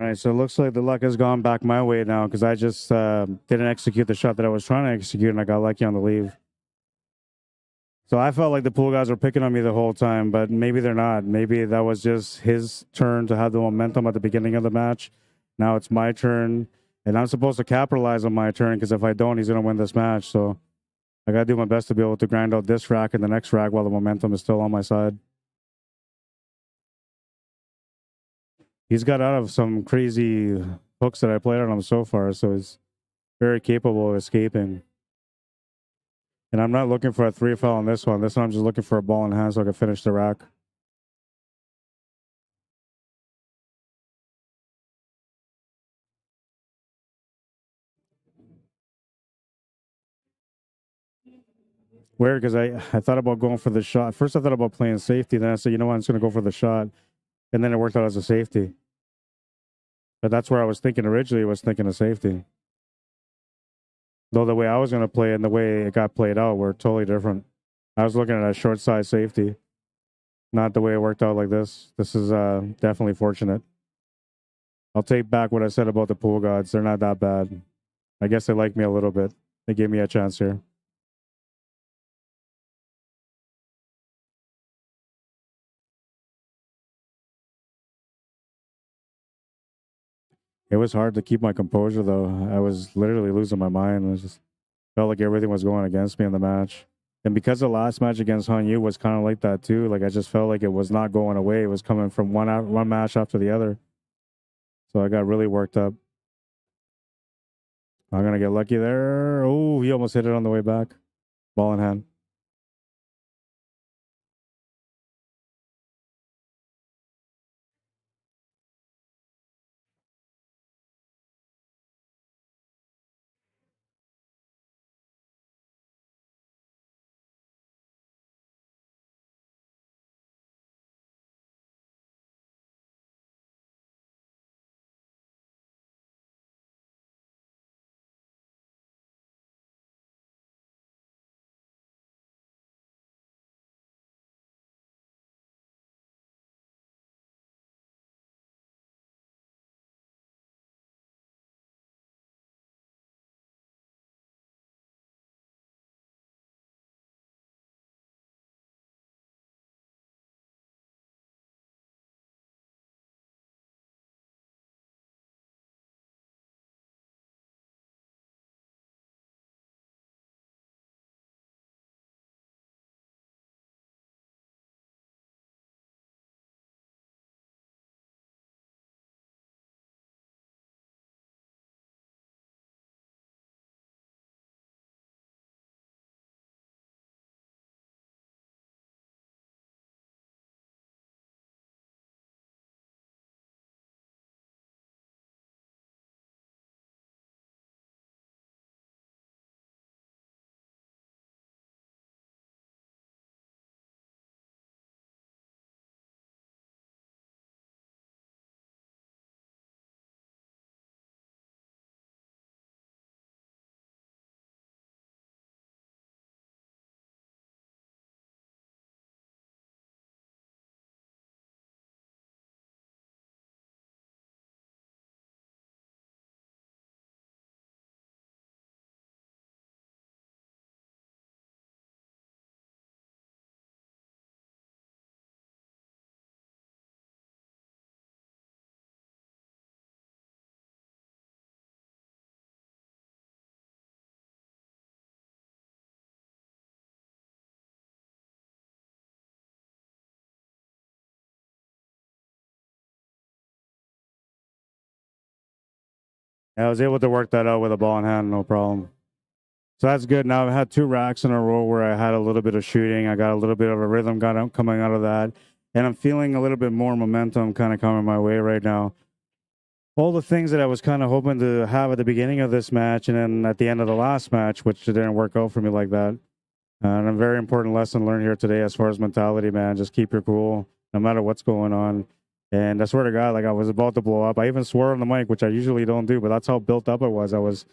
A: All right, so it looks like the luck has gone back my way now because I just didn't execute the shot that I was trying to execute, and I got lucky on the leave. So I felt like the pool guys were picking on me the whole time, but maybe they're not. Maybe that was just his turn to have the momentum at the beginning of the match. Now it's my turn, and I'm supposed to capitalize on my turn, because if I don't, he's going to win this match. So I got to do my best to be able to grind out this rack and the next rack while the momentum is still on my side. He's got out of some crazy hooks that I played on him so far, so he's very capable of escaping. And I'm not looking for a 3 foul on this one. This one I'm just looking for a ball in hand so I can finish the rack. Weird, because I thought about going for the shot. First I thought about playing safety. Then I said, you know what, I'm just going to go for the shot. And then it worked out as a safety. But that's where I was thinking originally, was thinking of safety. Though the way I was going to play and the way it got played out were totally different. I was looking at a short side safety. Not the way it worked out like this. This is definitely fortunate. I'll take back what I said about the pool gods. They're not that bad. I guess they like me a little bit. They gave me a chance here. It was hard to keep my composure, though. I was literally losing my mind. I just felt like everything was going against me in the match. And because the last match against Han Yu was kind of like that, too. Like, I just felt like it was not going away. It was coming from one match after the other. So I got really worked up. I'm going to get lucky there. Oh, he almost hit it on the way back. Ball in hand. I was able to work that out with a ball in hand, no problem. So that's good. Now I've had 2 racks in a row where I had a little bit of shooting. I got a little bit of a rhythm coming out of that. And I'm feeling a little bit more momentum kind of coming my way right now. All the things that I was kind of hoping to have at the beginning of this match and then at the end of the last match, which didn't work out for me like that. And a very important lesson learned here today as far as mentality, man. Just keep your cool no matter what's going on. And I swear to God, like I was about to blow up. I even swore on the mic, which I usually don't do, but that's how built up I was. I was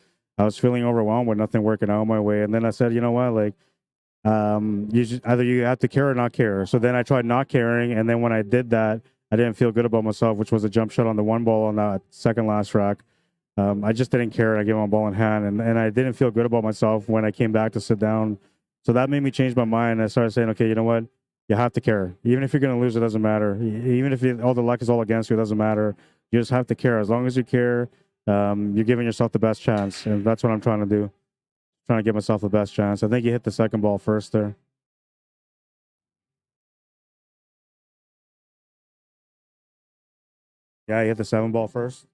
A: feeling overwhelmed with nothing working out my way. And then I said, you know what, like, either you have to care or not care. So then I tried not caring. And then when I did that, I didn't feel good about myself, which was a jump shot on the 1 ball on that second last rack. I just didn't care. I gave him a ball in hand. And I didn't feel good about myself when I came back to sit down So that made me change my mind. I started saying, okay, you know what? You have to care. Even if you're going to lose, it doesn't matter. Even if all the luck is all against you, it doesn't matter. You just have to care. As long as you care, you're giving yourself the best chance. And that's what I'm trying to do. Trying to give myself the best chance. I think you hit the second ball first there. Yeah, you hit the 7 ball first.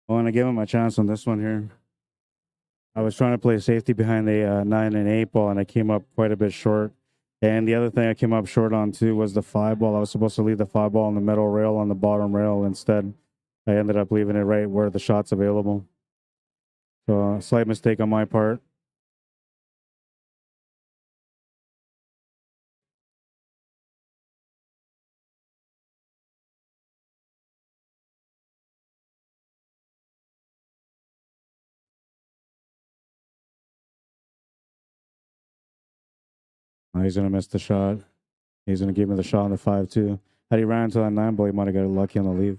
A: I want to give him a chance on this one here. I was trying to play safety behind the 9 and 8 ball, and I came up quite a bit short. And the other thing I came up short on too was the 5 ball. I was supposed to leave the 5 ball on the middle rail on the bottom rail. Instead, I ended up leaving it right where the shot's available. So a slight mistake on my part. He's going to miss the shot. He's going to give me the shot on the 5 too. Had he ran into that 9 ball, he might have got lucky on the leave.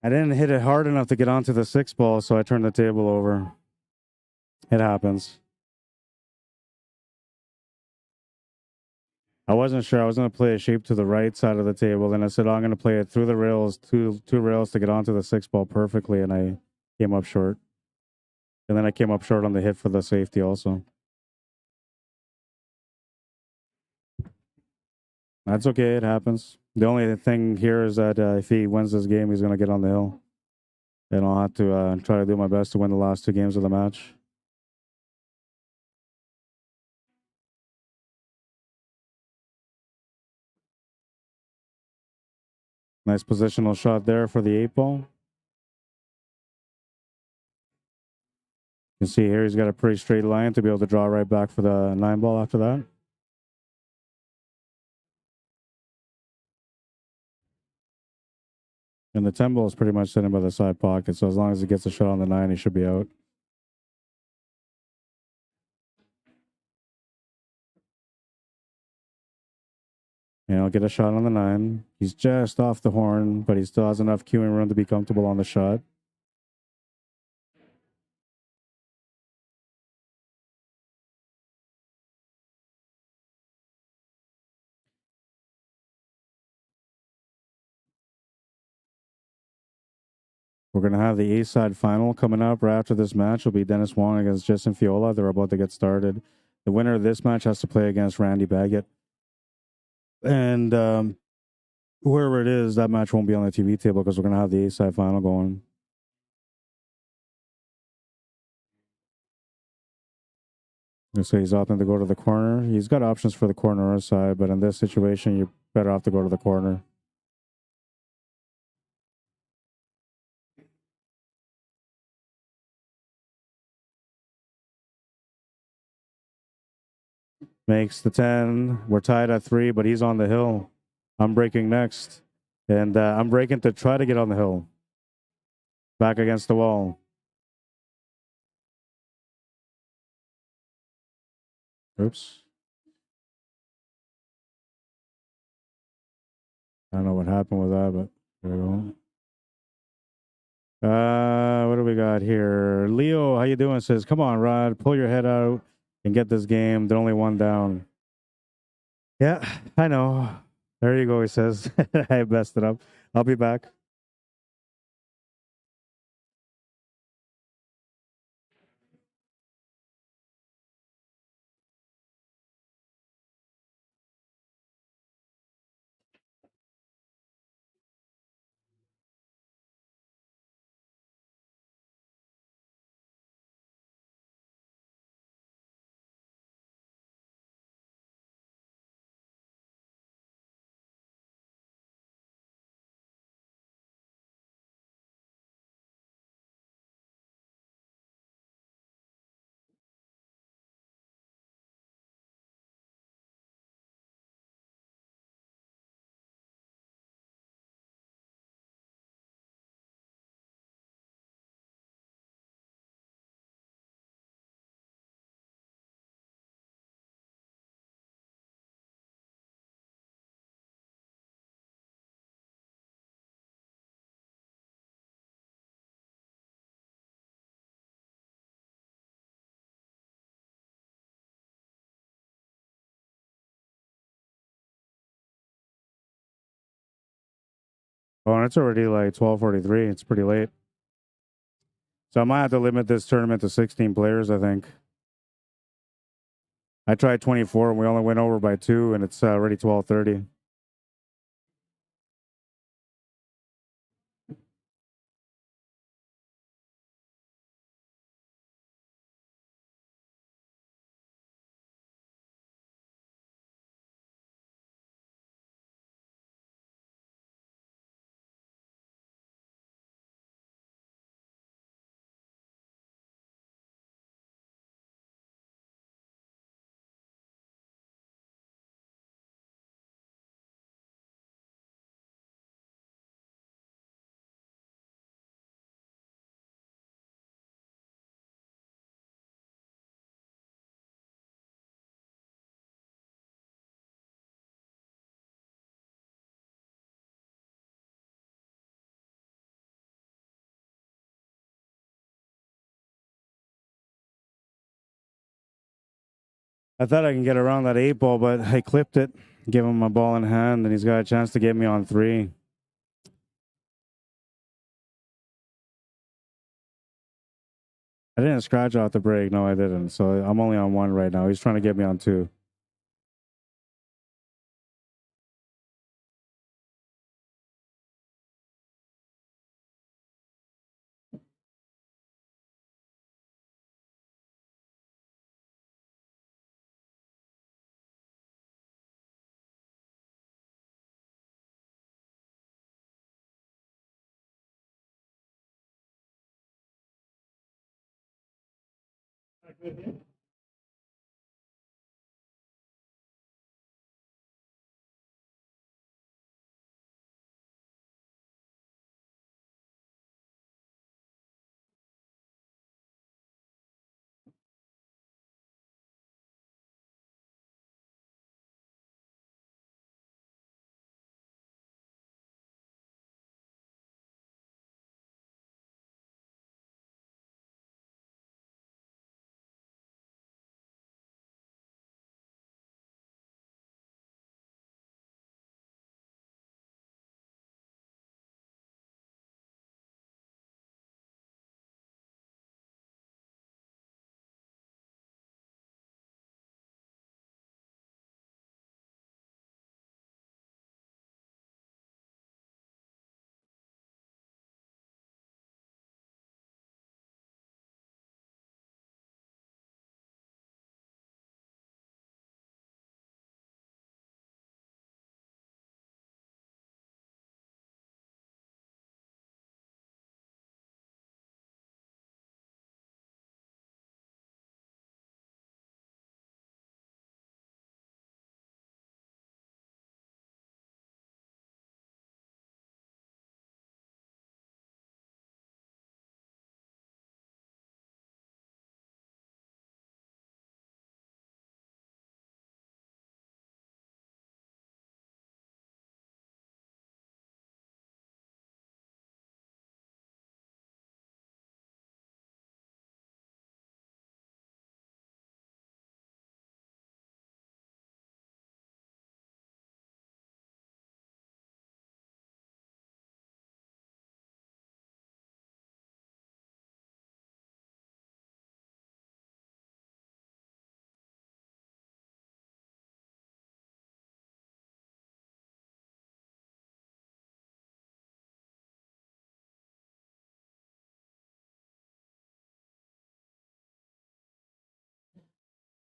A: I didn't hit it hard enough to get onto the 6 ball, so I turned the table over. It happens. I wasn't sure. I was going to play a shape to the right side of the table. Then I said, oh, I'm going to play it through the rails, two rails to get onto the 6-ball perfectly. And I came up short. And then I came up short on the hit for the safety also. That's okay. It happens. The only thing here is that if he wins this game, he's going to get on the hill. And I'll have to try to do my best to win the last 2 games of the match. Nice positional shot there for the 8-ball. You can see here he's got a pretty straight line to be able to draw right back for the 9-ball after that. And the 10-ball is pretty much sitting by the side pocket, so as long as he gets a shot on the 9, he should be out. And he'll get a shot on the 9. He's just off the horn, but he still has enough queuing room to be comfortable on the shot. We're going to have the A-side final coming up right after this match. Will be Dennis Wong against Justin Fiola. They're about to get started. The winner of this match has to play against Randy Baggett. And whoever it is, that match won't be on the TV table because we're going to have the A-side final going. So he's opting to go to the corner. He's got options for the corner or side, but in this situation, you're better off to go to the corner. Makes the 10. We're tied at 3, but he's on the hill. I'm breaking next. And I'm breaking to try to get on the hill. Back against the wall. Oops. I don't know what happened with that, but there we go. What do we got here? Leo, how you doing? Says, come on, Rod, pull your head out and get this game. They're only 1 down. Yeah, I know. There you go, he says. I messed it up. I'll be back. Oh, and it's already like 12:43. It's pretty late. So I might have to limit this tournament to 16 players, I think. I tried 24 and we only went over by 2, and it's already 12:30. I thought I can get around that 8-ball, but I clipped it. Give him a ball in hand, and he's got a chance to get me on 3. I didn't scratch out the break. No, I didn't. So I'm only on 1 right now. He's trying to get me on 2.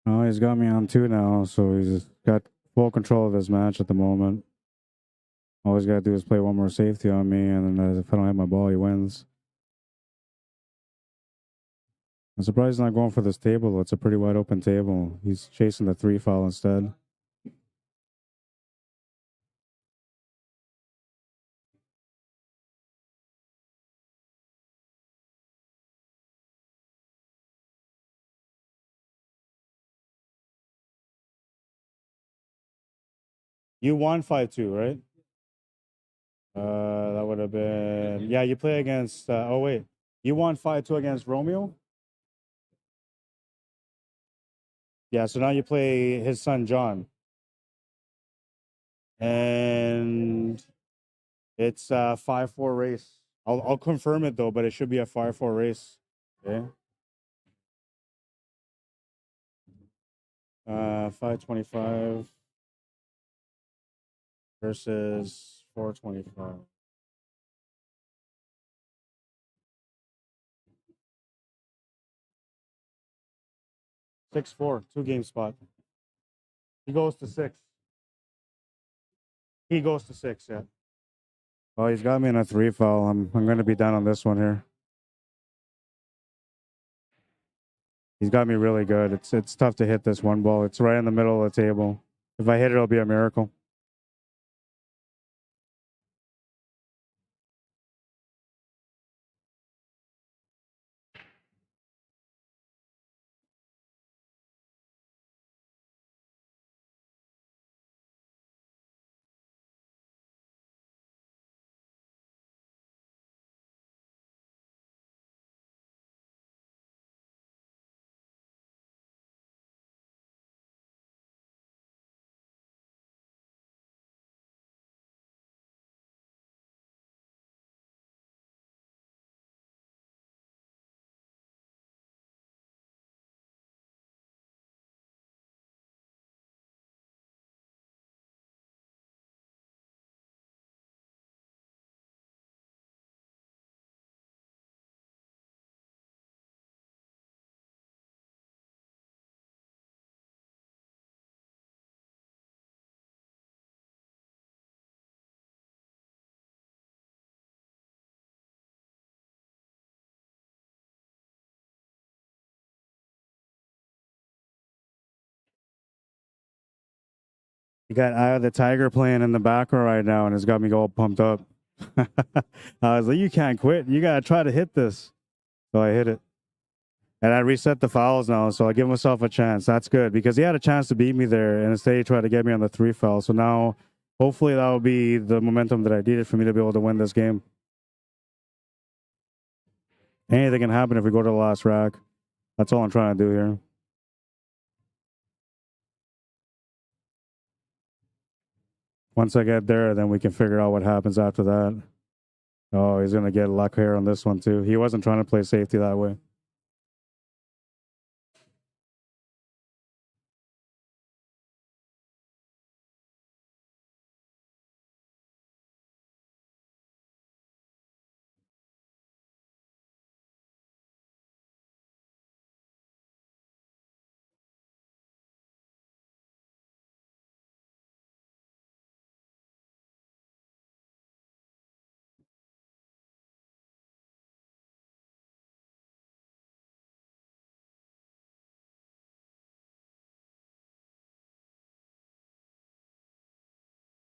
A: Oh, he's got me on 2 now, so he's got full control of this match at the moment. All he's got to do is play one more safety on me, and then if I don't hit my ball, he wins. I'm surprised he's not going for this table. It's a pretty wide open table. He's chasing the 3 foul instead. You won 5-2, right? That would have been, yeah, you play against, oh wait, you won 5-2 against Romeo? Yeah, so now you play his son, John. And it's a 5-4 race. I'll confirm it though, but it should be a 5-4 race. Okay. 525 versus 425. 6-4, 2-game spot. He goes to 6. He goes to 6, yeah. Oh, he's got me in a 3 foul. I'm going to be down on this one here. He's got me really good. It's tough to hit this one ball. It's right in the middle of the table. If I hit it, it'll be a miracle. You got Eye of the Tiger playing in the background right now, and it's got me all pumped up. I was like, you can't quit. You got to try to hit this. So I hit it. And I reset the fouls now, so I give myself a chance. That's good because he had a chance to beat me there, and instead he tried to get me on the 3 foul. So now, hopefully, that will be the momentum that I needed for me to be able to win this game. Anything can happen if we go to the last rack. That's all I'm trying to do here. Once I get there, then we can figure out what happens after that. Oh, he's going to get luck here on this one, too. He wasn't trying to play safety that way.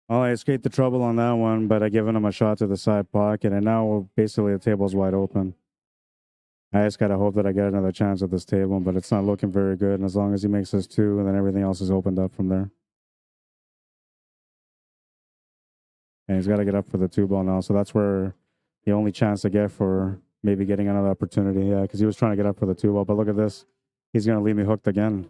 A: Well, I escaped the trouble on that one, but I given him a shot to the side pocket, and now basically the table's wide open. I just got to hope that I get another chance at this table, but it's not looking very good. And as long as he makes this 2, and then everything else is opened up from there. And he's got to get up for the 2 ball now, so that's where the only chance I get for maybe getting another opportunity. Yeah, because he was trying to get up for the 2 ball, but look at this. He's going to leave me hooked again.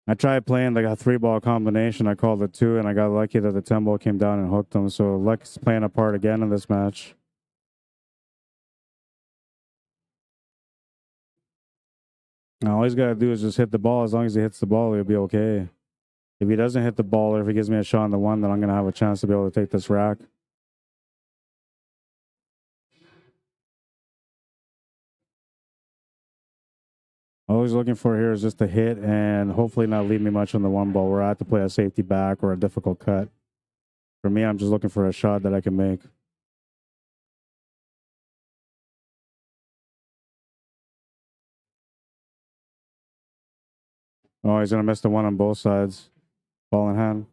A: I tried playing like a 3 ball combination. I called it 2, and I got lucky that the 10 ball came down and hooked him. So luck's playing a part again in this match. Now, all he's got to do is just hit the ball. As long as he hits the ball, he'll be okay. If he doesn't hit the ball, or if he gives me a shot on the 1, then I'm going to have a chance to be able to take this rack. All he's looking for here is just a hit and hopefully not leave me much on the 1 ball where I have to play a safety back or a difficult cut. For me, I'm just looking for a shot that I can make. Oh, he's going to miss the 1 on both sides. Ball in hand.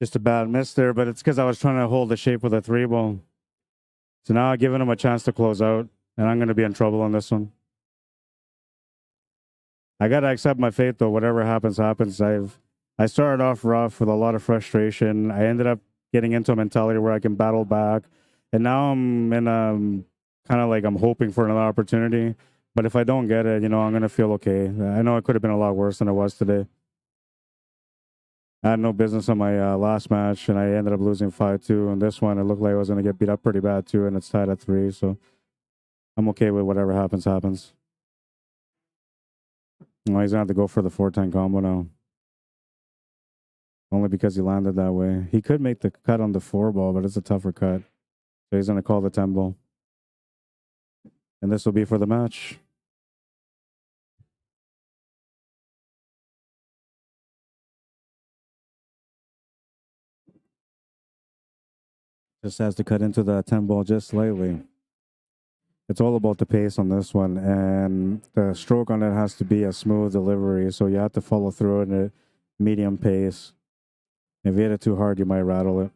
A: Just a bad miss there, but it's because I was trying to hold the shape with a 3 ball. So now I'm giving him a chance to close out, and I'm going to be in trouble on this one. I got to accept my fate, though. Whatever happens, happens. I started off rough with a lot of frustration. I ended up getting into a mentality where I can battle back. And now I'm in kind of like I'm hoping for another opportunity. But if I don't get it, I'm going to feel okay. I know it could have been a lot worse than it was today. I had no business on my last match, and I ended up losing 5-2. And this one, it looked like I was going to get beat up pretty bad too, and it's tied at 3. So I'm okay with whatever happens, happens. Well, he's going to have to go for the 4-10 combo now. Only because he landed that way. He could make the cut on the 4 ball, but it's a tougher cut. So he's going to call the 10 ball. And this will be for the match. Just has to cut into the 10 ball just slightly. It's all about the pace on this one, and the stroke on it has to be a smooth delivery, so you have to follow through at a medium pace. If you hit it too hard, you might rattle it.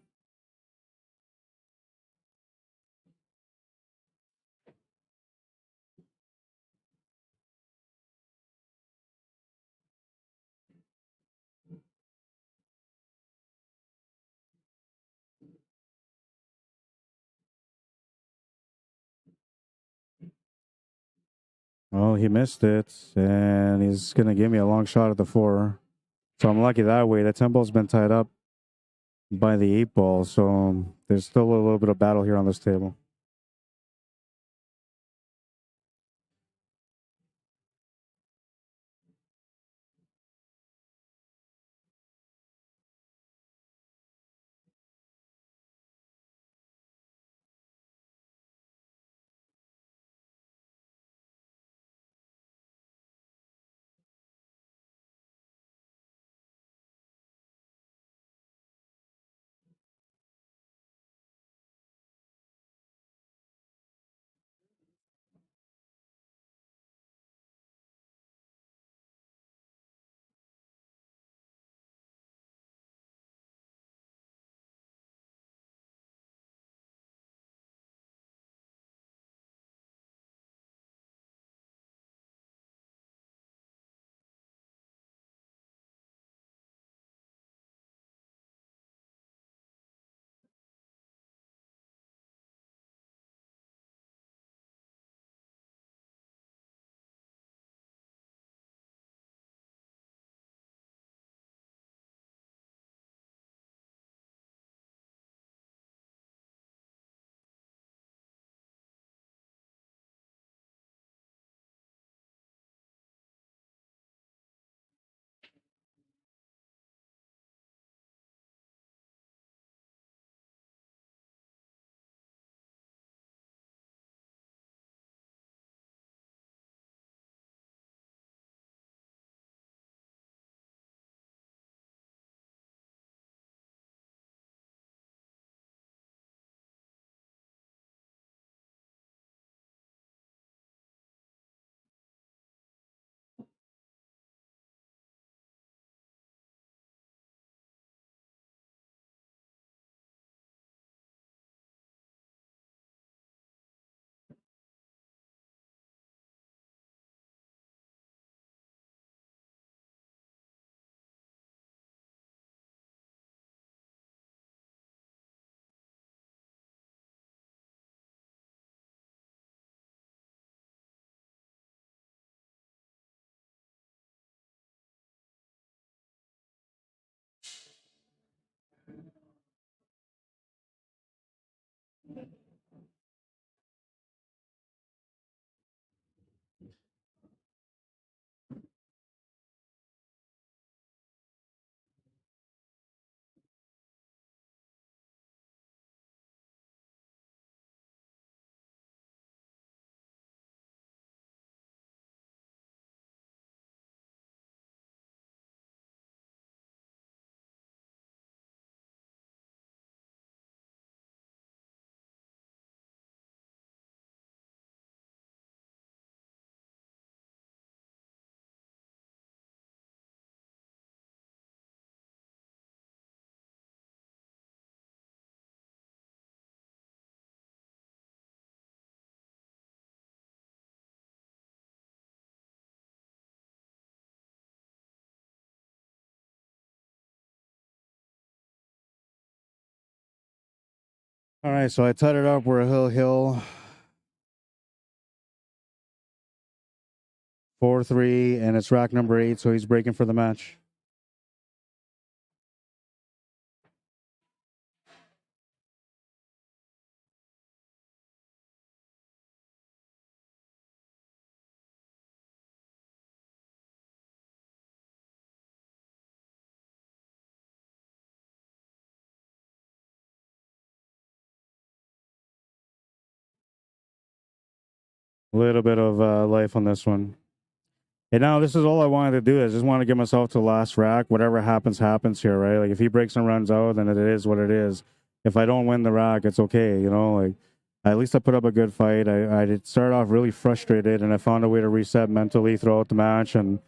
A: Well, he missed it, and he's going to give me a long shot at the 4. So I'm lucky that way. The 10 ball's been tied up by the 8 ball, so there's still a little bit of battle here on this table. All right, so I tied it up. We're a hill. 4-3, and it's rack number 8, so he's breaking for the match. A little bit of life on this one. And now this is all I wanted to do. I just want to get myself to the last rack. Whatever happens, happens here, right? Like if he breaks and runs out, then it is what it is. If I don't win the rack, it's okay, you know. Like at least I put up a good fight. I did start off really frustrated, and I found a way to reset mentally throughout the match, and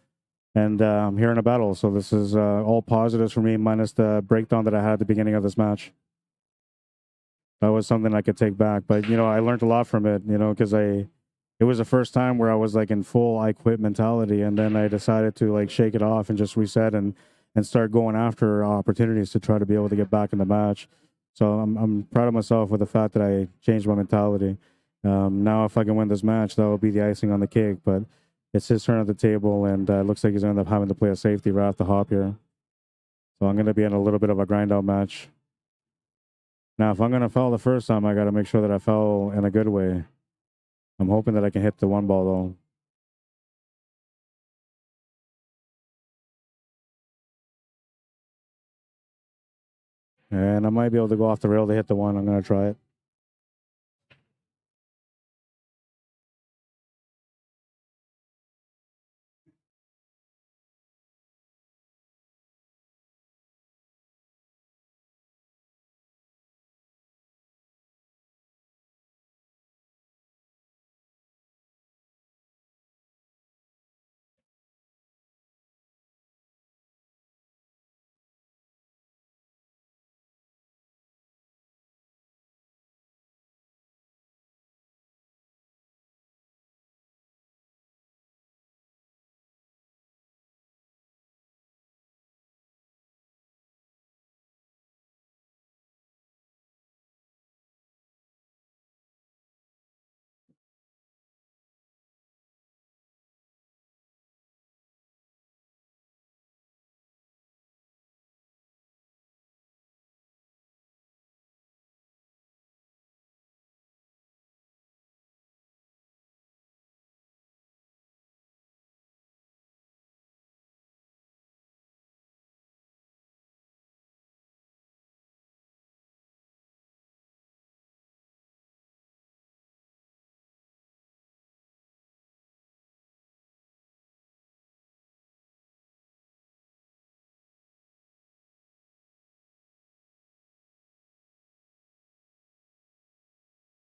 A: I'm here in a battle. So this is all positives for me, minus the breakdown that I had at the beginning of this match. That was something I could take back, but you know, I learned a lot from it, you know, because it was the first time where I was like in full I quit mentality, and then I decided to like shake it off and just reset and start going after opportunities to try to be able to get back in the match. So I'm proud of myself with the fact that I changed my mentality. Now, if I can win this match, that will be the icing on the cake. But it's his turn at the table, and it looks like he's going to end up having to play a safety right off the hop here. So I'm going to be in a little bit of a grind out match. Now, if I'm going to foul the first time, I got to make sure that I foul in a good way. I'm hoping that I can hit the one ball, though. And I might be able to go off the rail to hit the one. I'm going to try it.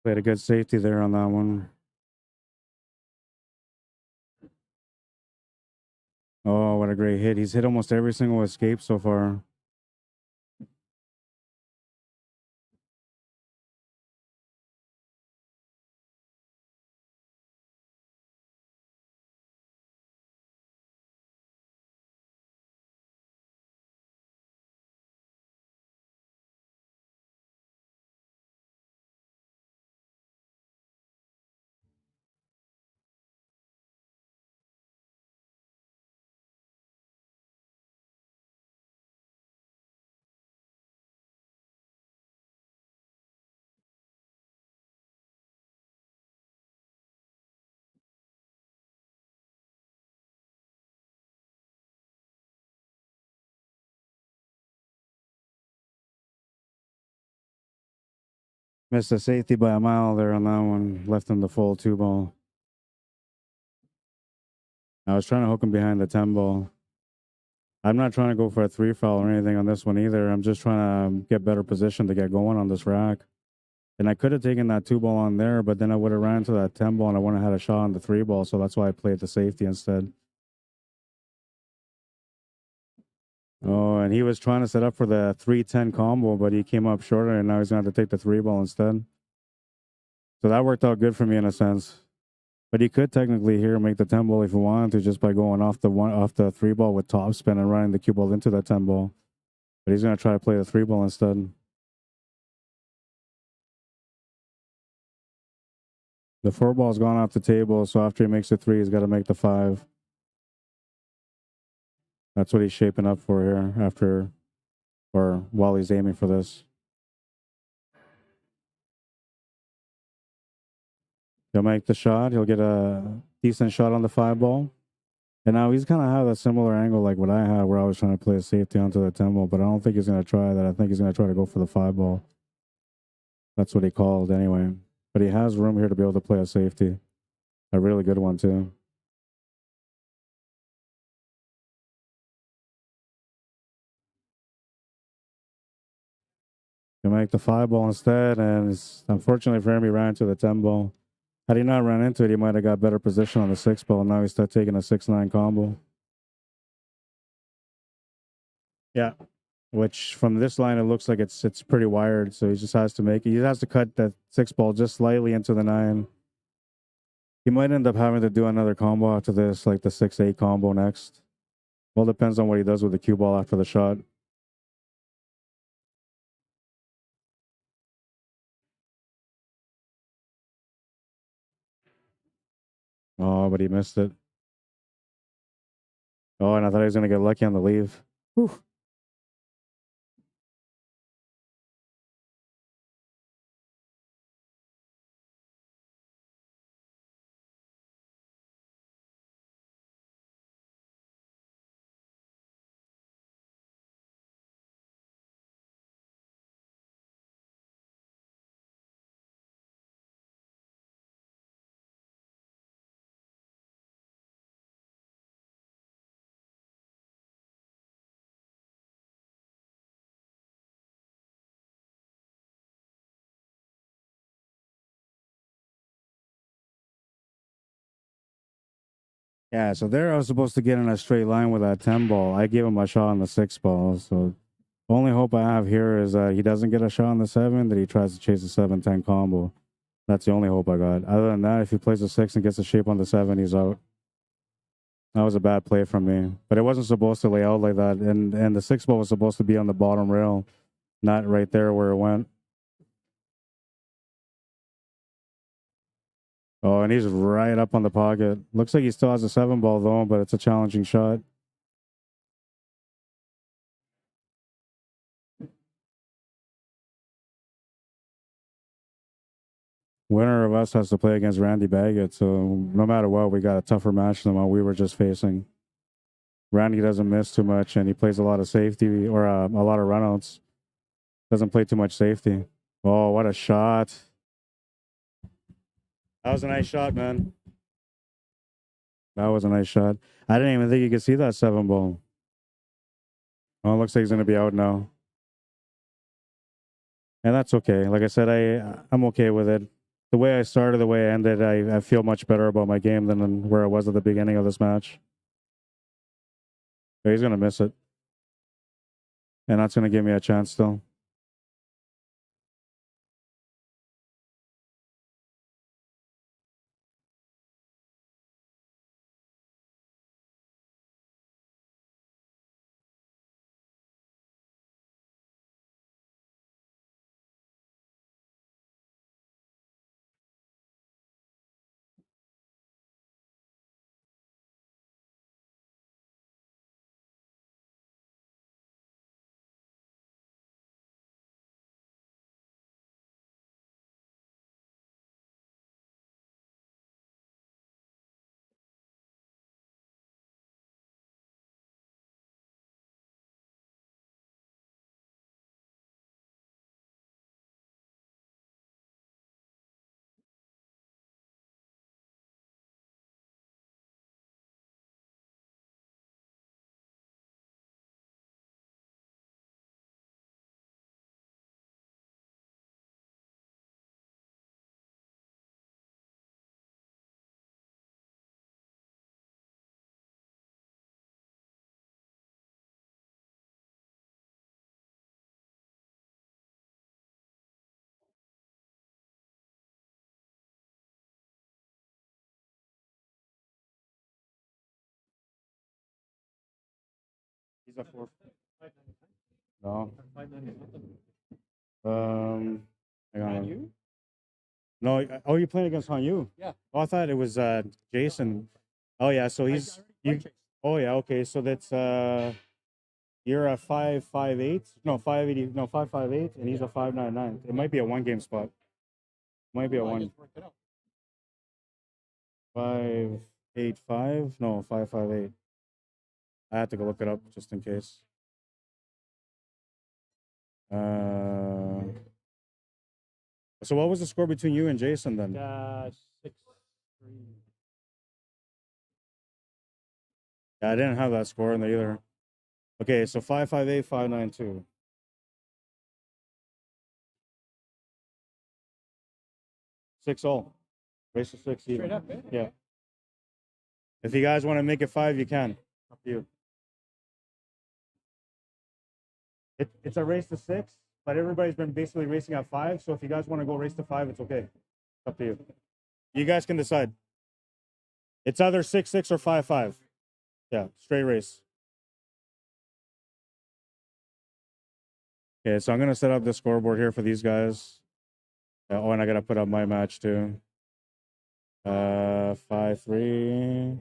A: Played a good safety there on that one. Oh, what a great hit. He's hit almost every single escape so far. Missed a safety by a mile there on that one. Left him the full 2 ball. I was trying to hook him behind the 10 ball. I'm not trying to go for a 3 foul or anything on this one either. I'm just trying to get better position to get going on this rack. And I could have taken that 2 ball on there, but then I would have ran to that 10 ball and I wouldn't have had a shot on the 3 ball. So that's why I played the safety instead. Oh, and he was trying to set up for the 3-10 combo, but he came up shorter, and now he's going to have to take the 3 ball instead. So that worked out good for me in a sense. But he could technically here make the 10 ball if he wanted to, just by going off the 3 ball with top spin and running the cue ball into that 10 ball. But he's going to try to play the 3 ball instead. The 4 ball's gone off the table, so after he makes the 3, he's got to make the 5. That's what he's shaping up for here after, or while he's aiming for this. He'll make the shot. He'll get a decent shot on the 5 ball. And now he's kind of have a similar angle like what I had, where I was trying to play a safety onto the 10 ball, but I don't think he's going to try that. I think he's going to try to go for the 5 ball. That's what he called anyway. But he has room here to be able to play a safety. A really good one too. You make the 5 ball instead, and unfortunately for him, he ran into the 10 ball. Had he not run into it, he might have got better position on the 6 ball. Now he's start taking a 6-9 combo. Yeah, which from this line it looks like it's pretty wired, so he just has to make it. He has to cut that 6 ball just slightly into the 9. He might end up having to do another combo after this, like the 6-8 combo next. Well, depends on what he does with the cue ball after the shot. Oh, but he missed it. Oh, and I thought he was going to get lucky on the leave. Whew. Yeah, so there I was supposed to get in a straight line with that 10 ball. I gave him a shot on the 6 ball. So only hope I have here is he doesn't get a shot on the 7, that he tries to chase a 7-10 combo. That's the only hope I got. Other than that, if he plays a 6 and gets a shape on the 7, he's out. That was a bad play from me. But it wasn't supposed to lay out like that. And the 6 ball was supposed to be on the bottom rail, not right there where it went. Oh, and he's right up on the pocket. Looks like he still has a 7 ball though, but it's a challenging shot. Winner of us has to play against Randy Baggett, so no matter what, we got a tougher match than what we were just facing. Randy doesn't miss too much, and he plays a lot of safety or a lot of runouts. Doesn't play too much safety. Oh, what a shot! That was a nice shot, man. That was a nice shot. I didn't even think you could see that 7 ball. Oh, it looks like he's gonna be out now, and that's okay. Like I said, I'm okay with it. The way I started, the way I ended, I feel much better about my game than where I was at the beginning of this match. But he's gonna miss it, and that's gonna give me a chance still. He's a 4. No. Hang on.
E: You?
A: No. Oh, you're playing against Hanyu?
E: Yeah.
A: Oh, I thought it was Jason. Oh yeah. So he's you. Oh yeah. Okay. So that's you're a 558. No, 580. No, 558, and he's a 599. It might be a 1 game spot. Might be a 585. No, 558. I have to go look it up just in case. So what was the score between you and Jason then?
E: 6-3.
C: Yeah, I didn't have that score in there either. Okay, so 558, 592. 6-all. Race to 6 even.
E: Straight up, eh?
C: Yeah. If you guys want to make it 5, you can. Up to you. It's a race to 6, but everybody's been basically racing at 5. So if you guys want to go race to 5, it's okay. It's up to you. You guys can decide. It's either 6-6 or 5-5. Yeah, straight race. Okay, so I'm gonna set up the scoreboard here for these guys. Oh, and I gotta put up my match too. 5-3.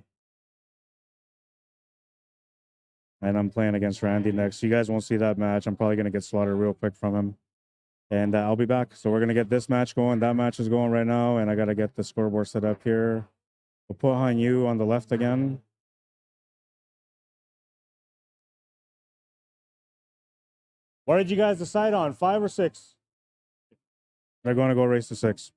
C: And I'm playing against Randy next. You guys won't see that match. I'm probably gonna get slaughtered real quick from him. And I'll be back. So we're gonna get this match going. That match is going right now, and I gotta get the scoreboard set up here. We'll put Han Yu on the left again. What did you guys decide on? 5 or 6? They're going to go race to 6.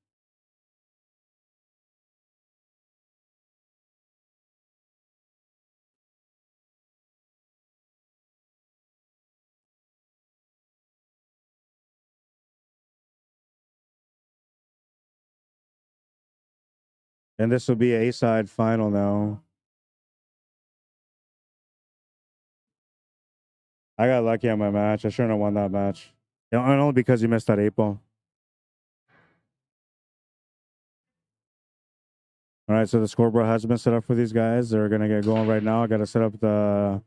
C: And this will be a side final now. I got lucky on my match. I shouldn't have won that match. Only because you missed that 8 ball. All right, so the scoreboard has been set up for these guys. They're gonna get going right now. I gotta set up the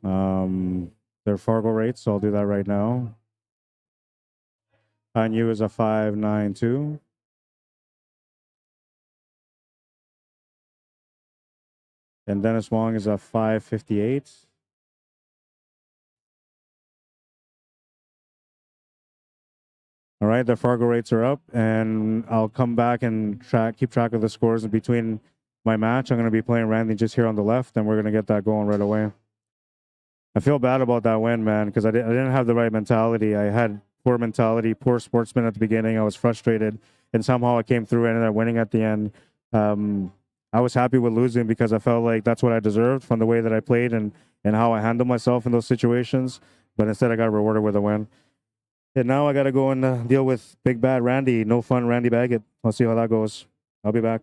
C: their Fargorate, so I'll do that right now. On you is a 5-9-2. And Dennis Wong is a 5-58. All right, the Fargo rates are up, and I'll come back and keep track of the scores in between my match. I'm going to be playing Randy just here on the left, and we're going to get that going right away. I feel bad about that win, man, because I didn't have the right mentality. I had poor mentality, poor sportsman at the beginning. I was frustrated, and somehow I came through and ended up winning at the end. I was happy with losing because I felt like that's what I deserved from the way that I played and how I handled myself in those situations. But instead, I got rewarded with a win. And now I got to go and deal with big bad Randy. No fun, Randy Baggett. I'll see how that goes. I'll be back.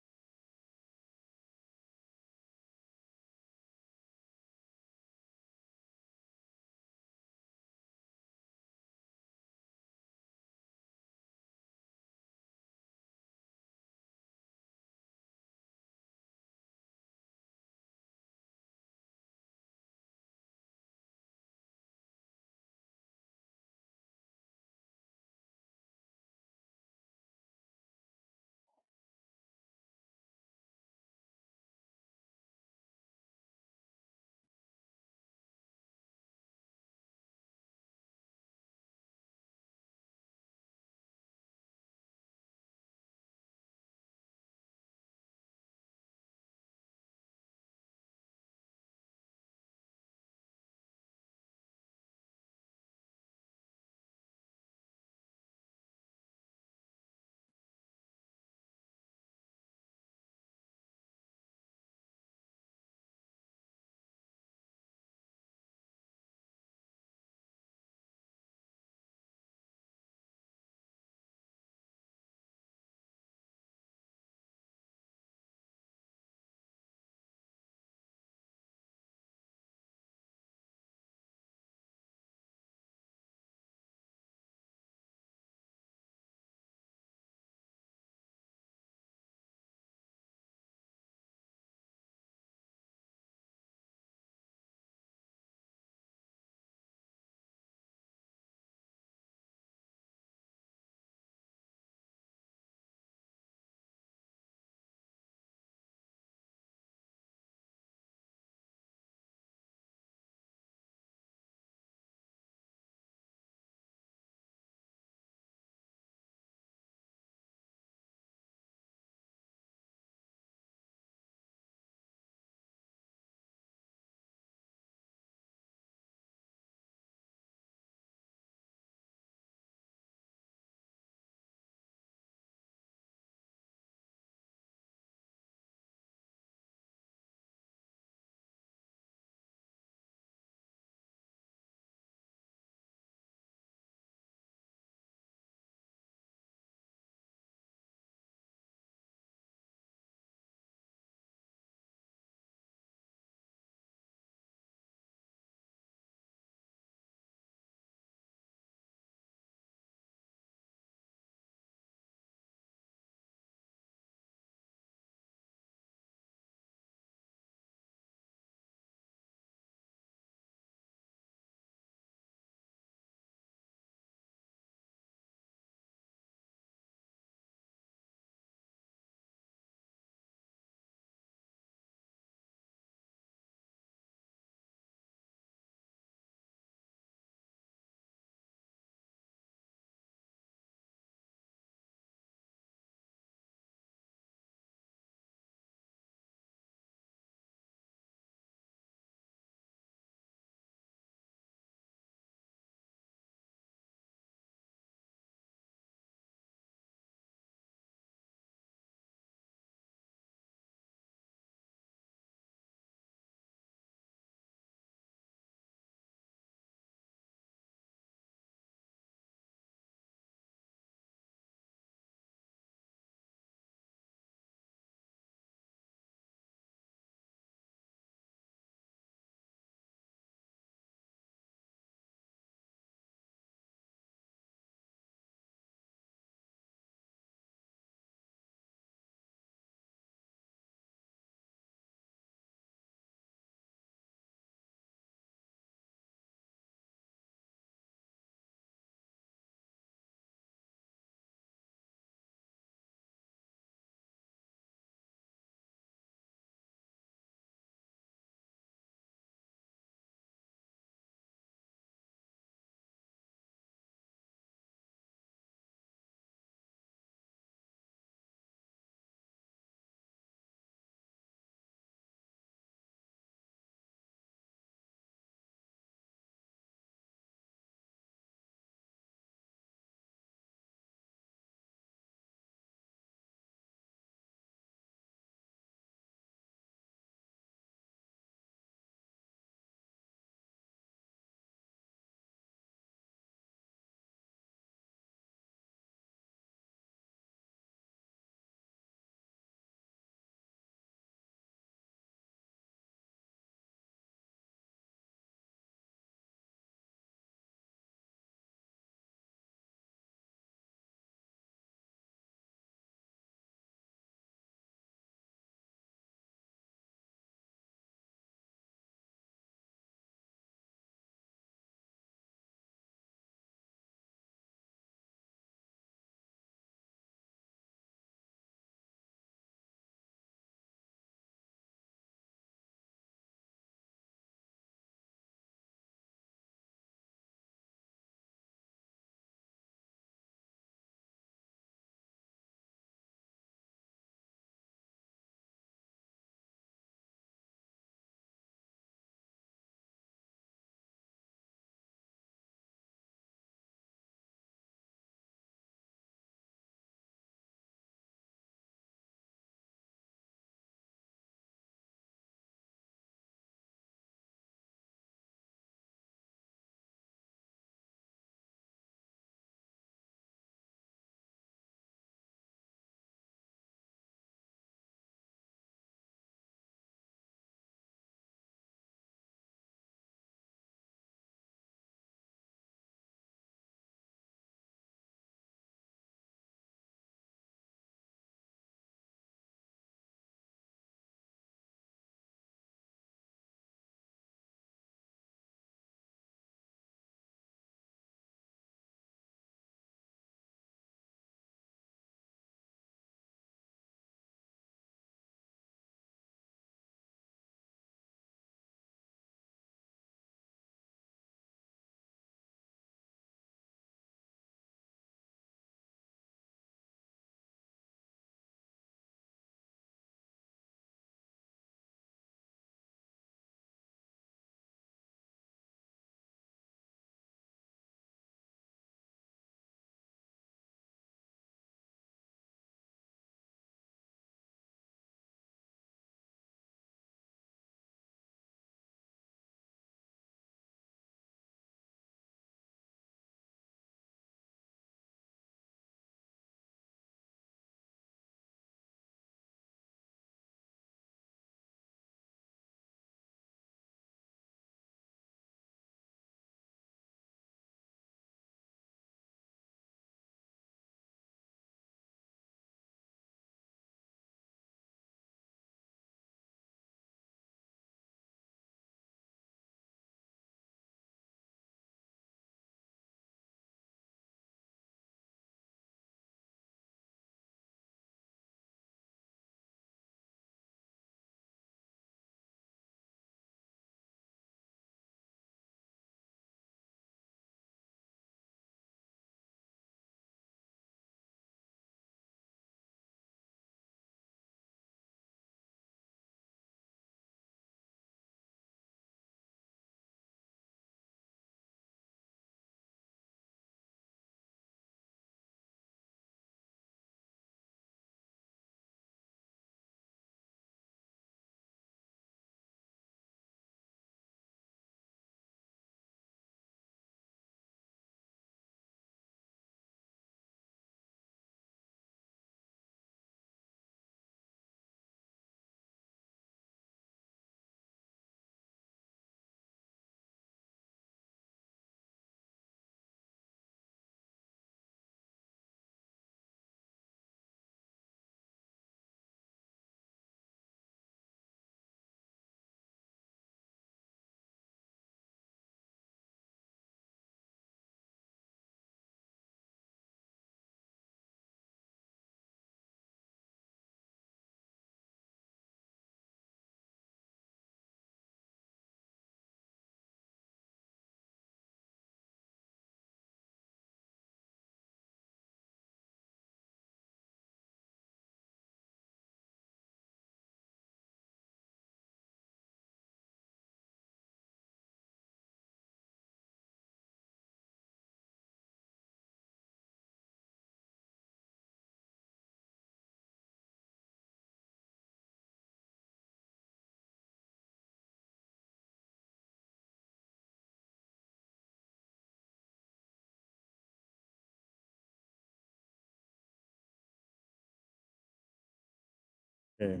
C: Okay.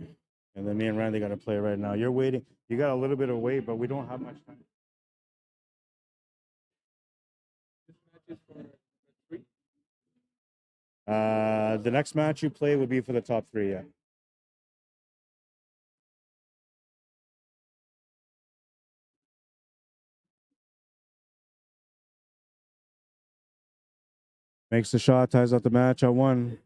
C: And then me and Randy got to play right now. You're waiting. You got a little bit of wait, but we don't have much time.
E: This match is for three.
C: The next match you play would be for the top three. Yeah. Makes the shot, ties up the match at 1.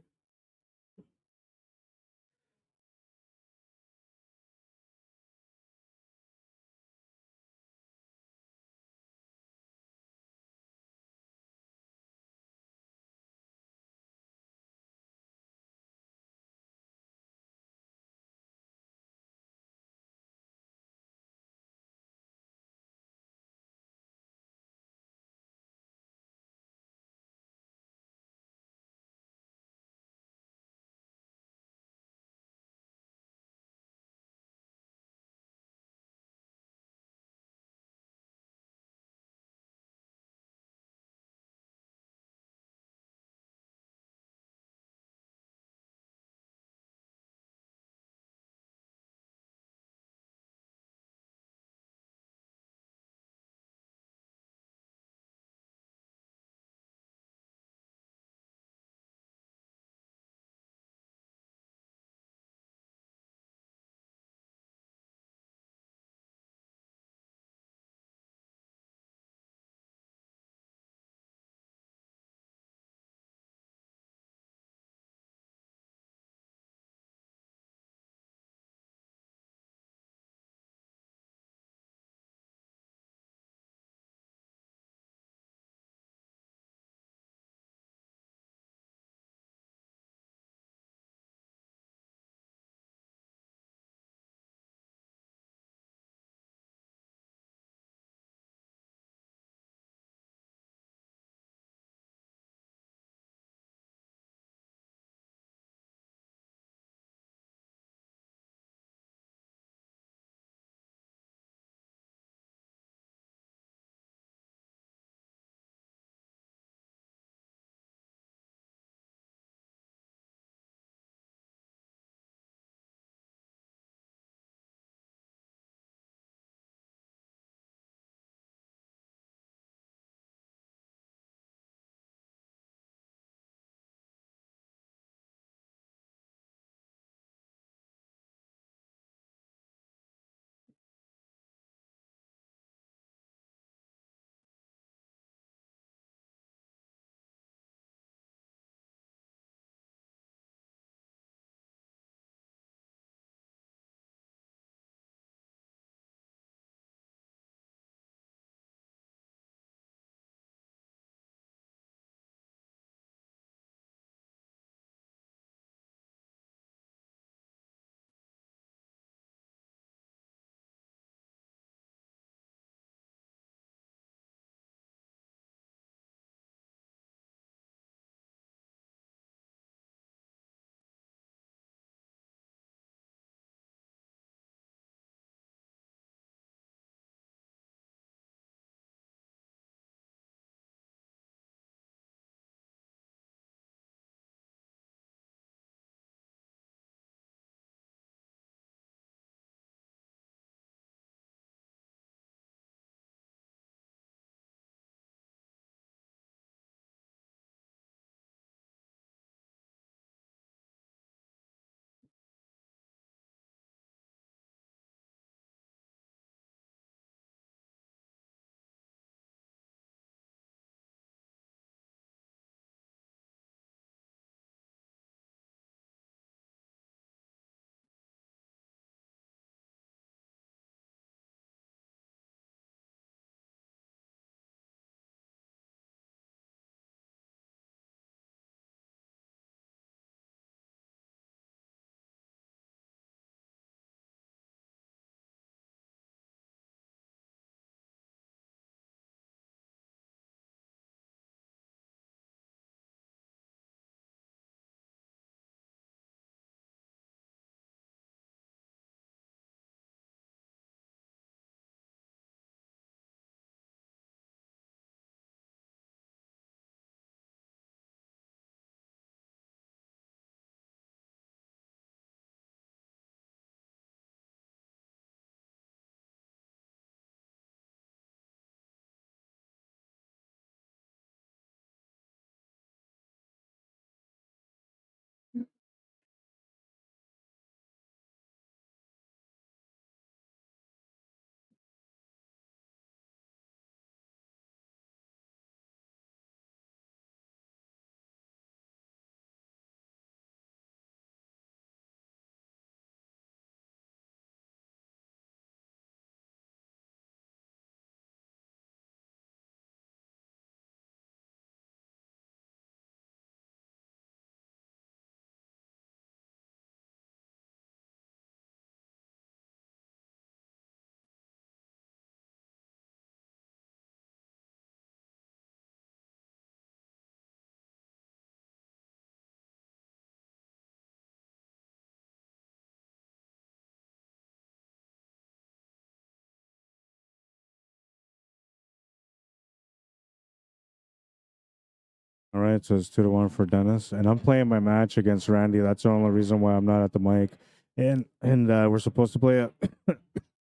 A: All right, so it's 2-1 for Dennis, and I'm playing my match against Randy. That's the only reason why I'm not at the mic. And we're supposed to play a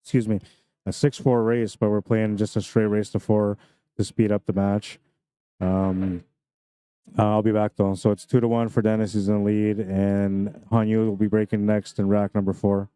A: excuse me, a 6-4 race, but we're playing just a straight race to 4 to speed up the match. I'll be back though. So it's 2-1 for Dennis. He's in the lead, and Hanyu will be breaking next in rack number 4.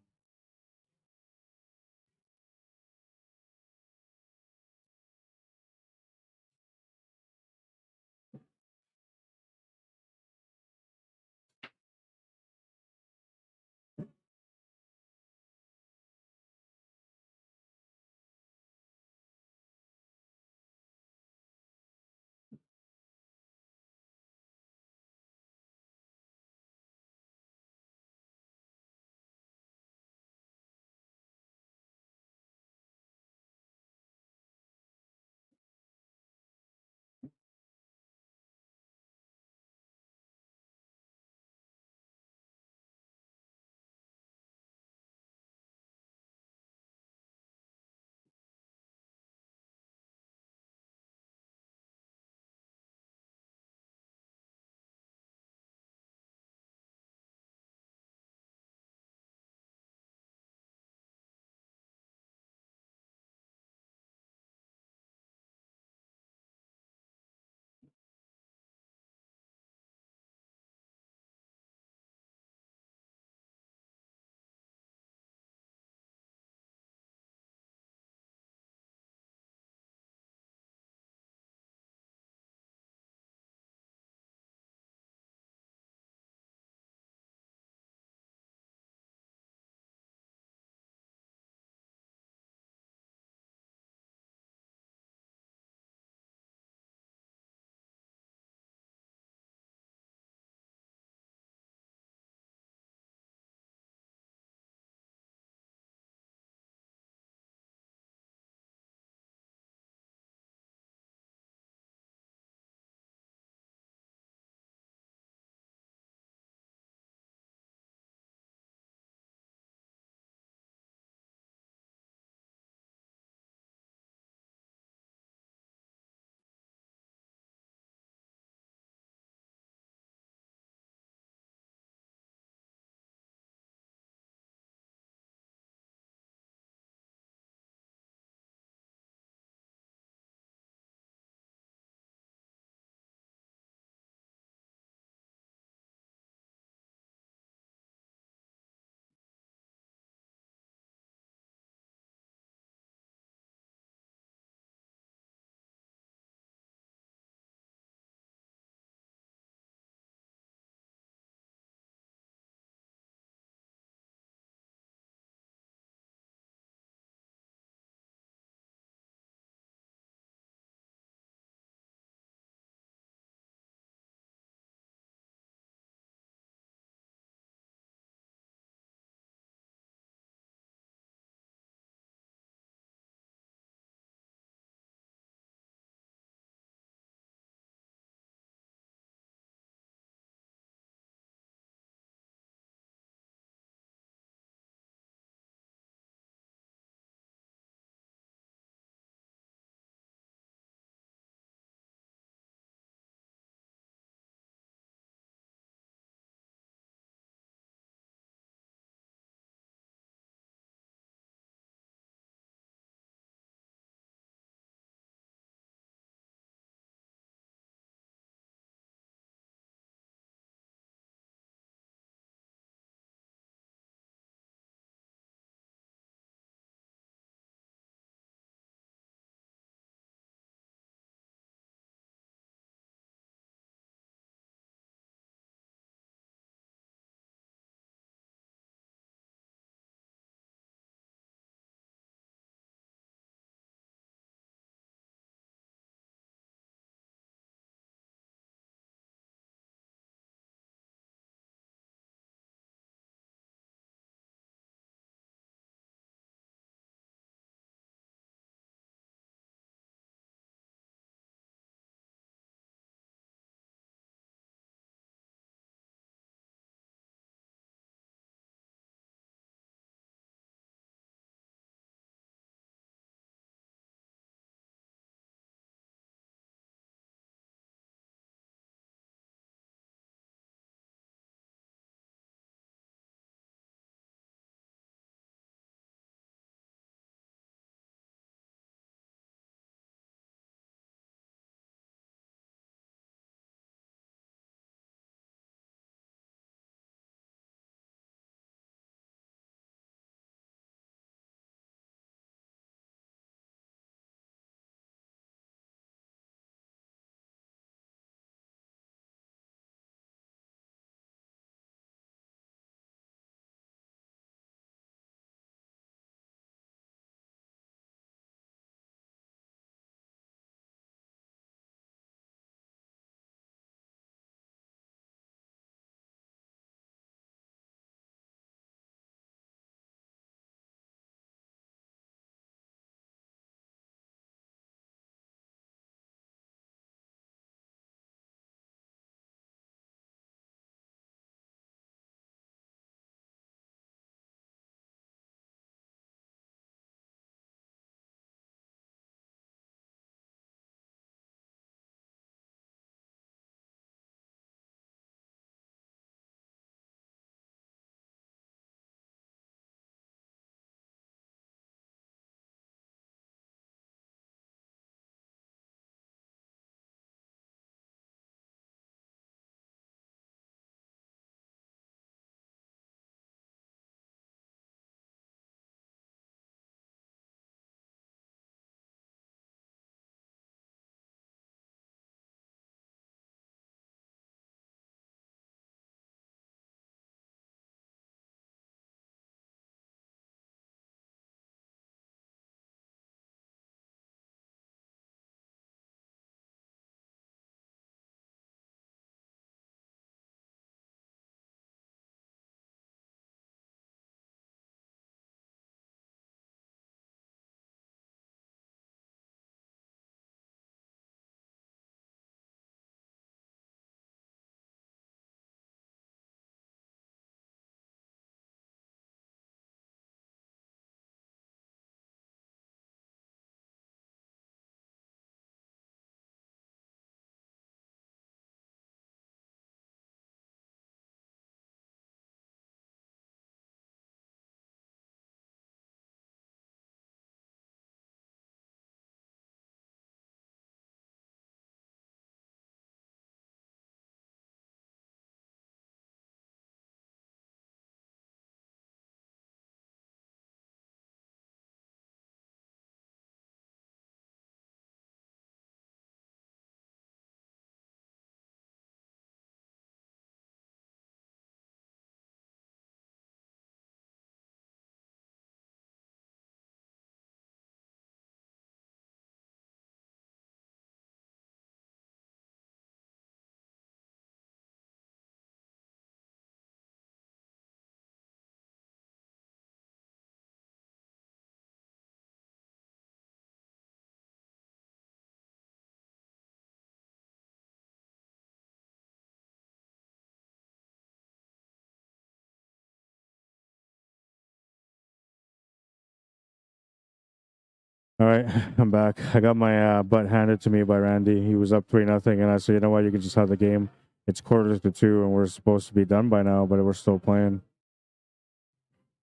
C: All right, I'm back. I got my butt handed to me by Randy. He was up 3-0, and I said, you know what, you can just have the game. It's 1:45, and we're supposed to be done by now, but we're still playing.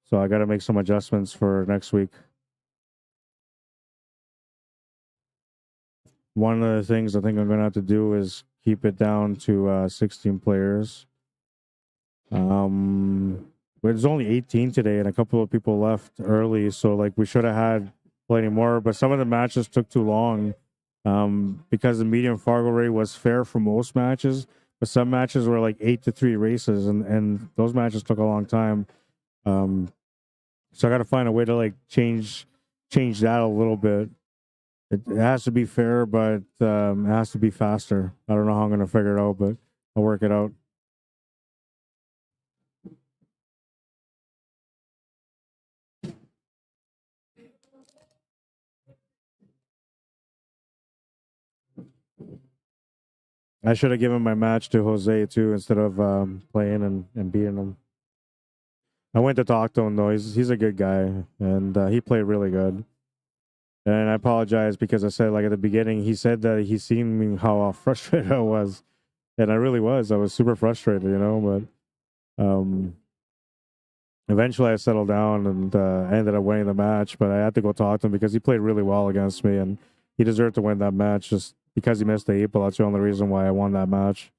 C: So I got to make some adjustments for next week. One of the things I think I'm going to have to do is keep it down to 16 players. There's only 18 today, and a couple of people left early, so like we should have had plenty more. But some of the matches took too long because the medium Fargorate was fair for most matches, but some matches were like 8-3 races, and those matches took a long time. So I got to find a way to like change that a little bit. It has to be fair, but it has to be faster. I don't know how I'm going to figure it out, but I'll work it out. I should have given my match to Jose too instead of playing and beating him. I went to talk to him though. He's a good guy, and he played really good. And I apologize because I said like at the beginning, he said that he seen me how frustrated I was, and I really was. I was super frustrated, you know. But eventually I settled down and ended up winning the match. But I had to go talk to him because he played really well against me, and he deserved to win that match just because he missed the 8-ball. That's the only reason why I won that match.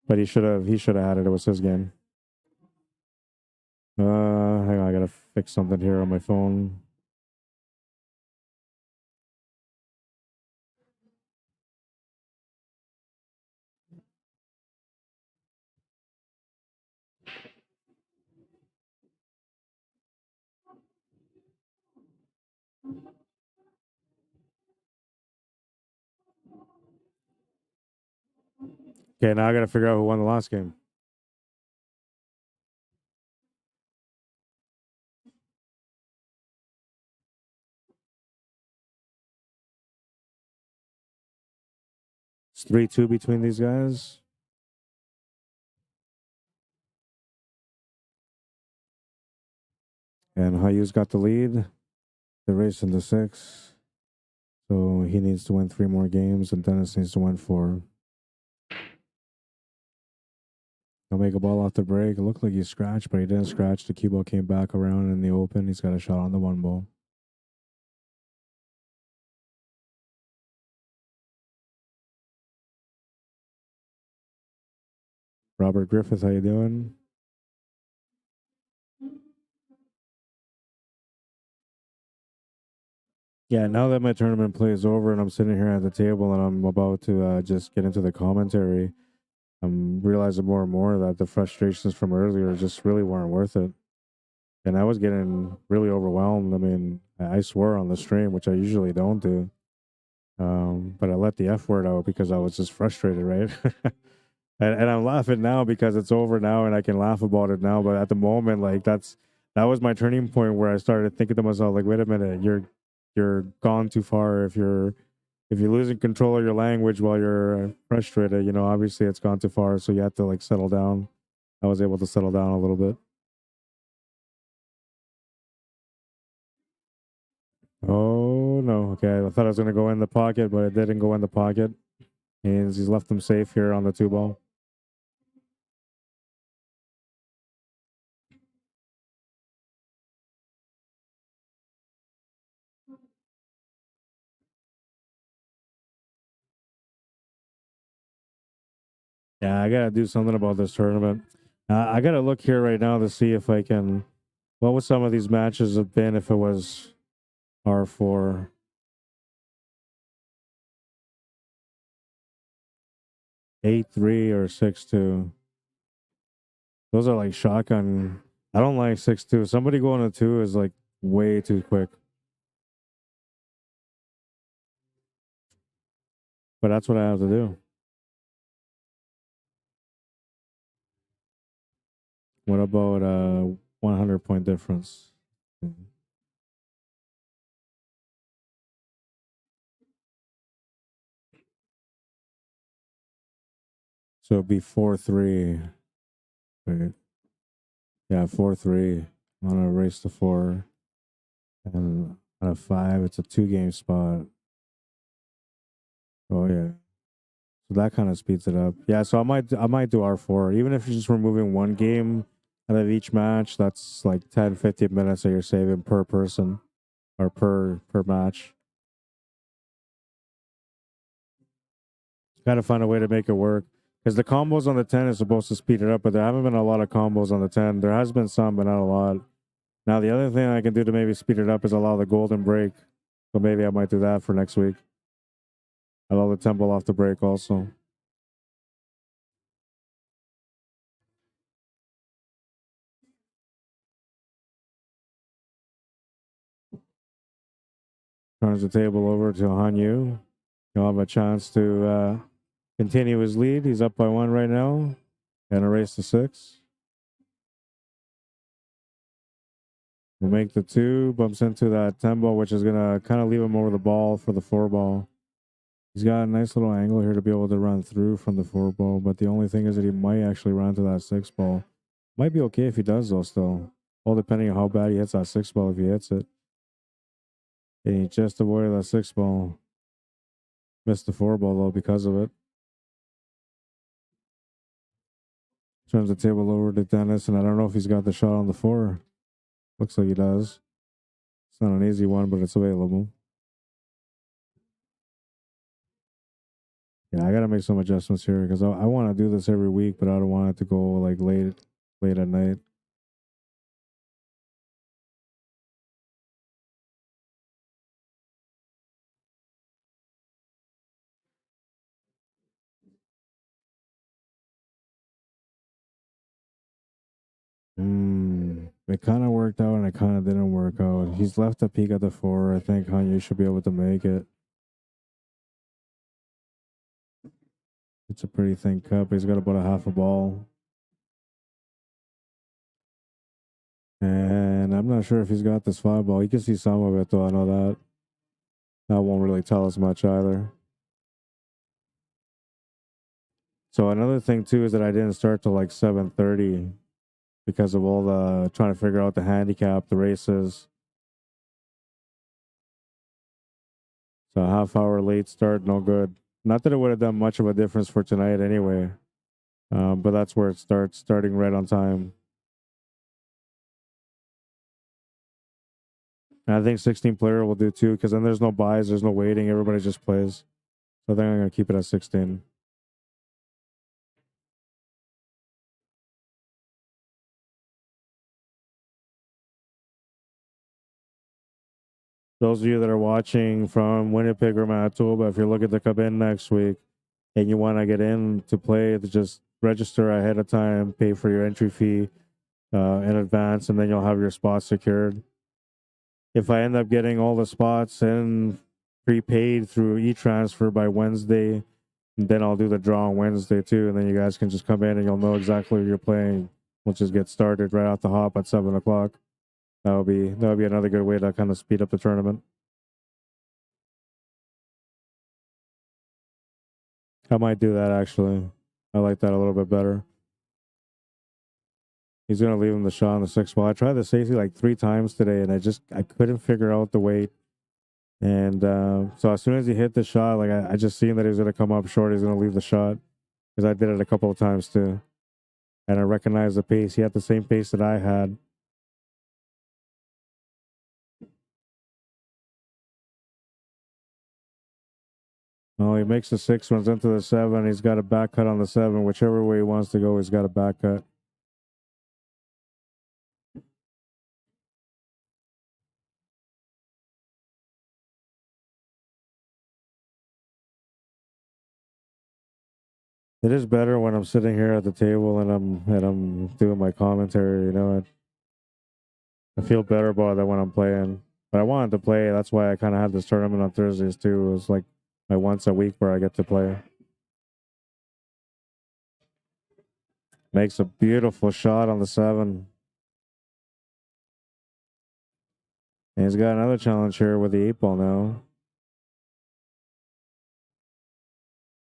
C: But he should have had it. It was his game. Hang on, I gotta fix something here on my phone. Okay, now I gotta figure out who won the last game. It's 3-2 between these guys. And Hayu's got the lead. They're racing to 6. So he needs to win 3 more games, and Dennis needs to win 4. He'll make a ball off the break. It looked like he scratched, but he didn't scratch. The cue ball came back around in the open. He's got a shot on the 1 ball. Robert Griffith, how you doing? Yeah, now that my tournament play is over and I'm sitting here at the table and I'm about to just get into the commentary, I'm realizing more and more that the frustrations from earlier just really weren't worth it. And I was getting really overwhelmed. I mean, I swore on the stream, which I usually don't do. But I let the F word out because I was just frustrated, right? and I'm laughing now because it's over now and I can laugh about it now. But at the moment, like that was my turning point where I started thinking to myself, like, wait a minute, you're gone too far if you're losing control of your language while you're frustrated. You know, obviously it's gone too far, so you have to like settle down. I was able to settle down a little bit. Oh no! Okay, I thought I was gonna go in the pocket, but it didn't go in the pocket. And he's left them safe here on the 2 ball. Yeah, I gotta do something about this tournament. I gotta look here right now to see if I can. What would some of these matches have been if it was R4? Eight three or 6-2. Those are like shotgun. I don't like 6-2. Somebody going to 2 is like way too quick. But that's what I have to do. What about 100-point difference? So it'd be 4-3. Wait. Yeah, 4-3 on a race to 4. And
A: Out of 5, it's a 2-game spot. Oh yeah. So that kind of speeds it up. Yeah, so I might do R4. Even if you're just removing 1 game out of each match, that's like 10, 15 minutes that you're saving per person or per match. Gotta find a way to make it work. Because the combos on the 10 is supposed to speed it up, but there haven't been a lot of combos on the 10. There has been some, but not a lot. Now, the other thing I can do to maybe speed it up is allow the golden break. So maybe I might do that for next week. Allow the temple off the break also. Turns the table over to Hanyu. He'll have a chance to continue his lead. He's up by 1 right now. And a race to 6. We'll make the 2. Bumps into that 10 ball, which is going to kind of leave him over the ball for the 4 ball. He's got a nice little angle here to be able to run through from the 4 ball. But the only thing is that he might actually run to that 6 ball. Might be okay if he does, though, still. All depending on how bad he hits that 6 ball, if he hits it. And he just avoided that 6 ball. Missed the 4 ball, though, because of it. Turns the table over to Dennis, and I don't know if he's got the shot on the 4. Looks like he does. It's not an easy one, but it's available. Yeah, I got to make some adjustments here because I want to do this every week, but I don't want it to go like late at night. It kind of worked out and it kind of didn't work out. He's left a peek at the 4. I think Hanyu should be able to make it. It's a pretty thin cup. He's got about a half a ball. And I'm not sure if he's got this 5 ball. You can see some of it, though. I know that. That won't really tell us much either. So another thing, too, is that I didn't start till like 7:30 because of all the trying to figure out the handicap, the races. So a half-hour late start, no good. Not that it would have done much of a difference for tonight anyway. But that's where it starts, starting right on time. And I think 16-player will do too, because then there's no buys, there's no waiting, everybody just plays. So I think I'm going to keep it at 16. Those of you that are watching from Winnipeg or Manitoba, if you're looking to come in next week and you want to get in to play, to just register ahead of time, pay for your entry fee in advance, and then you'll have your spot secured. If I end up getting all the spots in prepaid through e-transfer by Wednesday, then I'll do the draw on Wednesday too, and then you guys can just come in and you'll know exactly who you're playing. We'll just get started right off the hop at 7 o'clock. That'll be another good way to kind of speed up the tournament. I might do that actually. I like that a little bit better. He's gonna leave him the shot on the 6 ball. I tried the safety like 3 times today, and I couldn't figure out the weight. And so as soon as he hit the shot, like I just seen that he was gonna come up short. He's gonna leave the shot because I did it a couple of times too, and I recognized the pace. He had the same pace that I had. Oh, he makes the 6, runs into the 7. He's got a back cut on the 7. Whichever way he wants to go, he's got a back cut. It is better when I'm sitting here at the table and I'm doing my commentary. You know, I feel better about that when I'm playing. But I wanted to play. That's why I kind of had this tournament on Thursdays too. It was like my once a week where I get to play. Makes a beautiful shot on the 7. And he's got another challenge here with the 8 ball now.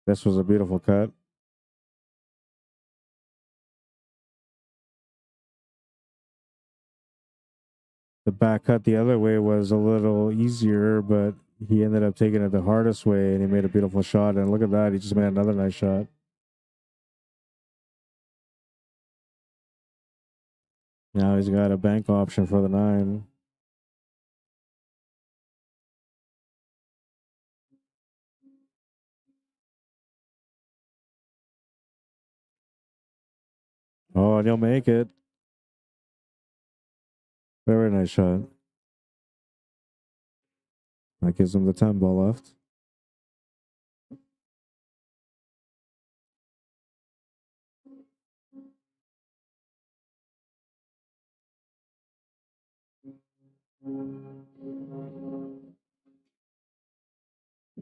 A: This was a beautiful cut. the back cut the other way was a little easier, but he ended up taking it the hardest way, and he made a beautiful shot. And look at that, he just made another nice shot. Now he's got a bank option for the 9. Oh, and he'll make it. Very nice shot. That gives him the 10 ball left.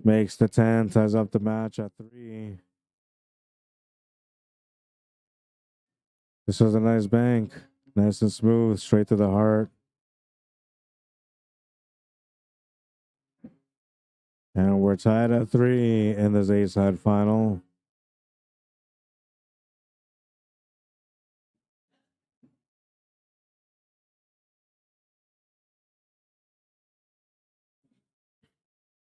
A: Makes the 10, ties up the match at 3. This was a nice bank. Nice and smooth, straight to the heart. And we're tied at 3 in this A-side final.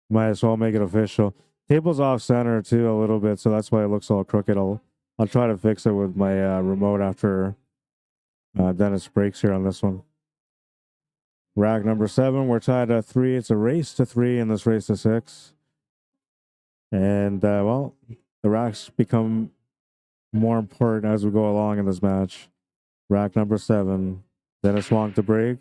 A: Might as well make it official. Table's off center too a little bit, so that's why it looks all crooked. I'll try to fix it with my remote after Dennis breaks here on this one. Rack number 7, we're tied at 3. It's a race to 3 in this race to 6. And, well, the racks become more important as we go along in this match. Rack number 7, Dennis Wong to break.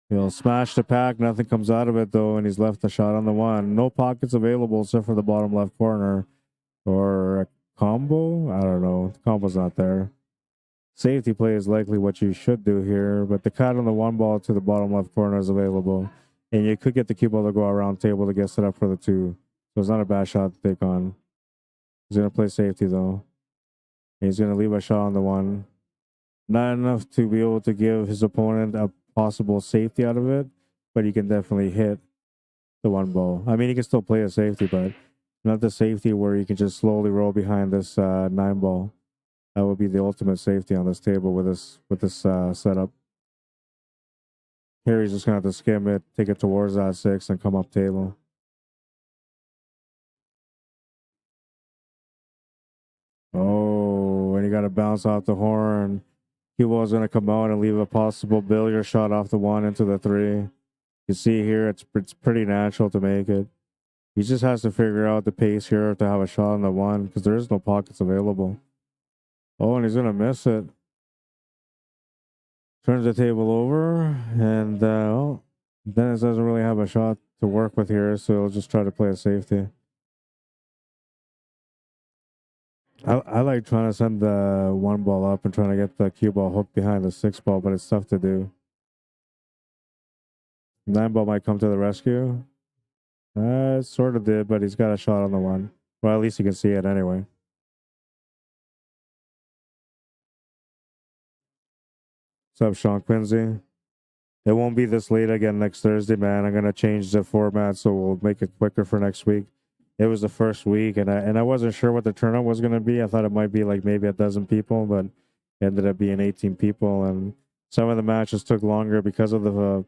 A: He'll smash the pack. Nothing comes out of it, though, and he's left the shot on the 1. No pockets available except for the bottom left corner. Or a combo? I don't know. The combo's not there. Safety play is likely what you should do here, but the cut on the 1 ball to the bottom left corner is available. And you could get the cue ball to go around table to get set up for the 2. So it's not a bad shot to take on. He's going to play safety, though. And he's going to leave a shot on the 1. Not enough to be able to give his opponent a possible safety out of it, but he can definitely hit the 1 ball. I mean, he can still play a safety, but not the safety where you can just slowly roll behind this 9 ball. That would be the ultimate safety on this table with this setup. Here he's just gonna have to skim it, take it towards that 6, and come up table. Oh, and you got to bounce off the horn. Cue ball's gonna come out and leave a possible billiard shot off the 1 into the 3. You see here, it's pretty natural to make it. He just has to figure out the pace here to have a shot on the 1 because there is no pockets available. Oh, and he's gonna miss it. Turns the table over, and well, Dennis doesn't really have a shot to work with here, so he'll just try to play a safety. I like trying to send the 1 ball up and trying to get the cue ball hooked behind the 6 ball, but it's tough to do. 9 ball might come to the rescue. It sort of did, but he's got a shot on the 1. Well, at least you can see it anyway. What's up, Sean Quincy? It won't be this late again next Thursday, man. I'm gonna change the format so we'll make it quicker for next week. It was the first week, and I wasn't sure what the turnout was gonna be. I thought it might be like maybe a dozen people, but it ended up being 18 people, and some of the matches took longer because of the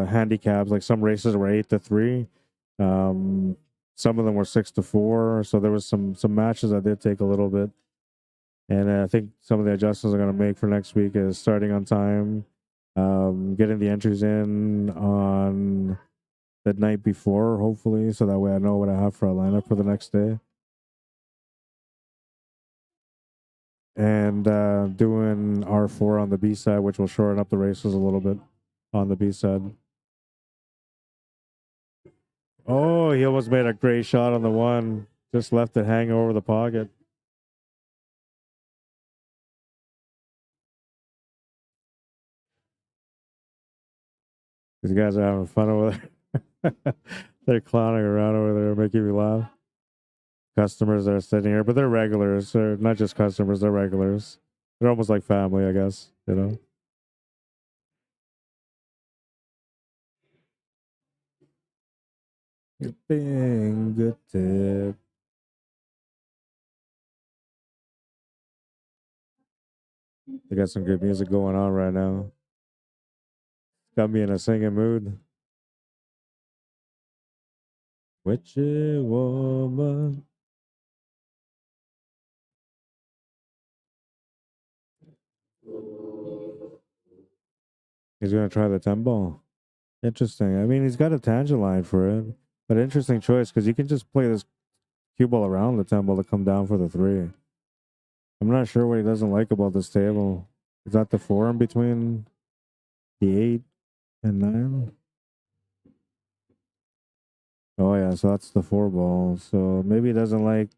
A: handicaps. Like some races were 8-3, some of them were 6-4. So there was some matches that did take a little bit. And I think some of the adjustments I'm going to make for next week is starting on time, getting the entries in on the night before, hopefully, so that way I know what I have for a lineup for the next day. And doing R4 on the B side, which will shorten up the races a little bit on the B side. Oh, he almost made a great shot on the 1. Just left it hang over the pocket. These guys are having fun over there. They're clowning around over there, making me laugh. Customers that are sitting here, but they're regulars. They're not just customers, they're regulars. They're almost like family, I guess, you know? Bing, good tip. They got some good music going on right now. Got me in a singing mood. Witchy woman. He's gonna try the 10 ball. Interesting. I mean, he's got a tangent line for it, but interesting choice because you can just play this cue ball around the 10 ball to come down for the 3. I'm not sure what he doesn't like about this table. Is that the 4 in between the 8 and 9? Oh yeah, so that's the 4 ball. So maybe he doesn't like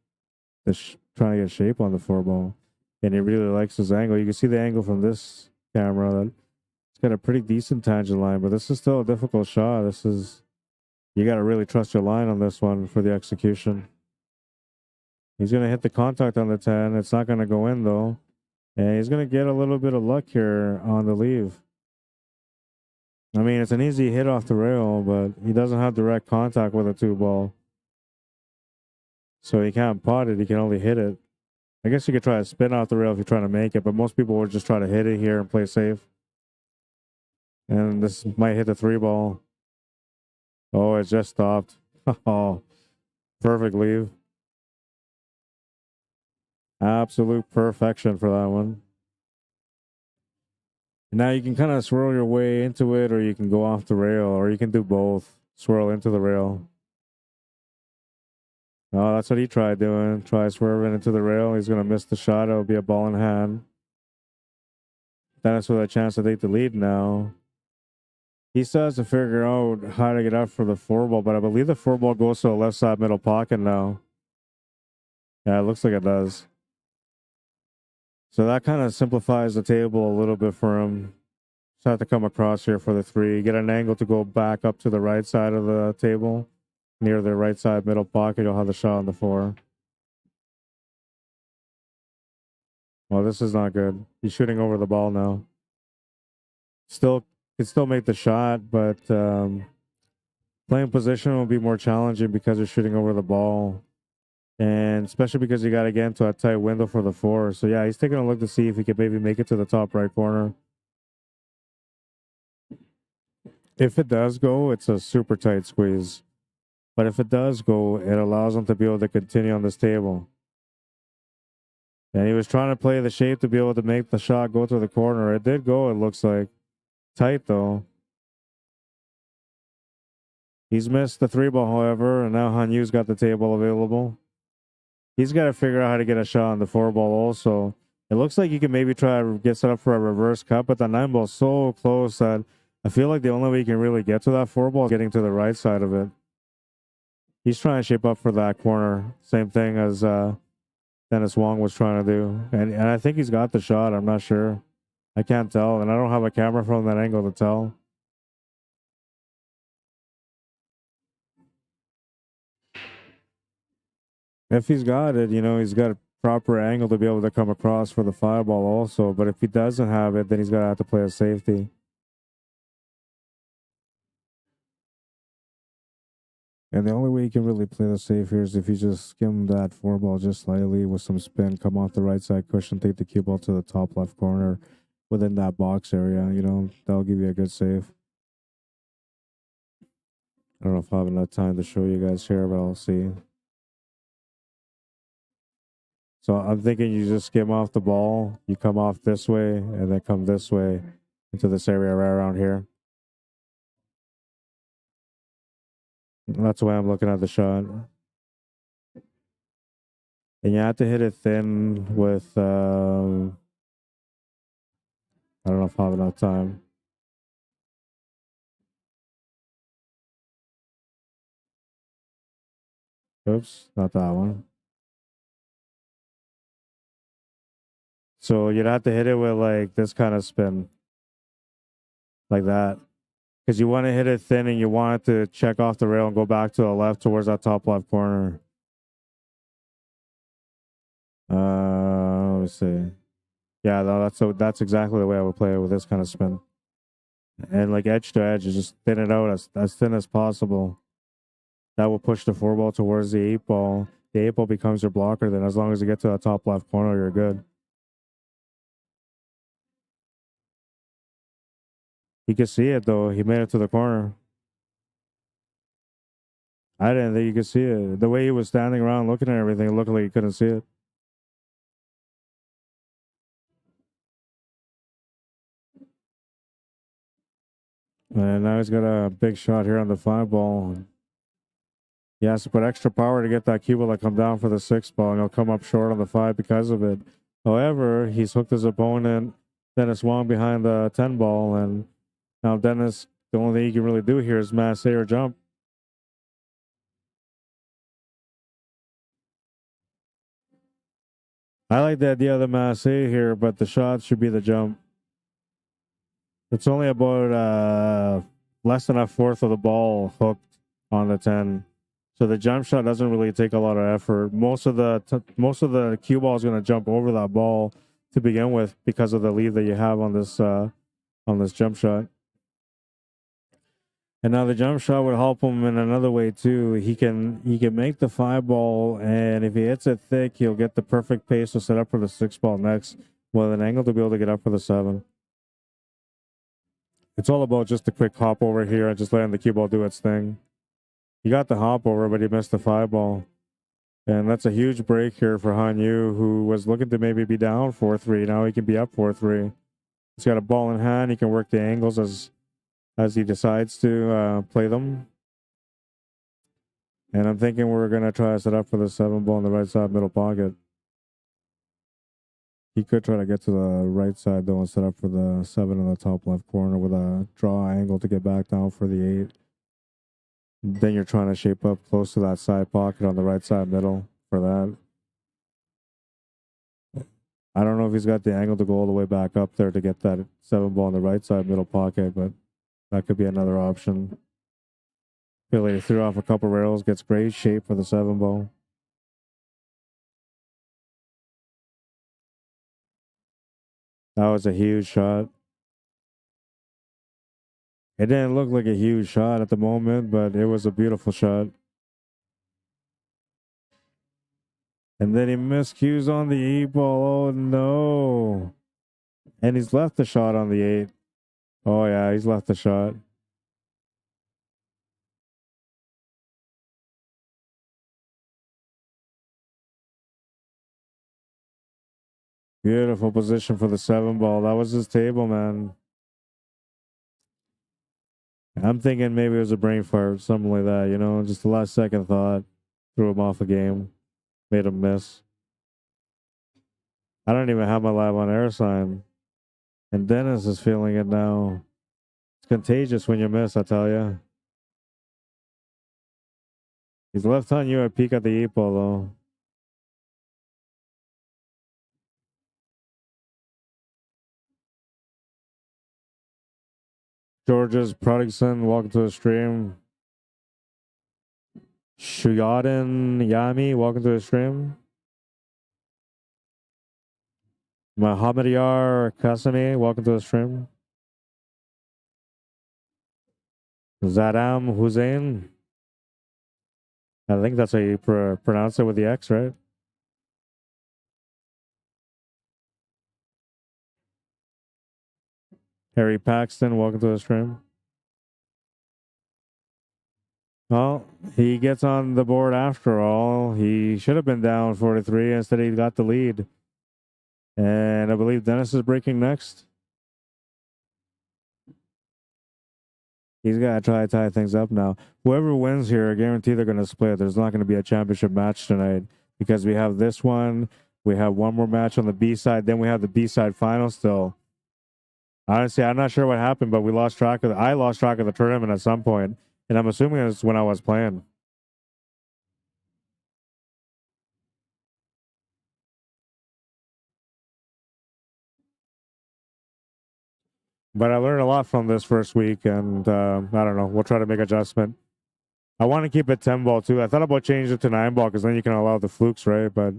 A: the trying to get shape on the 4 ball, and he really likes his angle. You can see the angle from this camera. That it's got a pretty decent tangent line, but this is still a difficult shot. This is you got to really trust your line on this one for the execution. He's gonna hit the contact on the 10. It's not gonna go in though, and he's gonna get a little bit of luck here on the leave. I mean, it's an easy hit off the rail, but he doesn't have direct contact with a 2 ball. So he can't pot it, he can only hit it. I guess you could try to spin off the rail if you're trying to make it, but most people would just try to hit it here and play safe. And this might hit the 3 ball. Oh, it just stopped. Oh, perfect leave. Absolute perfection for that one. Now you can kind of swirl your way into it, or you can go off the rail, or you can do both. Swirl into the rail. Oh, that's what he tried doing. Try swerving into the rail. He's going to miss the shot. It'll be a ball in hand. Dennis with a chance to take the lead now. He still has to figure out how to get out for the 4 ball, but I believe the 4 ball goes to the left side middle pocket now. Yeah, it looks like it does. So that kind of simplifies the table a little bit for him. Just have to come across here for the 3. Get an angle to go back up to the right side of the table. Near the right side middle pocket, you'll have the shot on the 4. Well, this is not good. He's shooting over the ball now. Still, can still make the shot, but playing position will be more challenging because you're shooting over the ball. And especially because you got to get into a tight window for the 4. So yeah, he's taking a look to see if he could maybe make it to the top right corner. If it does go, it's a super tight squeeze. But if it does go, it allows him to be able to continue on this table. And he was trying to play the shape to be able to make the shot go to the corner. It did go, it looks like. Tight, though. He's missed the 3 ball, however, and now Hanyu's got the table available. He's got to figure out how to get a shot on the 4 ball also. It looks like he can maybe try to get set up for a reverse cut, but the 9 ball's so close that I feel like the only way he can really get to that 4 ball is getting to the right side of it. He's trying to shape up for that corner. Same thing as Dennis Wong was trying to do. And I think he's got the shot. I'm not sure. I can't tell. And I don't have a camera from that angle to tell. If he's got it, you know, he's got a proper angle to be able to come across for the 5 ball also. But if he doesn't have it, then he's going to have to play a safety. And the only way you can really play the safe here is if you just skim that 4 ball just slightly with some spin, come off the right side cushion, take the cue ball to the top left corner within that box area. You know, that'll give you a good save. I don't know if I have enough time to show you guys here, but I'll see. So I'm thinking you just skim off the ball, you come off this way, and then come this way into this area right around here. That's the way I'm looking at the shot. And you have to hit it thin with, I don't know if I have enough time. Oops, not that one. So you'd have to hit it with like this kind of spin. Like that. Because you want to hit it thin and you want it to check off the rail and go back to the left towards that top left corner. Let me see. Yeah, no, that's exactly the way I would play it with this kind of spin. And like edge to edge, just thin it out as thin as possible. That will push the 4 ball towards the 8 ball. The 8 ball becomes your blocker. Then as long as you get to the top left corner, you're good. He could see it though. He made it to the corner. I didn't think you could see it. The way he was standing around looking at everything, it looked like he couldn't see it. And now he's got a big shot here on the 5 ball. He has to put extra power to get that cue ball to come down for the 6 ball, and he'll come up short on the 5 because of it. However, he's hooked his opponent, Dennis Wong, behind the 10 ball, and now Dennis, the only thing he can really do here is masse or jump. I like the idea of the masse here, but the shot should be the jump. It's only about less than a fourth of the ball hooked on the 10. So the jump shot doesn't really take a lot of effort. Most of the cue ball is going to jump over that ball to begin with because of the lead that you have on this jump shot. And now the jump shot would help him in another way too. He can make the 5 ball, and if he hits it thick, he'll get the perfect pace to set up for the 6 ball next, with an angle to be able to get up for the 7. It's all about just a quick hop over here and just letting the cue ball do its thing. He got the hop over, but he missed the 5 ball. And that's a huge break here for Han Yu, who was looking to maybe be down 4-3. Now he can be up 4-3. He's got a ball in hand. He can work the angles as he decides to play them. And I'm thinking we're going to try to set up for the 7 ball in the right side middle pocket. He could try to get to the right side, though, and set up for the 7 in the top left corner with a draw angle to get back down for the 8. Then you're trying to shape up close to that side pocket on the right side middle for that. I don't know if he's got the angle to go all the way back up there to get that 7 ball on the right side middle pocket, but that could be another option. Billy threw off a couple rails, gets great shape for the 7 ball. That was a huge shot. It didn't look like a huge shot at the moment, but it was a beautiful shot. And then he miscues on the 8 ball. Oh, no. And he's left the shot on the 8. Oh, yeah, he's left the shot. Beautiful position for the 7 ball. That was his table, man. I'm thinking maybe it was a brain fart, something like that, you know, just the last second thought. Threw him off the game. Made him miss. I don't even have my live on air sign. And Dennis is feeling it now. It's contagious when you miss, I tell you. He's left on you at peak at the 8 ball, though. George's Prodigson, welcome to the stream. Shuyaden Yami, welcome to the stream. Mohammediyar Kasami, welcome to the stream. Zadam Hussein. I think that's how you pronounce it with the X, right? Harry Paxton, welcome to the stream. Well, he gets on the board after all. He should have been down 43. Instead, he got the lead. And I believe Dennis is breaking next. He's got to try to tie things up now. Whoever wins here, I guarantee they're going to split. There's not going to be a championship match tonight because we have this one. We have one more match on the B side. Then we have the B side final still. Honestly, I'm not sure what happened, but I lost track of the tournament at some point, and I'm assuming it's when I was playing. But I learned a lot from this first week, and I don't know. We'll try to make adjustment. I want to keep it 10 ball too. I thought about changing it to 9 ball because then you can allow the flukes, right? But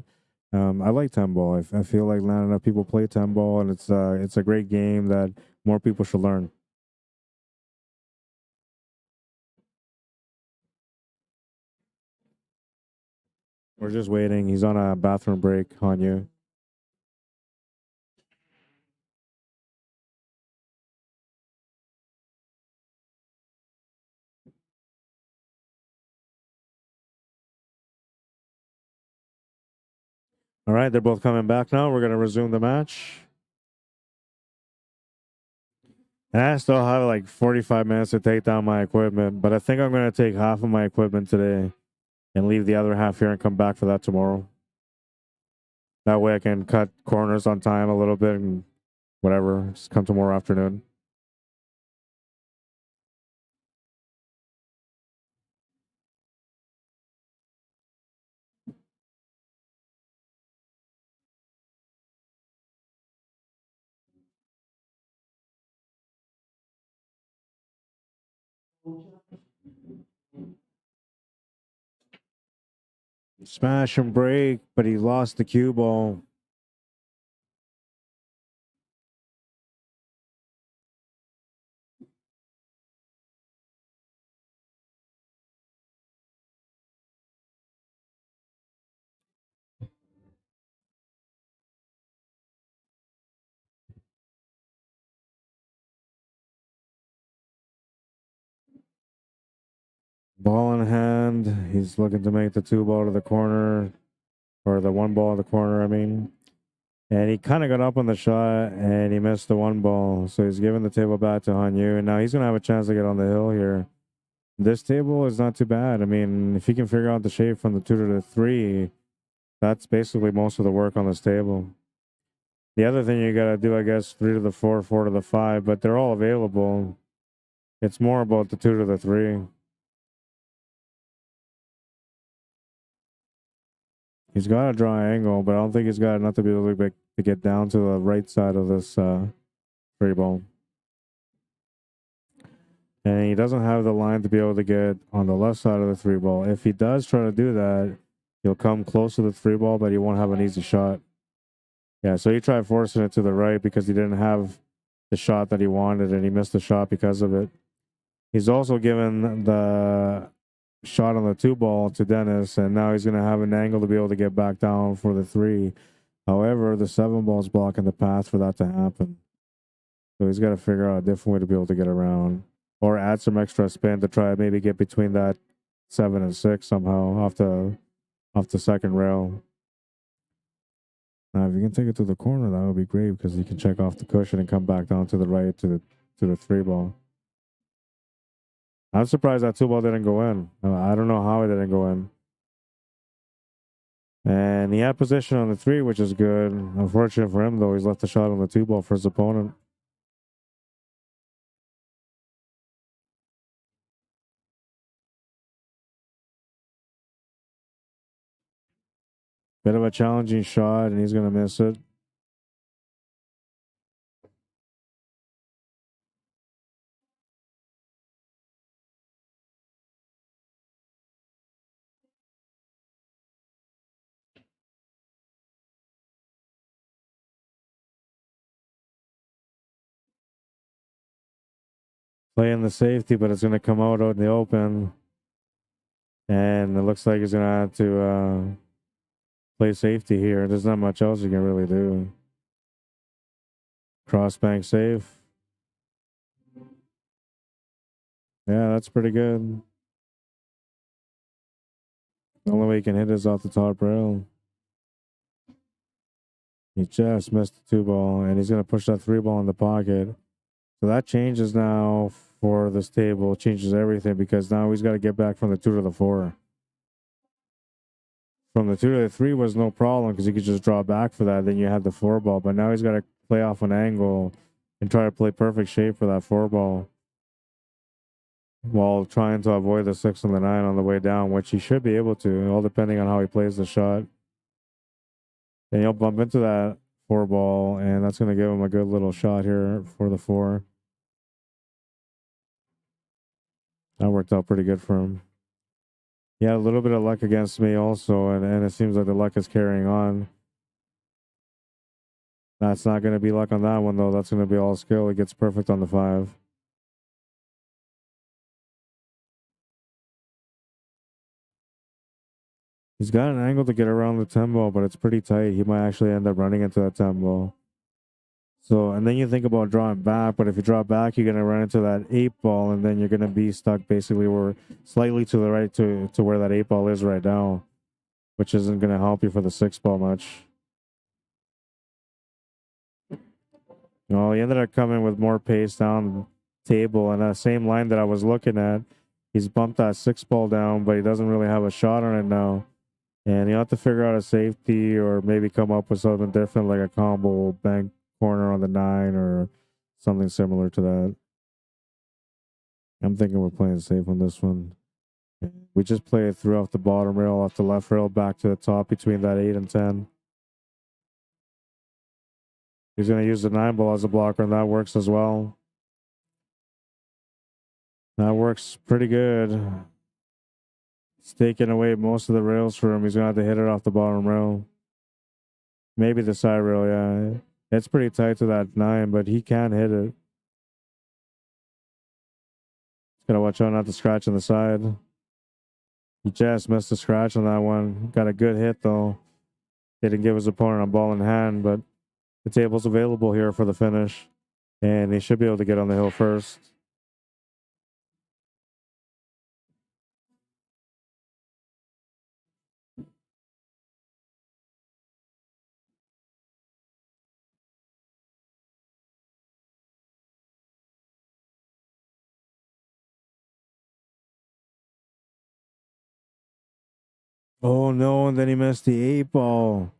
A: I like 10 ball. I feel like not enough people play 10 ball, and it's a great game that more people should learn. We're just waiting. He's on a bathroom break on you. All right, they're both coming back now. We're going to resume the match. And I still have like 45 minutes to take down my equipment, but I think I'm going to take half of my equipment today and leave the other half here and come back for that tomorrow. That way I can cut corners on time a little bit and whatever. Just come tomorrow afternoon. Smash and break, but he lost the cue ball. Ball in hand. He's looking to make the 2-ball to the corner, or the 1-ball to the corner, I mean. And he kind of got up on the shot and he missed the 1-ball. So he's giving the table back to Hanyu. And now he's going to have a chance to get on the hill here. This table is not too bad. I mean, if he can figure out the shape from the 2 to the 3, that's basically most of the work on this table. The other thing you got to do, I guess, 3 to the 4, 4 to the 5, but they're all available. It's more about the 2 to the 3. He's got a draw angle, but I don't think he's got enough to be able to get down to the right side of this 3-ball. And he doesn't have the line to be able to get on the left side of the 3-ball. If he does try to do that, he'll come close to the 3-ball, but he won't have an easy shot. Yeah, so he tried forcing it to the right because he didn't have the shot that he wanted, and he missed the shot because of it. He's also given the shot on the 2-ball to Dennis, and now he's going to have an angle to be able to get back down for the 3. However, the 7-ball is blocking the path for that to happen. So he's got to figure out a different way to be able to get around, or add some extra spin to try maybe get between that 7 and 6 somehow off the second rail. Now, if you can take it to the corner, that would be great because you can check off the cushion and come back down to the right to the 3-ball. I'm surprised that 2-ball didn't go in. I don't know how it didn't go in. And he had position on the 3, which is good. Unfortunate for him, though, he's left the shot on the 2-ball for his opponent. Bit of a challenging shot, and he's going to miss it. Playing the safety, but it's going to come out in the open. And it looks like he's going to have to play safety here. There's not much else you can really do. Cross bank safe. Yeah, that's pretty good. The only way he can hit is off the top rail. He just missed the 2-ball, and he's going to push that 3-ball in the pocket. So that changes now for this table, changes everything because now he's got to get back from the 2 to the 4. From the 2 to the 3 was no problem because he could just draw back for that. Then you had the 4-ball, but now he's got to play off an angle and try to play perfect shape for that 4-ball while trying to avoid the 6 and the 9 on the way down, which he should be able to, all depending on how he plays the shot. And he'll bump into that 4-ball, and that's going to give him a good little shot here for the 4. That worked out pretty good for him. He had a little bit of luck against me also, and it seems like the luck is carrying on. That's not going to be luck on that one, though. That's going to be all skill. He gets perfect on the 5. He's got an angle to get around the 10-ball, but it's pretty tight. He might actually end up running into that 10-ball. So, and then you think about drawing back, but if you draw back, you're going to run into that 8-ball, and then you're going to be stuck basically slightly to the right to where that 8-ball is right now, which isn't going to help you for the 6-ball much. Well, he ended up coming with more pace down the table, and that same line that I was looking at, he's bumped that 6-ball down, but he doesn't really have a shot on it now. And you have to figure out a safety or maybe come up with something different, like a combo bank corner on the 9 or something similar to that. I'm thinking we're playing safe on this one. We just play it through off the bottom rail, off the left rail, back to the top between that 8 and 10. He's going to use the 9-ball as a blocker, and that works as well. That works pretty good. It's taking away most of the rails for him. He's going to have to hit it off the bottom rail. Maybe the side rail, yeah. It's pretty tight to that 9, but he can hit it. He's got to watch out not to scratch on the side. He just missed the scratch on that one. Got a good hit, though. Didn't give his opponent a ball in hand, but the table's available here for the finish. And he should be able to get on the hill first. Oh no, and then he missed the 8-ball.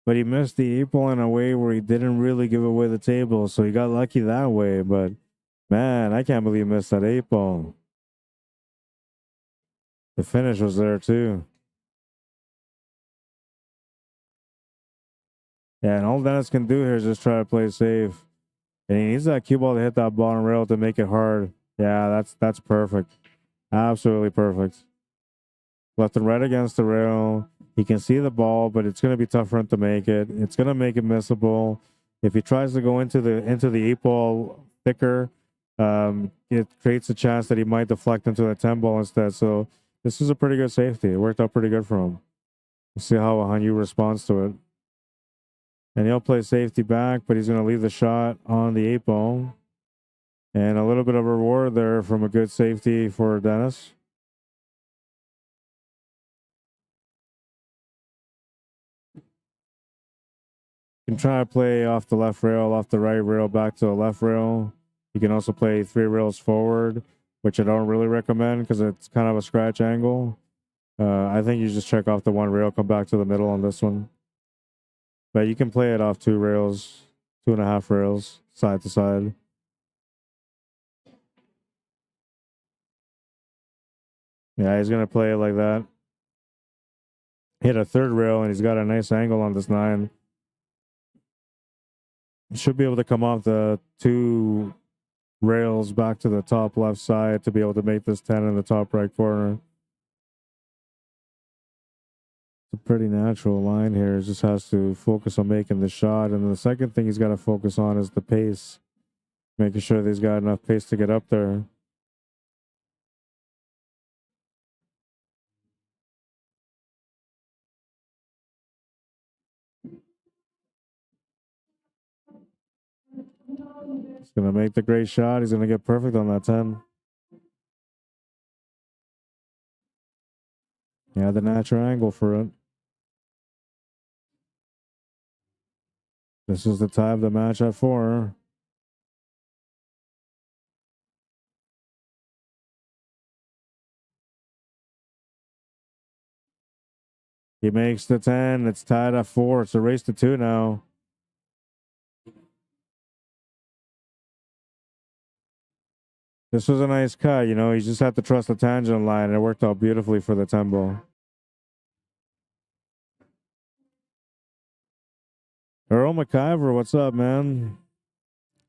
A: But he missed the 8-ball in a way where he didn't really give away the table, so he got lucky that way. But man, I can't believe he missed that 8-ball. The finish was there too. Yeah, and all Dennis can do here is just try to play safe. And he needs that cue ball to hit that bottom rail to make it hard. Yeah, that's perfect. Absolutely perfect. Left and right against the rail. He can see the ball, but it's going to be tough for him to make it. It's going to make it missable. If he tries to go into the 8-ball thicker, it creates a chance that he might deflect into the 10-ball instead. So this is a pretty good safety. It worked out pretty good for him. We'll see how Hanyu responds to it. And he'll play safety back, but he's going to leave the shot on the 8-ball. And a little bit of a reward there from a good safety for Dennis. You can try to play off the left rail, off the right rail, back to the left rail. You can also play 3 rails forward, which I don't really recommend because it's kind of a scratch angle. I think you just check off the 1 rail, come back to the middle on this one. But you can play it off 2 rails, 2.5 rails, side to side. Yeah, he's going to play it like that. Hit a 3rd rail, and he's got a nice angle on this 9. Should be able to come off the 2 rails back to the top left side to be able to make this 10 in the top right corner. It's a pretty natural line here. He just has to focus on making the shot. And the second thing he's got to focus on is the pace. Making sure that he's got enough pace to get up there. He's going to make the great shot. He's going to get perfect on that 10. Yeah, the natural angle for it. This is the tie of the match at 4. He makes the 10. It's tied at 4. It's a race to 2 now. This was a nice cut, you know. You just have to trust the tangent line, and it worked out beautifully for the 10-ball. Earl McIver, what's up, man?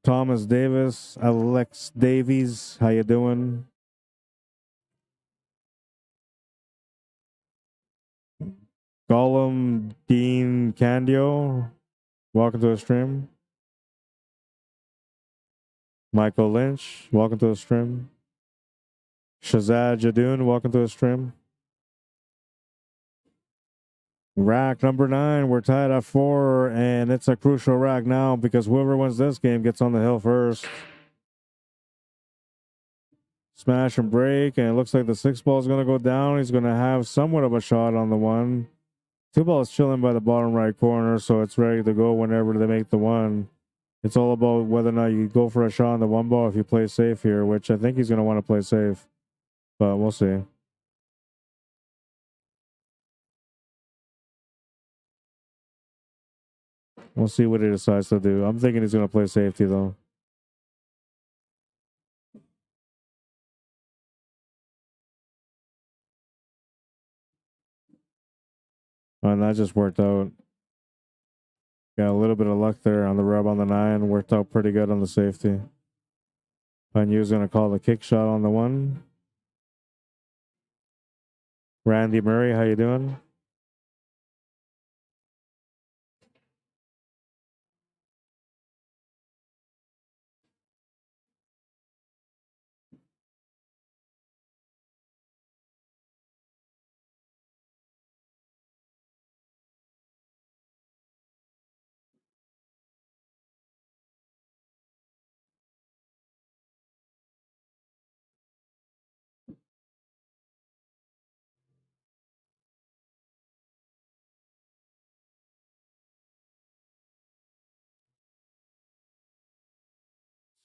A: Thomas Davis, Alex Davies, how you doing? Gollum Dean Candio, welcome to the stream. Michael Lynch, welcome to the stream. Shazad Jadoon, welcome to the stream. Rack number 9, we're tied at 4, and it's a crucial rack now because whoever wins this game gets on the hill first. Smash and break, and it looks like the 6-ball is going to go down. He's going to have somewhat of a shot on the 1. 2-ball is chilling by the bottom right corner, so it's ready to go whenever they make the 1. It's all about whether or not you go for a shot on the one ball if you play safe here, which I think he's going to want to play safe. But we'll see. We'll see what he decides to do. I'm thinking he's going to play safety, though. And that just worked out. Got a little bit of luck there on the rub on the 9. Worked out pretty good on the safety. Panyu's going to call the kick shot on the 1. Randy Murray, how you doing?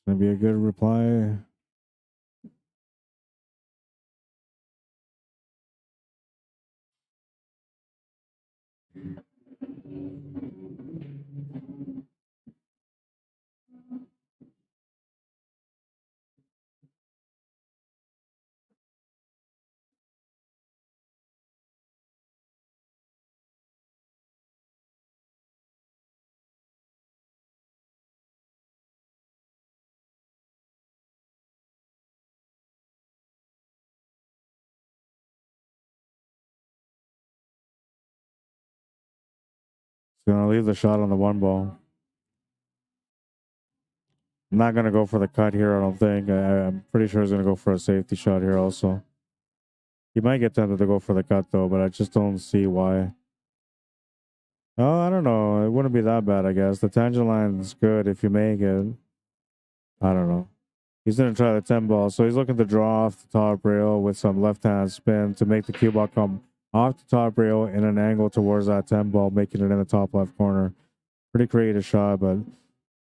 A: Gonna be a good reply. He's gonna leave the shot on the 1 ball. I'm not gonna go for the cut here, I don't think. I'm pretty sure he's gonna go for a safety shot here also. He might get tempted to go for the cut though, but I just don't see why. Oh, I don't know. It wouldn't be that bad, I guess. The tangent line is good if you make it. I don't know. He's gonna try the 10 ball, so he's looking to draw off the top rail with some left-hand spin to make the cue ball come off the top rail in an angle towards that 10 ball, making it in the top left corner. Pretty creative shot, but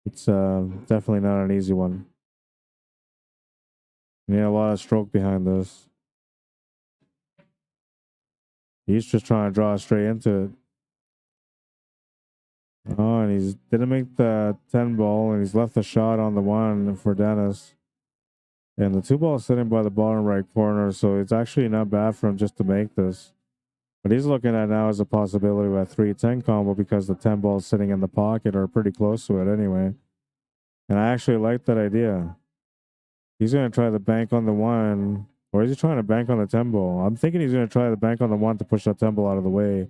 A: it's definitely not an easy one. You need a lot of stroke behind this. He's just trying to draw straight into it. Oh, and he didn't make the 10 ball, and he's left the shot on the 1 for Dennis. And the 2 ball is sitting by the bottom right corner, so it's actually not bad for him just to make this. What he's looking at now is a possibility of a 3-10 combo because the 10 balls sitting in the pocket are pretty close to it anyway. And I actually like that idea. He's going to try the bank on the 1, or is he trying to bank on the 10 ball? I'm thinking he's going to try the bank on the 1 to push that 10 ball out of the way.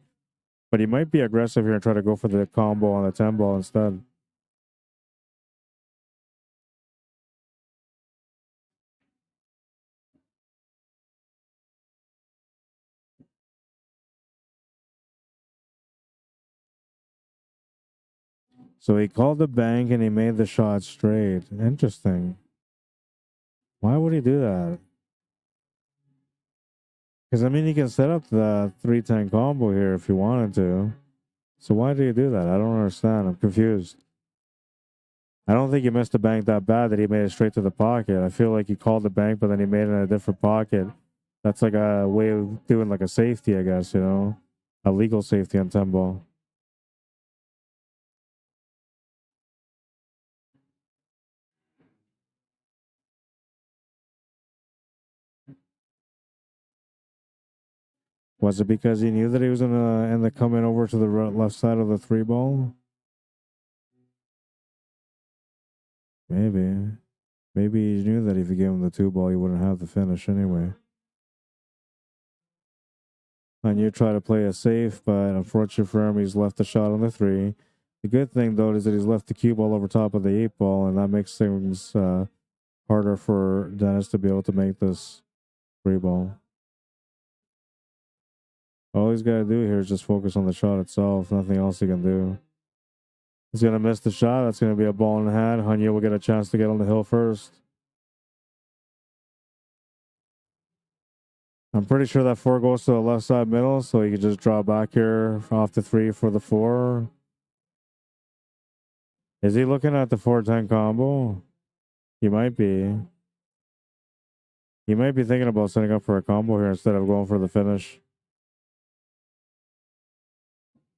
A: But he might be aggressive here and try to go for the combo on the 10 ball instead. So he called the bank and he made the shot straight. Interesting. Why would he do that? Because, I mean, he can set up the 3-10 combo here if he wanted to. So why did he do that? I don't understand. I'm confused. I don't think he missed the bank that bad that he made it straight to the pocket. I feel like he called the bank, but then he made it in a different pocket. That's like a way of doing like a safety, I guess, you know? A legal safety on 10 ball. Was it because he knew that he was gonna end up coming over to the left side of the 3 ball? Maybe. Maybe he knew that if he gave him the 2 ball, he wouldn't have the finish anyway. And you try to play it safe, but unfortunately for him, he's left the shot on the 3. The good thing, though, is that he's left the cue ball over top of the 8 ball, and that makes things harder for Dennis to be able to make this 3 ball. All he's got to do here is just focus on the shot itself. Nothing else he can do. He's going to miss the shot. That's going to be a ball in the hand. Hanya will get a chance to get on the hill first. I'm pretty sure that 4 goes to the left side middle, so he can just draw back here off the 3 for the 4. Is he looking at the 410 combo? He might be. He might be thinking about setting up for a combo here instead of going for the finish.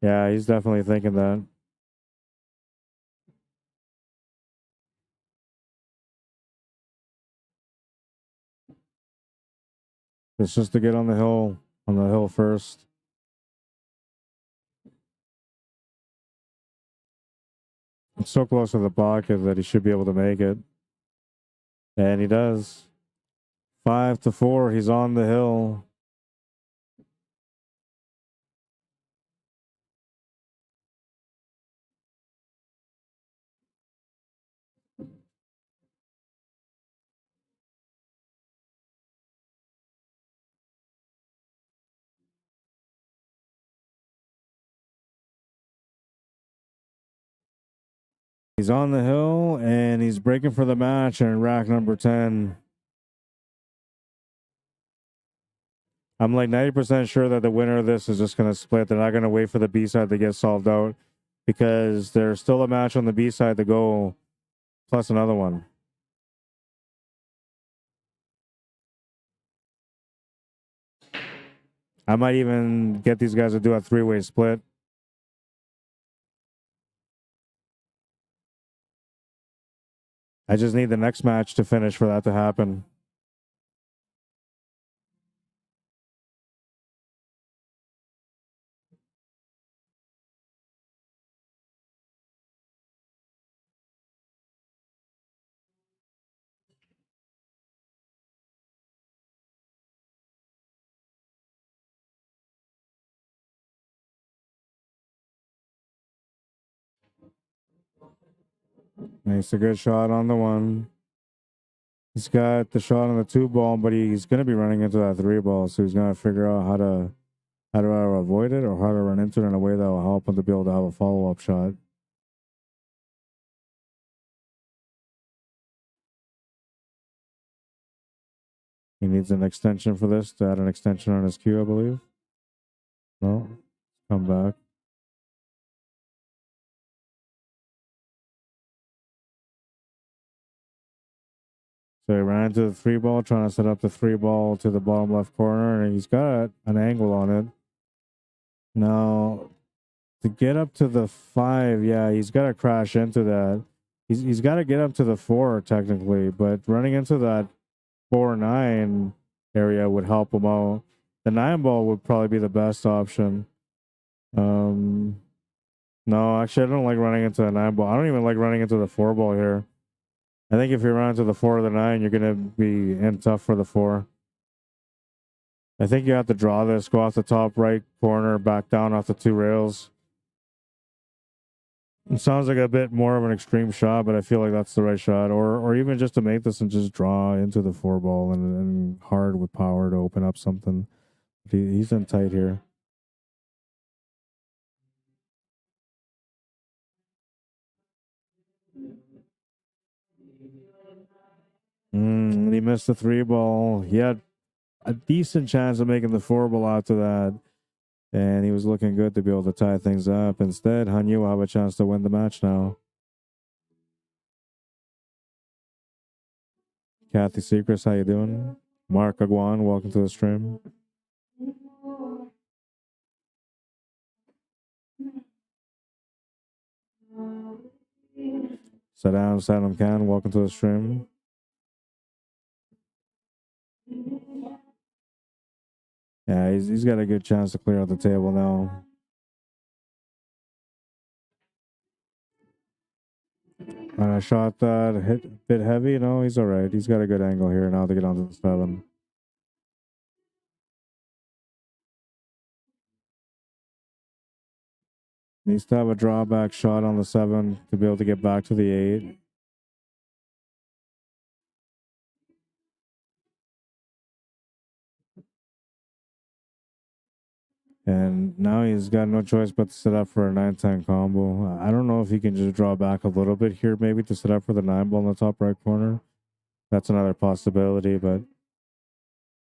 A: Yeah, he's definitely thinking that. It's just to get on the hill first. It's so close to the pocket that he should be able to make it. And he does. 5-4, he's on the hill. He's on the hill and he's breaking for the match in rack number 10. I'm like 90% sure that the winner of this is just going to split. They're not going to wait for the B side to get solved out because there's still a match on the B side to go, plus another one. I might even get these guys to do a three-way split. I just need the next match to finish for that to happen. Makes a good shot on the one. He's got the shot on the 2 ball, but he's going to be running into that 3 ball, so he's going to figure out how to avoid it or how to run into it in a way that will help him to be able to have a follow-up shot. He needs an extension for this to add an extension on his cue, I believe. No, come back. So he ran into the 3 ball, trying to set up the 3 ball to the bottom left corner, and he's got an angle on it. Now, to get up to the 5, yeah, he's got to crash into that. He's got to get up to the 4 technically, but running into that 4-9 area would help him out. The 9 ball would probably be the best option. No, actually, I don't like running into the 9 ball. I don't even like running into the 4 ball here. I think if you run into the 4 or the 9, you're going to be in tough for the 4. I think you have to draw this, go off the top right corner, back down off the 2 rails. It sounds like a bit more of an extreme shot, but I feel like that's the right shot. Or even just to make this and just draw into the 4 ball and hard with power to open up something. He's in tight here. He missed the 3 ball. He had a decent chance of making the 4 ball after that. And he was looking good to be able to tie things up. Instead, Hanyu will have a chance to win the match now. Kathy Secrets, how you doing? Mark Aguan, welcome to the stream. Saddam Khan, welcome to the stream. Yeah, he's got a good chance to clear out the table now. I shot that hit a bit heavy. No, he's all right. He's got a good angle here now to get onto the 7. Needs to have a drawback shot on the 7 to be able to get back to the 8. And now he's got no choice but to set up for a 9-10 combo. I don't know if he can just draw back a little bit here, maybe to set up for the 9 ball in the top right corner. That's another possibility, but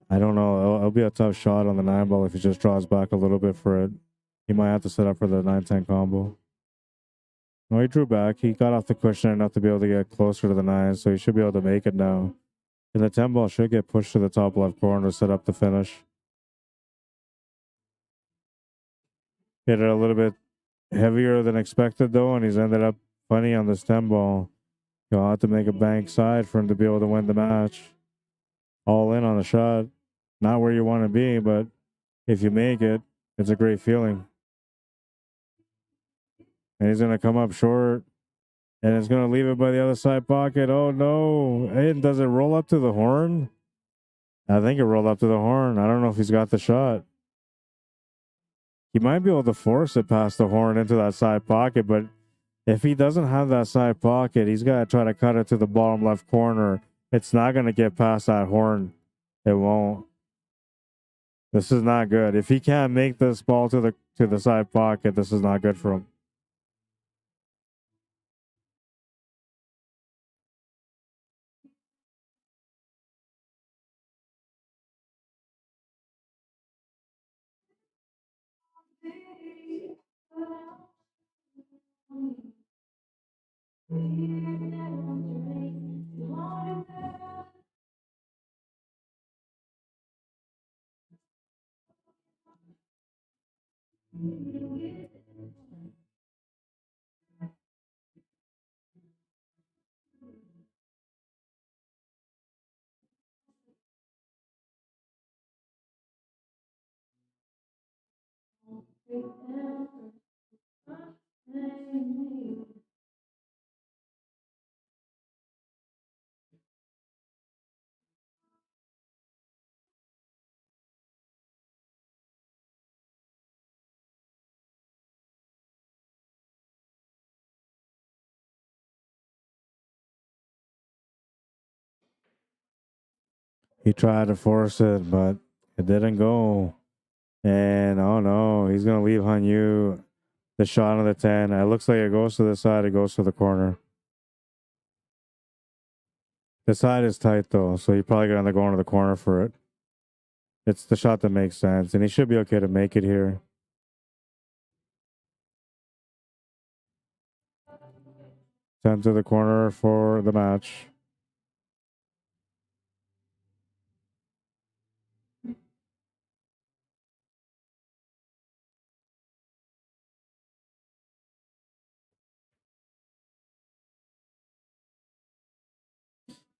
A: I don't know. It'll be a tough shot on the 9 ball if he just draws back a little bit for it. He might have to set up for the 9-10 combo. Well, he drew back. He got off the cushion enough to be able to get closer to the 9, so he should be able to make it now. And the 10 ball should get pushed to the top left corner to set up the finish. Hit it a little bit heavier than expected, though, and he's ended up funny on this 10 ball. You'll have to make a bank side for him to be able to win the match. All in on the shot. Not where you want to be, but if you make it, it's a great feeling. And he's going to come up short. And it's going to leave it by the other side pocket. Oh, no. And does it roll up to the horn? I think it rolled up to the horn. I don't know if he's got the shot. He might be able to force it past the horn into that side pocket, but if he doesn't have that side pocket, he's got to try to cut it to the bottom left corner. It's not going to get past that horn. It won't. This is not good. If he can't make this ball to the side pocket, this is not good for him. He tried to force it, but it didn't go. And oh no, he's going to leave Hanyu the shot on the 10. It looks like it goes to the side, it goes to the corner. The side is tight though, so you're probably going to go into the corner for it. It's the shot that makes sense, and he should be okay to make it here. Send to the corner for the match.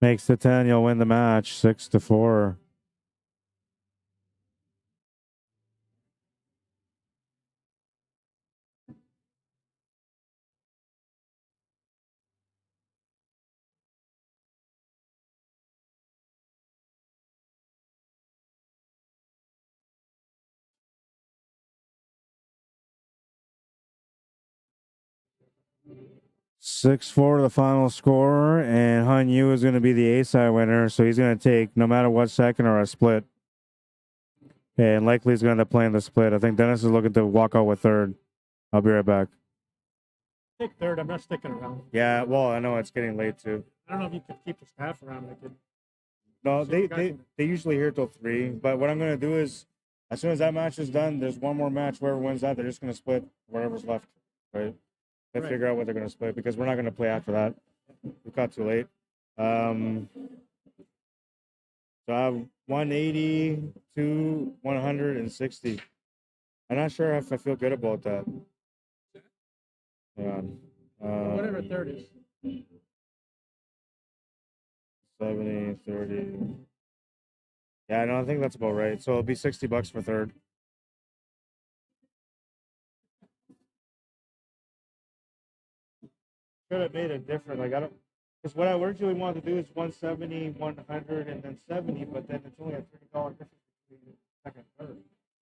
A: Makes the 10, you'll win the match 6-4. Six-4 the final score, and Hanyu is going to be the A-side winner, so he's going to take no matter what second or a split. And likely he's going to end up playing the split. I think Dennis is looking to walk out with third. I'll be right back.
E: Take third. I'm not sticking around.
A: Yeah, well, I know it's getting late too.
E: I don't know if you could keep the staff around. They could.
A: No, they usually here till 3. But what I'm going to do is, as soon as that match is done, there's one more match. Whoever wins that, they're just going to split wherever's left, right? They figure out what they're going to split because we're not going to play after that. We got too late. So I have 180 to 160. I'm not sure if I feel good about that. Yeah.
E: Whatever third is.
A: 70, 30. Yeah, no, I think that's about right. So it'll be $60 for third. Could have made it different. Like, I don't, because what I originally wanted to do is 170, 100, and then 70, but then it's only a $30 difference between second and third,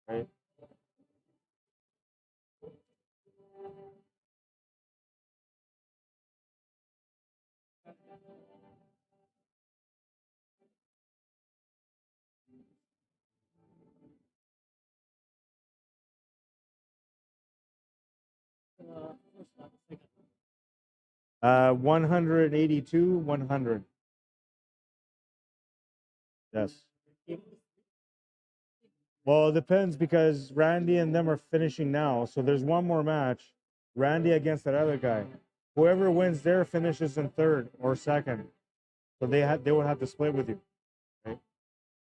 A: right? Uh, 182, 100. Yes. Well, it depends because Randy and them are finishing now. So there's one more match. Randy against that other guy.
C: Whoever wins there finishes in third or second. So they would have to split with you, right?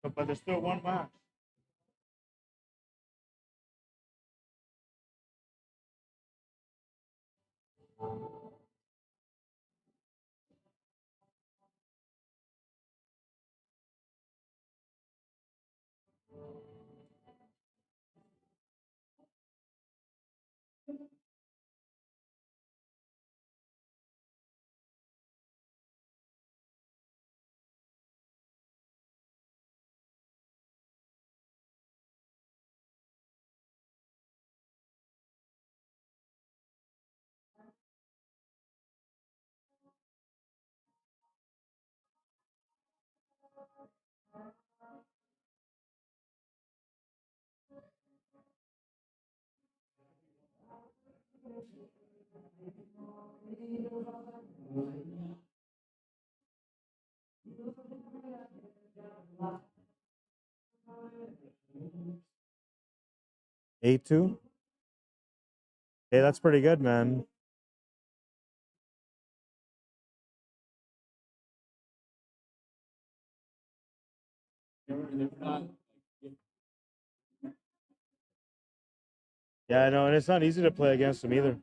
C: But there's still one match. Eight two. Hey, that's pretty good, man. Yeah, I know, and it's not easy to play against them either.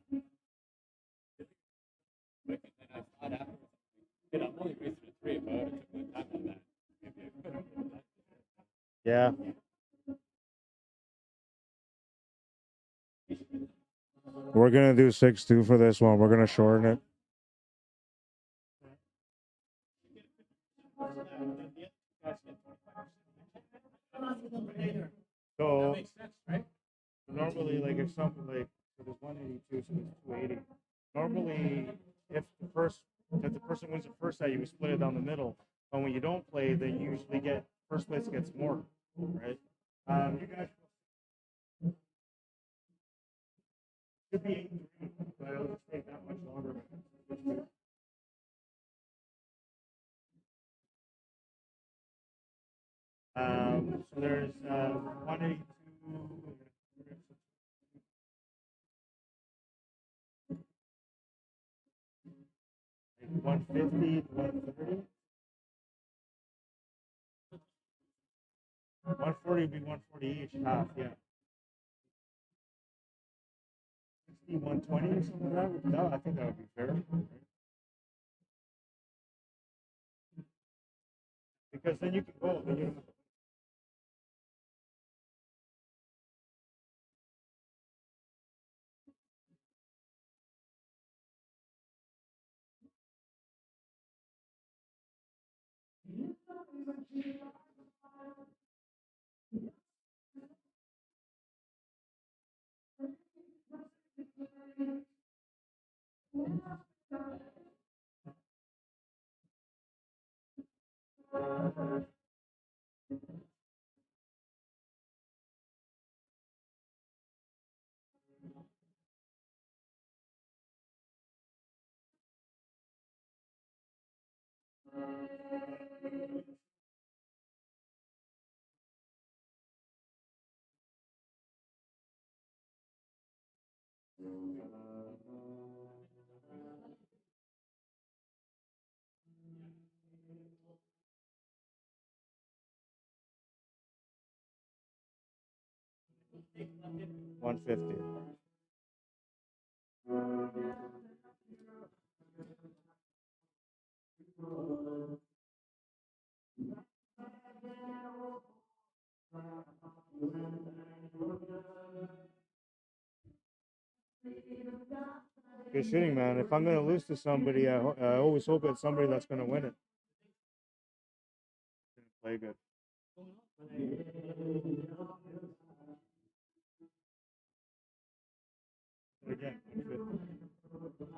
B: And I thought after, I'm only racing a 3, if I would have took my time on that, maybe I could have.
C: Yeah. We're gonna do 6-2 for this one. We're gonna shorten it. So
E: Makes sense, right?
C: normally, like if something like so there's 182, so there's 280. Normally, if the person wins the first set, you split it down the middle. But when you don't play, then you usually get first place gets more, right? You guys should be 8-3, but it'll just take that much longer. So there's 182. 150 to 130. 140 would be 140 each half, yeah. 60, 120 or something like that. No, I think that would be fair. Because then you can go. Then you don't have to 150. Good shooting, man. If I'm going to lose to somebody, I always hope it's somebody that's going to win it. Play good. Again,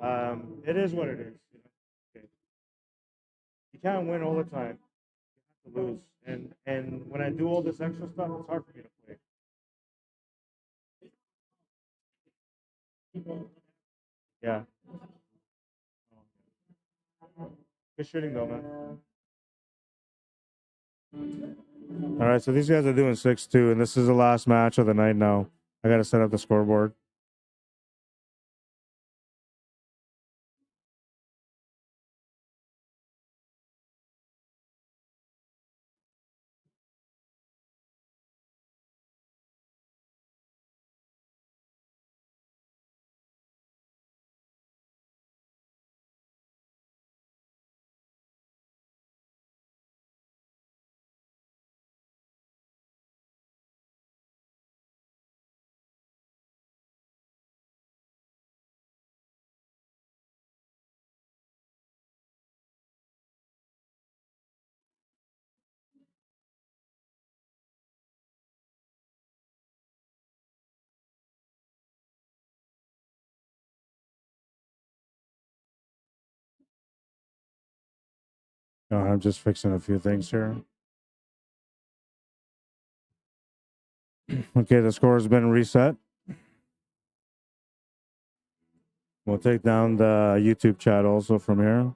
C: 150. It is what it is. Okay. You can't win all the time. You have to lose. And when I do all this extra stuff, it's hard for me to play. Yeah. Good shooting though, man. All right, so these guys are doing 6-2, and this is the last match of the night now. I got to set up the scoreboard.
A: I'm just fixing a few things here. Okay, the score has been reset. We'll take down the YouTube chat also from here.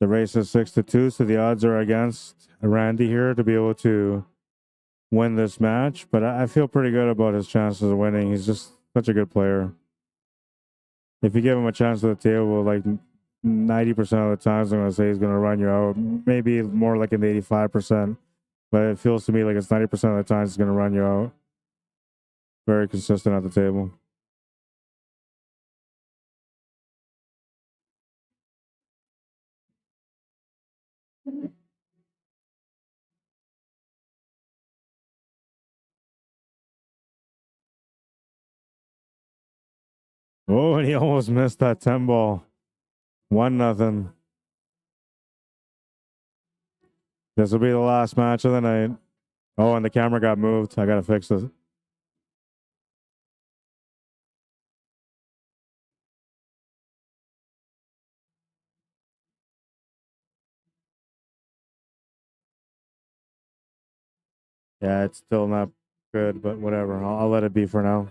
A: The race is 6-2, so the odds are against Randy here to be able to win this match. But I feel pretty good about his chances of winning. He's just such a good player. If you give him a chance at the table, like 90% of the times, I'm going to say he's going to run you out. Maybe more like an 85%. But it feels to me like it's 90% of the times he's going to run you out. Very consistent at the table. Oh, and he almost missed that 10 ball. 1-0. This will be the last match of the night. Oh, and the camera got moved. I got to fix this. Yeah, it's still not good, but whatever. I'll let it be for now.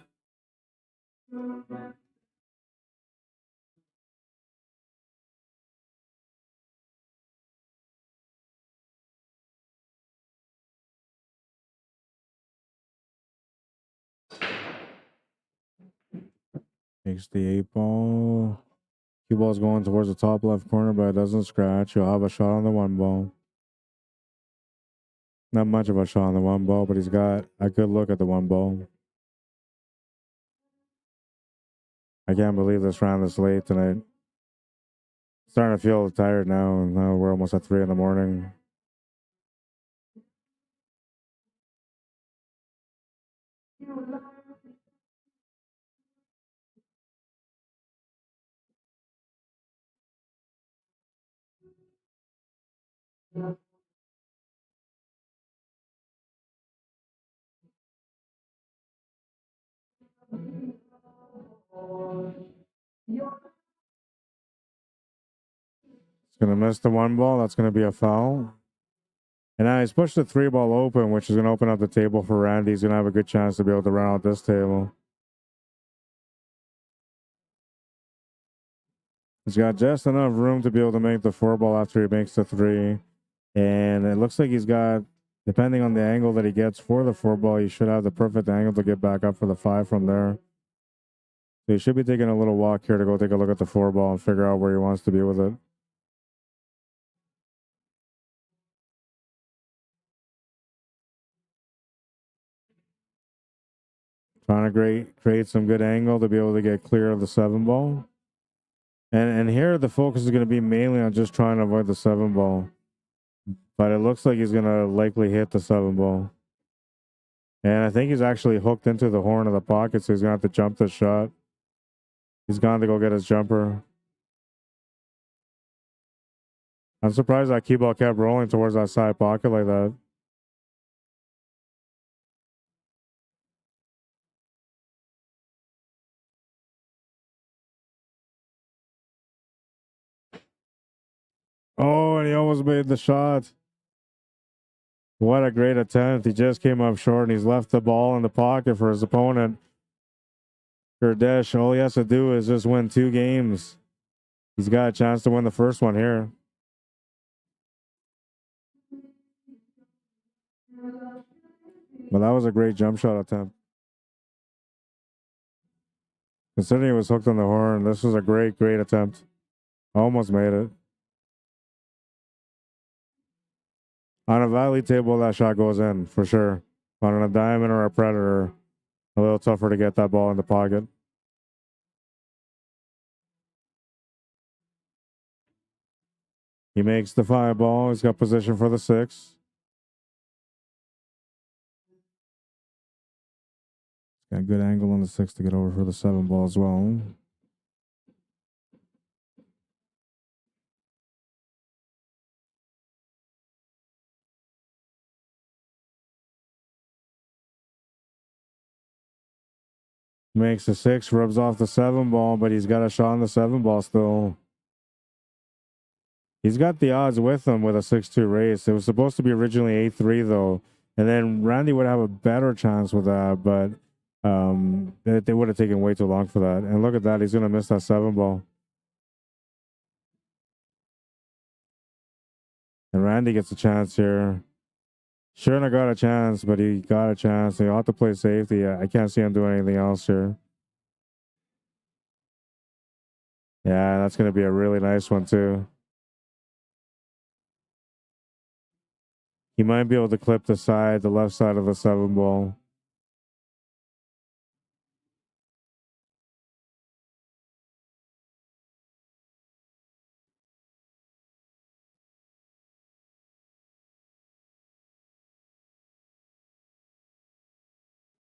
A: Takes the 8 ball. Cue ball's going towards the top left corner, but it doesn't scratch. He'll have a shot on the 1 ball. Not much of a shot on the 1 ball, but he's got a good look at the 1 ball. I can't believe this ran this late tonight. Starting to feel tired now. Now we're almost at 3 in the morning. It's going to miss the 1 ball. That's going to be a foul. And now he's pushed the 3 ball open, which is going to open up the table for Randy. He's going to have a good chance to be able to run out this table. He's got just enough room to be able to make the 4 ball after he makes the 3. And it looks like he's got, depending on the angle that he gets for the 4 ball, he should have the perfect angle to get back up for the 5 from there. So he should be taking a little walk here to go take a look at the 4 ball and figure out where he wants to be with it. Trying to create some good angle to be able to get clear of the 7 ball. And here the focus is going to be mainly on just trying to avoid the 7 ball. But it looks like he's going to likely hit the 7 ball. And I think he's actually hooked into the horn of the pocket, so he's going to have to jump this shot. He's gone to go get his jumper. I'm surprised that cue ball kept rolling towards that side pocket like that. Oh, and he almost made the shot. What a great attempt. He just came up short, and he's left the ball in the pocket for his opponent. Kurdish, all he has to do is just win 2 games. He's got a chance to win the first one here. Well, that was a great jump shot attempt. Considering he was hooked on the horn, this was a great attempt. Almost made it. On a valley table, that shot goes in for sure. On a diamond or a predator, a little tougher to get that ball in the pocket. He makes the 5 ball. He's got position for the 6. Got a good angle on the 6 to get over for the 7 ball as well. Makes the 6, rubs off the 7 ball, but he's got a shot on the 7 ball still. He's got the odds with him with a 6-2 race. It was supposed to be originally 8-3 though. And then Randy would have a better chance with that, but they would have taken way too long for that. And look at that, he's going to miss that 7 ball. And Randy gets a chance here. Shouldn't have got a chance, but he got a chance. He'll have to play safety. I can't see him doing anything else here. Yeah, that's going to be a really nice one too. He might be able to clip the left side of the 7 ball.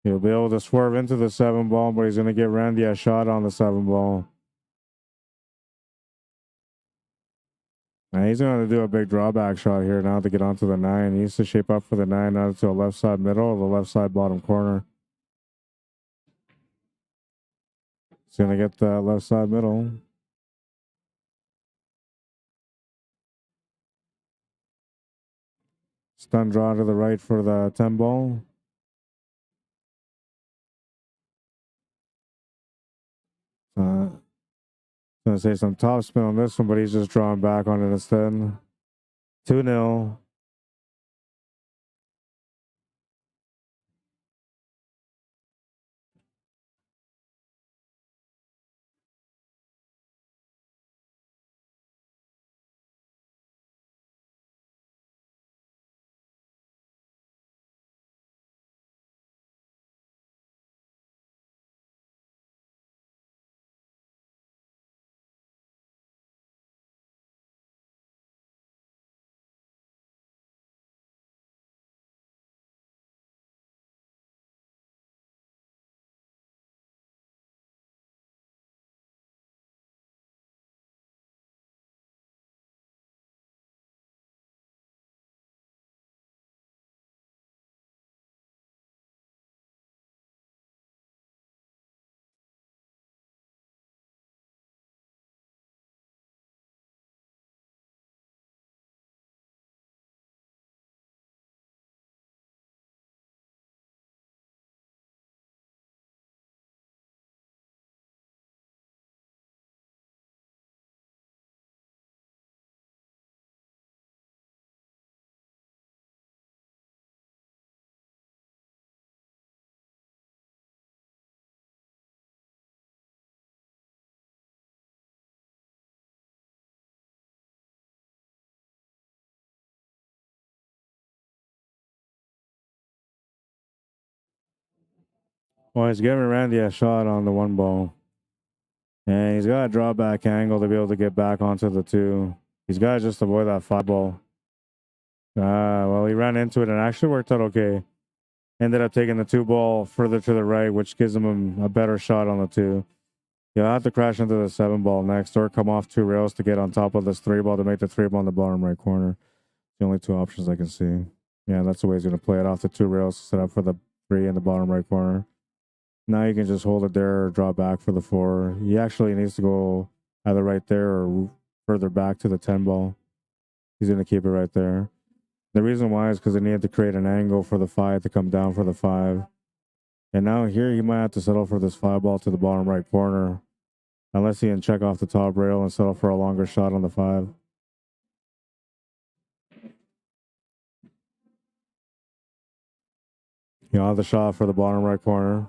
A: He'll be able to swerve into the 7 ball, but he's going to get Randy a shot on the 7 ball. And he's going to do a big drawback shot here now to get onto the 9. He needs to shape up for the 9 out to a left side middle or the left side bottom corner. He's going to get the left side middle. Stun draw to the right for the 10 ball. Gonna say some top spin on this one, but he's just drawing back on it instead. 2-0. Well, he's giving Randy a shot on the 1 ball. And he's got a drawback angle to be able to get back onto the 2. He's got to just avoid that 5 ball. Well, he ran into it and actually worked out okay. Ended up taking the 2 ball further to the right, which gives him a better shot on the 2. He'll have to crash into the 7 ball next or come off 2 rails to get on top of this 3 ball to make the 3 ball in the bottom right corner. The only 2 options I can see. Yeah, that's the way he's going to play it off the 2 rails to set up for the 3 in the bottom right corner. Now you can just hold it there or draw back for the 4. He actually needs to go either right there or further back to the 10 ball. He's going to keep it right there. The reason why is because they needed to create an angle for the 5 to come down for the 5. And now here he might have to settle for this 5 ball to the bottom right corner. Unless he can check off the top rail and settle for a longer shot on the 5. He'll have the shot for the bottom right corner.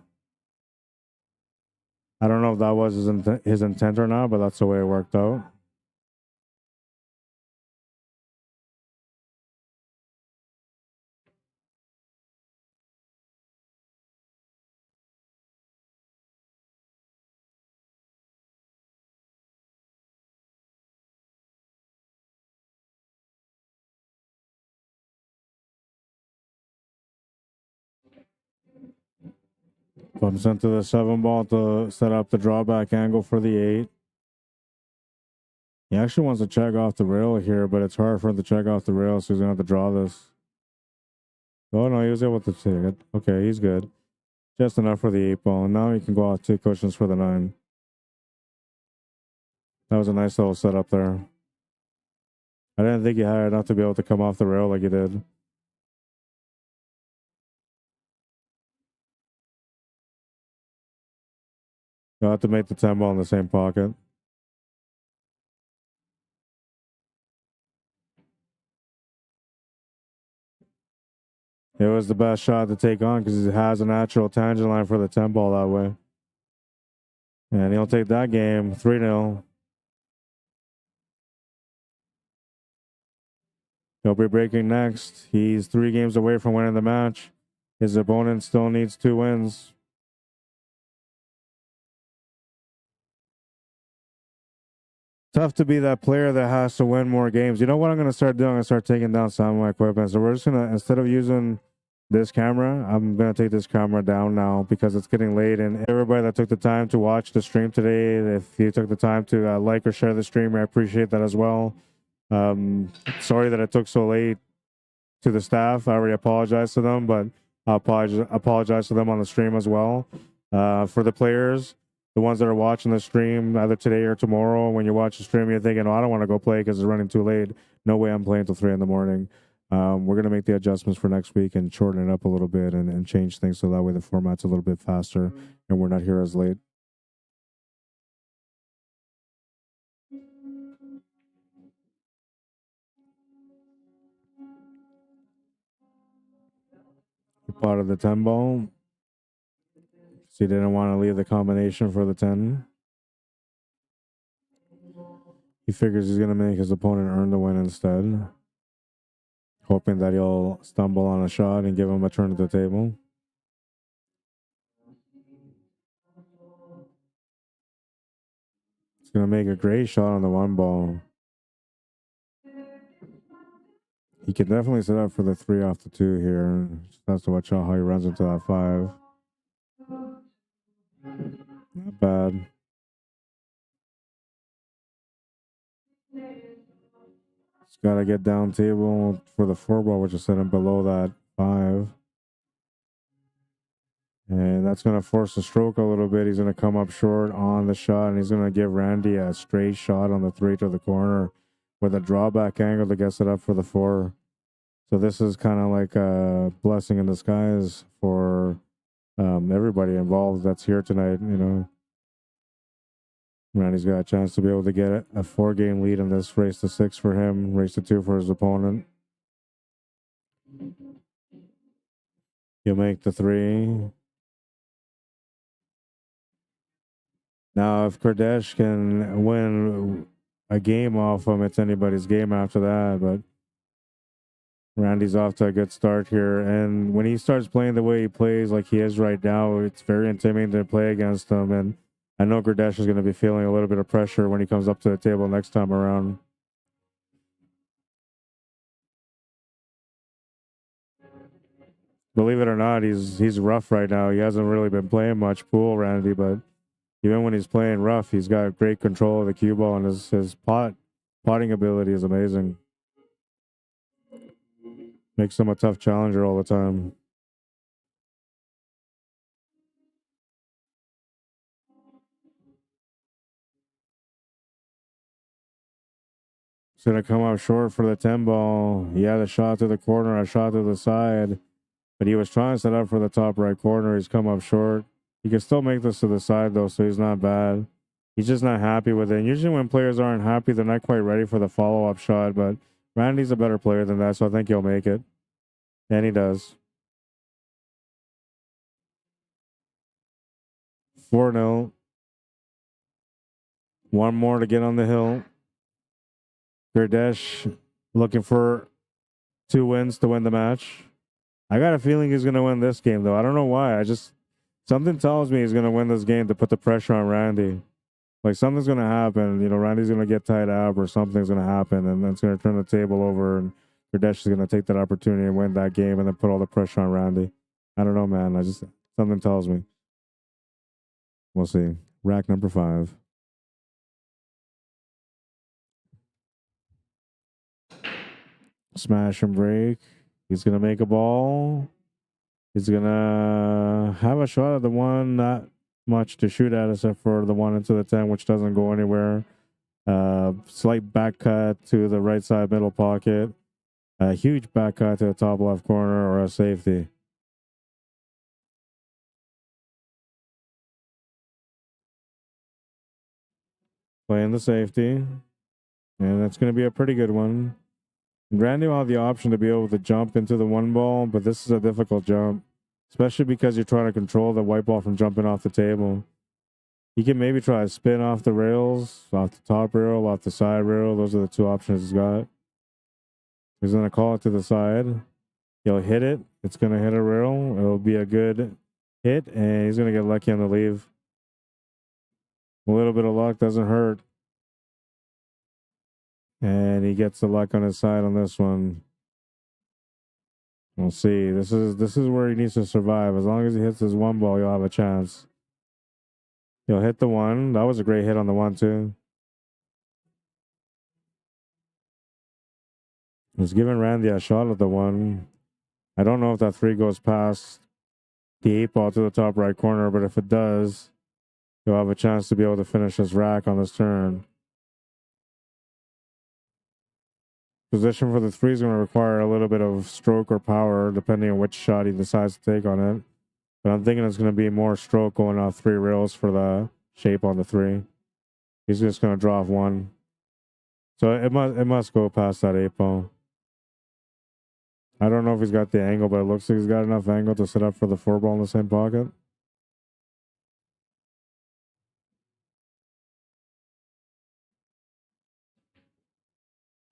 A: I don't know if that was his intent or not, but that's the way it worked out. Bumps into the 7 ball to set up the drawback angle for the 8. He actually wants to check off the rail here, but it's hard for him to check off the rail, so he's going to have to draw this. Oh, no, he was able to take it. Okay, he's good. Just enough for the 8 ball. Now you can go out 2 cushions for the 9. That was a nice little setup there. I didn't think he had enough to be able to come off the rail like he did. You'll have to make the 10 ball in the same pocket. It was the best shot to take on because he has a natural tangent line for the 10 ball that way. And he'll take that game 3-0. He'll be breaking next. He's 3 games away from winning the match. His opponent still needs 2 wins. Tough to be that player that has to win more games. You know what I'm going to start doing? I'm going to start taking down some of my equipment. So we're just going to, instead of using this camera, I'm going to take this camera down now because it's getting late. And everybody that took the time to watch the stream today, if you took the time to like or share the stream, I appreciate that as well. Sorry that it took so late to the staff. I already apologized to them, but I'll apologize to them on the stream as well. For the players, the ones that are watching the stream either today or tomorrow, when you watch the stream, you're thinking, oh, I don't want to go play because it's running too late. No way I'm playing till 3 in the morning. We're going to make the adjustments for next week and shorten it up a little bit and change things so that way the format's a little bit faster and we're not here as late. He potted the 10 ball. So he didn't want to leave the combination for the 10. He figures he's going to make his opponent earn the win instead, hoping that he'll stumble on a shot and give him a turn at the table. He's going to make a great shot on the 1 ball. He can definitely set up for the 3 off the 2 here. Just has to watch out how he runs into that 5. Not bad. He's got to get down table for the 4 ball, which is sitting below that 5. And that's going to force the stroke a little bit. He's going to come up short on the shot, and he's going to give Randy a straight shot on the 3 to the corner with a drawback angle to get set up for the 4. So this is kind of like a blessing in disguise for everybody involved that's here tonight. You know, Randy's got a chance to be able to get a 4-game lead in this race to 6 for him, race to 2 for his opponent. He'll make the 3. Now, if Kurdesh can win a game off him, it's anybody's game after that. But Randy's off to a good start here. And when he starts playing the way he plays, like he is right now, it's very intimidating to play against him. And I know Kurdesh is going to be feeling a little bit of pressure when he comes up to the table next time around. Believe it or not, he's rough right now. He hasn't really been playing much pool, Randy, but even when he's playing rough, he's got great control of the cue ball, and his potting ability is amazing. Makes him a tough challenger all the time. He's going to come up short for the 10 ball. He had a shot to the corner, a shot to the side, but he was trying to set up for the top right corner. He's come up short. He can still make this to the side, though, so he's not bad. He's just not happy with it. And usually when players aren't happy, they're not quite ready for the follow-up shot, but Randy's a better player than that, so I think he'll make it. And he does. 4-0. One more to get on the hill. Kurdesh looking for 2 wins to win the match. I got a feeling he's going to win this game, though. I don't know why. Something tells me he's going to win this game to put the pressure on Randy. Like, something's going to happen. You know, Randy's going to get tied up or something's going to happen, and then it's going to turn the table over, and Kurdesh is going to take that opportunity and win that game and then put all the pressure on Randy. I don't know, man. Something tells me. We'll see. Rack number 5. Smash and break. He's going to make a ball. He's gonna have a shot at the one, not much to shoot at except for the one into the 10, which doesn't go anywhere. Slight back cut to the right side middle pocket. A huge back cut to the top left corner, or a safety. Playing the safety. And that's going to be a pretty good one. Randy will have the option to be able to jump into the one ball, but this is a difficult jump, especially because you're trying to control the white ball from jumping off the table. He can maybe try to spin off the rails, off the top rail, off the side rail. Those are the two options he's got. He's going to call it to the side. He'll hit it. It's going to hit a rail. It'll be a good hit, and he's going to get lucky on the leave. A little bit of luck doesn't hurt. And he gets the luck on his side on this one. We'll see. This is where he needs to survive. As long as he hits his one ball, you'll have a chance. He'll hit the one. That was a great hit on the one, too. He's giving Randy a shot at the one. I don't know if that 3 goes past the 8 ball to the top right corner, but if it does, he'll have a chance to be able to finish his rack on this turn. Position for the 3 is going to require a little bit of stroke or power, depending on which shot he decides to take on it. But I'm thinking it's going to be more stroke going off 3 rails for the shape on the 3. He's just going to draw off 1. So it must go past that 8 ball. I don't know if he's got the angle, but it looks like he's got enough angle to set up for the 4 ball in the same pocket.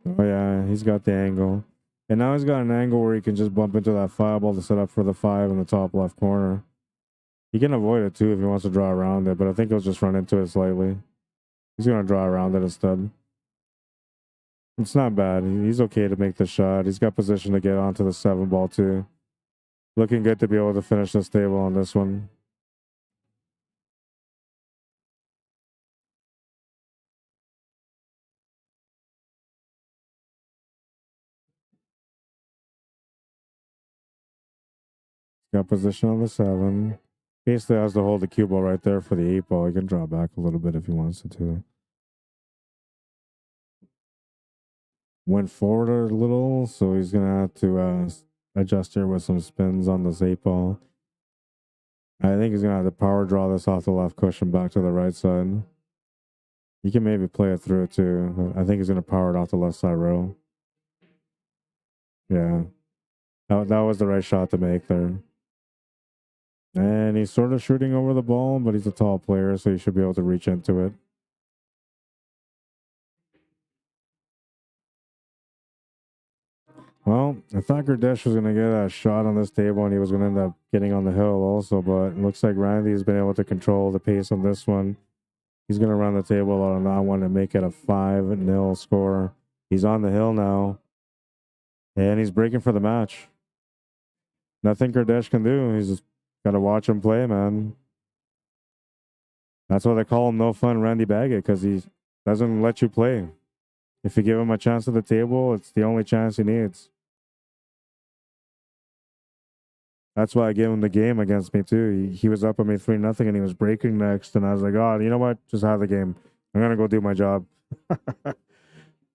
A: Oh yeah, he's got the angle. And now he's got an angle where he can just bump into that 5 ball to set up for the 5 in the top left corner. He can avoid it too if he wants to draw around it, but I think he'll just run into it slightly. He's going to draw around it instead. It's not bad. He's okay to make the shot. He's got position to get onto the 7 ball too. Looking good to be able to finish this table on this one. Got position on the 7. Basically has to hold the cue ball right there for the 8 ball. He can draw back a little bit if he wants to. Went forward a little, so he's going to have to adjust here with some spins on this 8 ball. I think he's going to have to power draw this off the left cushion back to the right side. You can maybe play it through too. I think he's going to power it off the left side row. Yeah. That was the right shot to make there. And he's sort of shooting over the ball, but he's a tall player, so he should be able to reach into it. Well, I thought Gardesh was going to get a shot on this table, and he was going to end up getting on the hill also, but it looks like Randy's been able to control the pace on this one. He's going to run the table on that one and make it a 5-0 score. He's on the hill now, and he's breaking for the match. Nothing Gardesh can do. He's just got to watch him play, man. That's why they call him No Fun Randy Baggett, because he doesn't let you play. If you give him a chance at the table, it's the only chance he needs. That's why I gave him the game against me, too. He was up on me 3-0, and he was breaking next. And I was like, oh, you know what? Just have the game. I'm going to go do my job.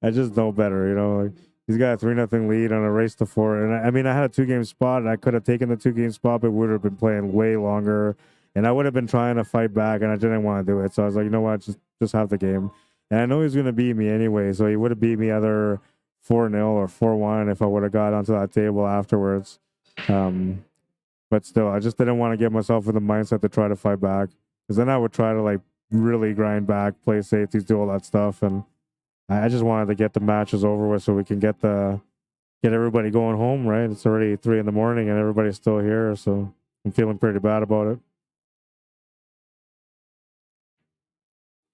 A: I just know better, you know. Like, he's got a 3-0 lead on a race to 4. And I mean, I had a 2-game spot, and I could have taken the 2-game spot, but would have been playing way longer. And I would have been trying to fight back, and I didn't want to do it. So I was like, you know what? Just have the game. And I know he was going to beat me anyway, so he would have beat me either 4-0 or 4-1 if I would have got onto that table afterwards. But still, I just didn't want to get myself in the mindset to try to fight back, because then I would try to like really grind back, play safeties, do all that stuff, and I just wanted to get the matches over with so we can get everybody going home. Right? It's already 3 in the morning and everybody's still here, so I'm feeling pretty bad about it.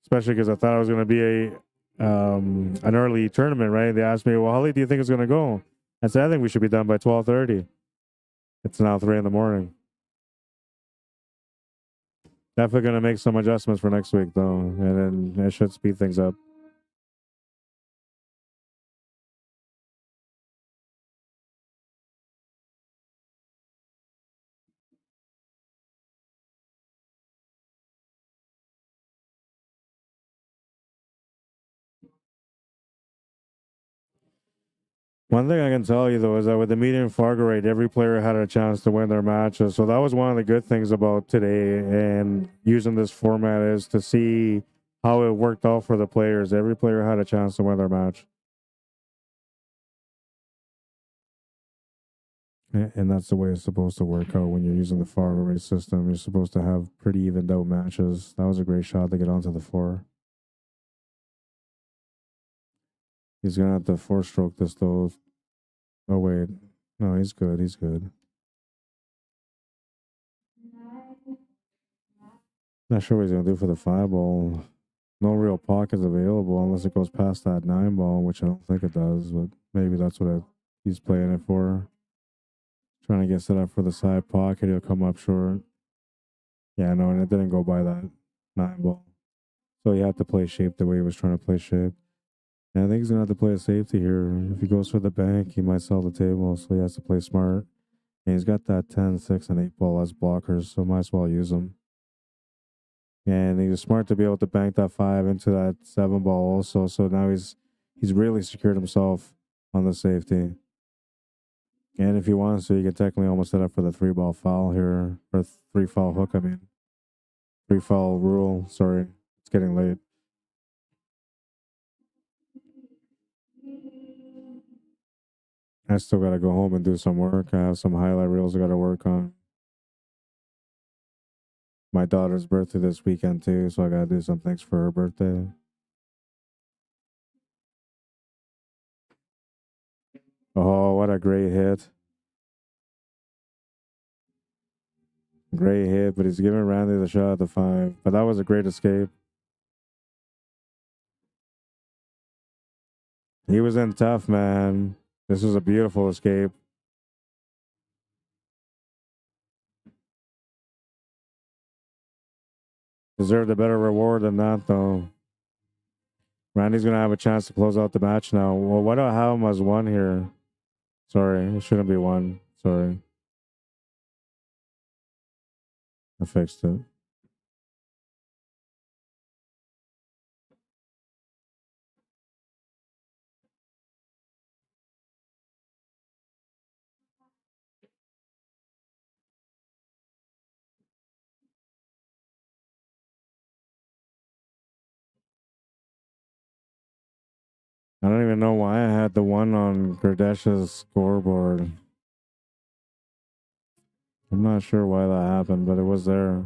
A: Especially because I thought it was going to be an early tournament, right? They asked me, well, how late do you think it's going to go? I said, I think we should be done by 12:30. It's now 3 in the morning. Definitely going to make some adjustments for next week, though, and then it should speed things up. One thing I can tell you, though, is that with the medium Fargorate, every player had a chance to win their matches. So that was one of the good things about today and using this format is to see how it worked out for the players. Every player had a chance to win their match. And that's the way it's supposed to work out when you're using the Fargorate system. You're supposed to have pretty evened out matches. That was a great shot to get onto the floor. He's going to have to four-stroke this, though. Oh, wait. No, he's good. He's good. Not sure what he's going to do for the 5-ball. No real pockets available unless it goes past that 9-ball, which I don't think it does, but maybe that's what he's playing it for. Trying to get set up for the side pocket. He'll come up short. Yeah, no, and it didn't go by that 9-ball. So he had to play shape the way he was trying to play shape. And I think he's going to have to play a safety here. If he goes for the bank, he might sell the table, so he has to play smart. And he's got that 10, 6, and 8 ball as blockers, so might as well use them. And he was smart to be able to bank that 5 into that 7 ball also. So now he's really secured himself on the safety. And if he wants to, he can technically almost set up for the 3-ball foul here, or 3-foul hook, I mean. 3-foul rule, sorry. It's getting late. I still got to go home and do some work. I have some highlight reels I got to work on. My daughter's birthday this weekend too, so I got to do some things for her birthday. Oh, what a great hit. Great hit, but he's giving Randy the shot at the 5. But that was a great escape. He was in tough, man. This was a beautiful escape. Deserved a better reward than that, though. Randy's going to have a chance to close out the match now. Well, why do I have him as 1 here? Sorry, it shouldn't be 1. Sorry. I fixed it. I don't even know why I had the 1 on Gradesh's scoreboard. I'm not sure why that happened, but it was there.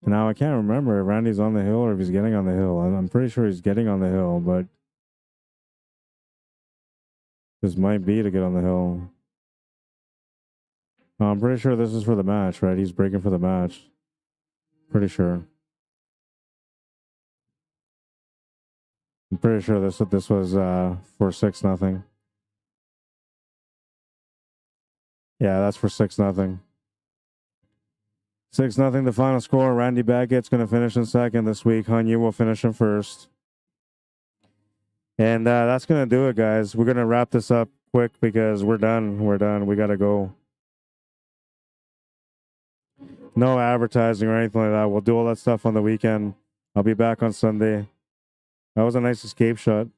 A: Now I can't remember if Randy's on the hill or if he's getting on the hill. I'm pretty sure he's getting on the hill, but this might be to get on the hill. No, I'm pretty sure this is for the match, right? He's breaking for the match. Pretty sure. I'm pretty sure this was for 6-0. Yeah, that's for 6-0. 6-0 the final score. Randy Baggett's going to finish in second this week. Hanyu will finish in first. And that's going to do it, guys. We're going to wrap this up quick because we're done. We're done. We got to go. No advertising or anything like that. We'll do all that stuff on the weekend. I'll be back on Sunday. That was a nice escape shot.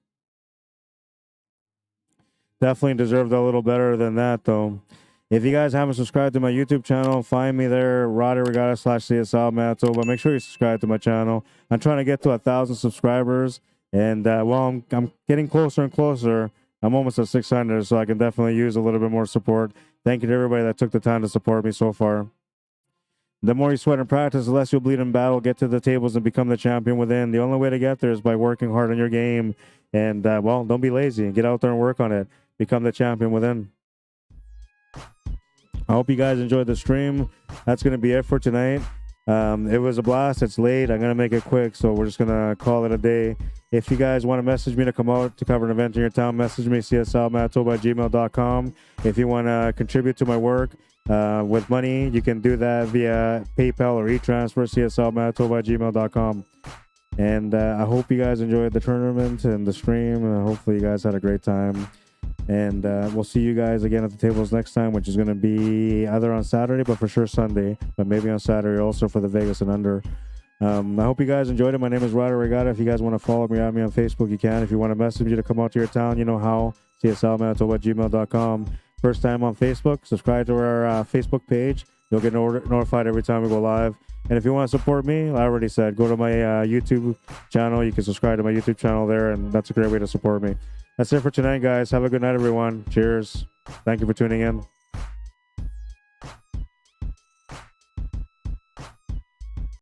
A: Definitely deserved a little better than that, though. If you guys haven't subscribed to my YouTube channel, find me there, Rod Arriagada /CSL Manitoba. Make sure you subscribe to my channel. I'm trying to get to 1,000 subscribers. And, well, I'm getting closer and closer. I'm almost at 600, so I can definitely use a little bit more support. Thank you to everybody that took the time to support me so far. The more you sweat in practice, the less you'll bleed in battle. Get to the tables and become the champion within. The only way to get there is by working hard on your game. And, well, don't be lazy. Get out there and work on it. Become the champion within. I hope you guys enjoyed the stream. That's going to be it for tonight. It was a blast. It's late. I'm going to make it quick, so we're just going to call it a day. If you guys want to message me to come out to cover an event in your town, message me, cslmanitoba@gmail.com. If you want to contribute to my work with money, you can do that via PayPal or e-transfer, cslmanitoba@gmail.com. And I hope you guys enjoyed the tournament and the stream. Hopefully you guys had a great time. And we'll see you guys again at the tables next time, which is going to be either on Saturday, but for sure Sunday, but maybe on Saturday also for the Vegas and under. I hope you guys enjoyed it. My name is Rod Arriagada. If you guys want to follow me, add me on Facebook, you can. If you want to message me to come out to your town, you know how. cslmanitoba@gmail.com. First time on Facebook, subscribe to our Facebook page. You'll get notified every time we go live. And if you want to support me, I already said, go to my YouTube channel. You can subscribe to my YouTube channel there, and that's a great way to support me. That's it for tonight, guys. Have a good night, everyone. Cheers. Thank you for tuning in.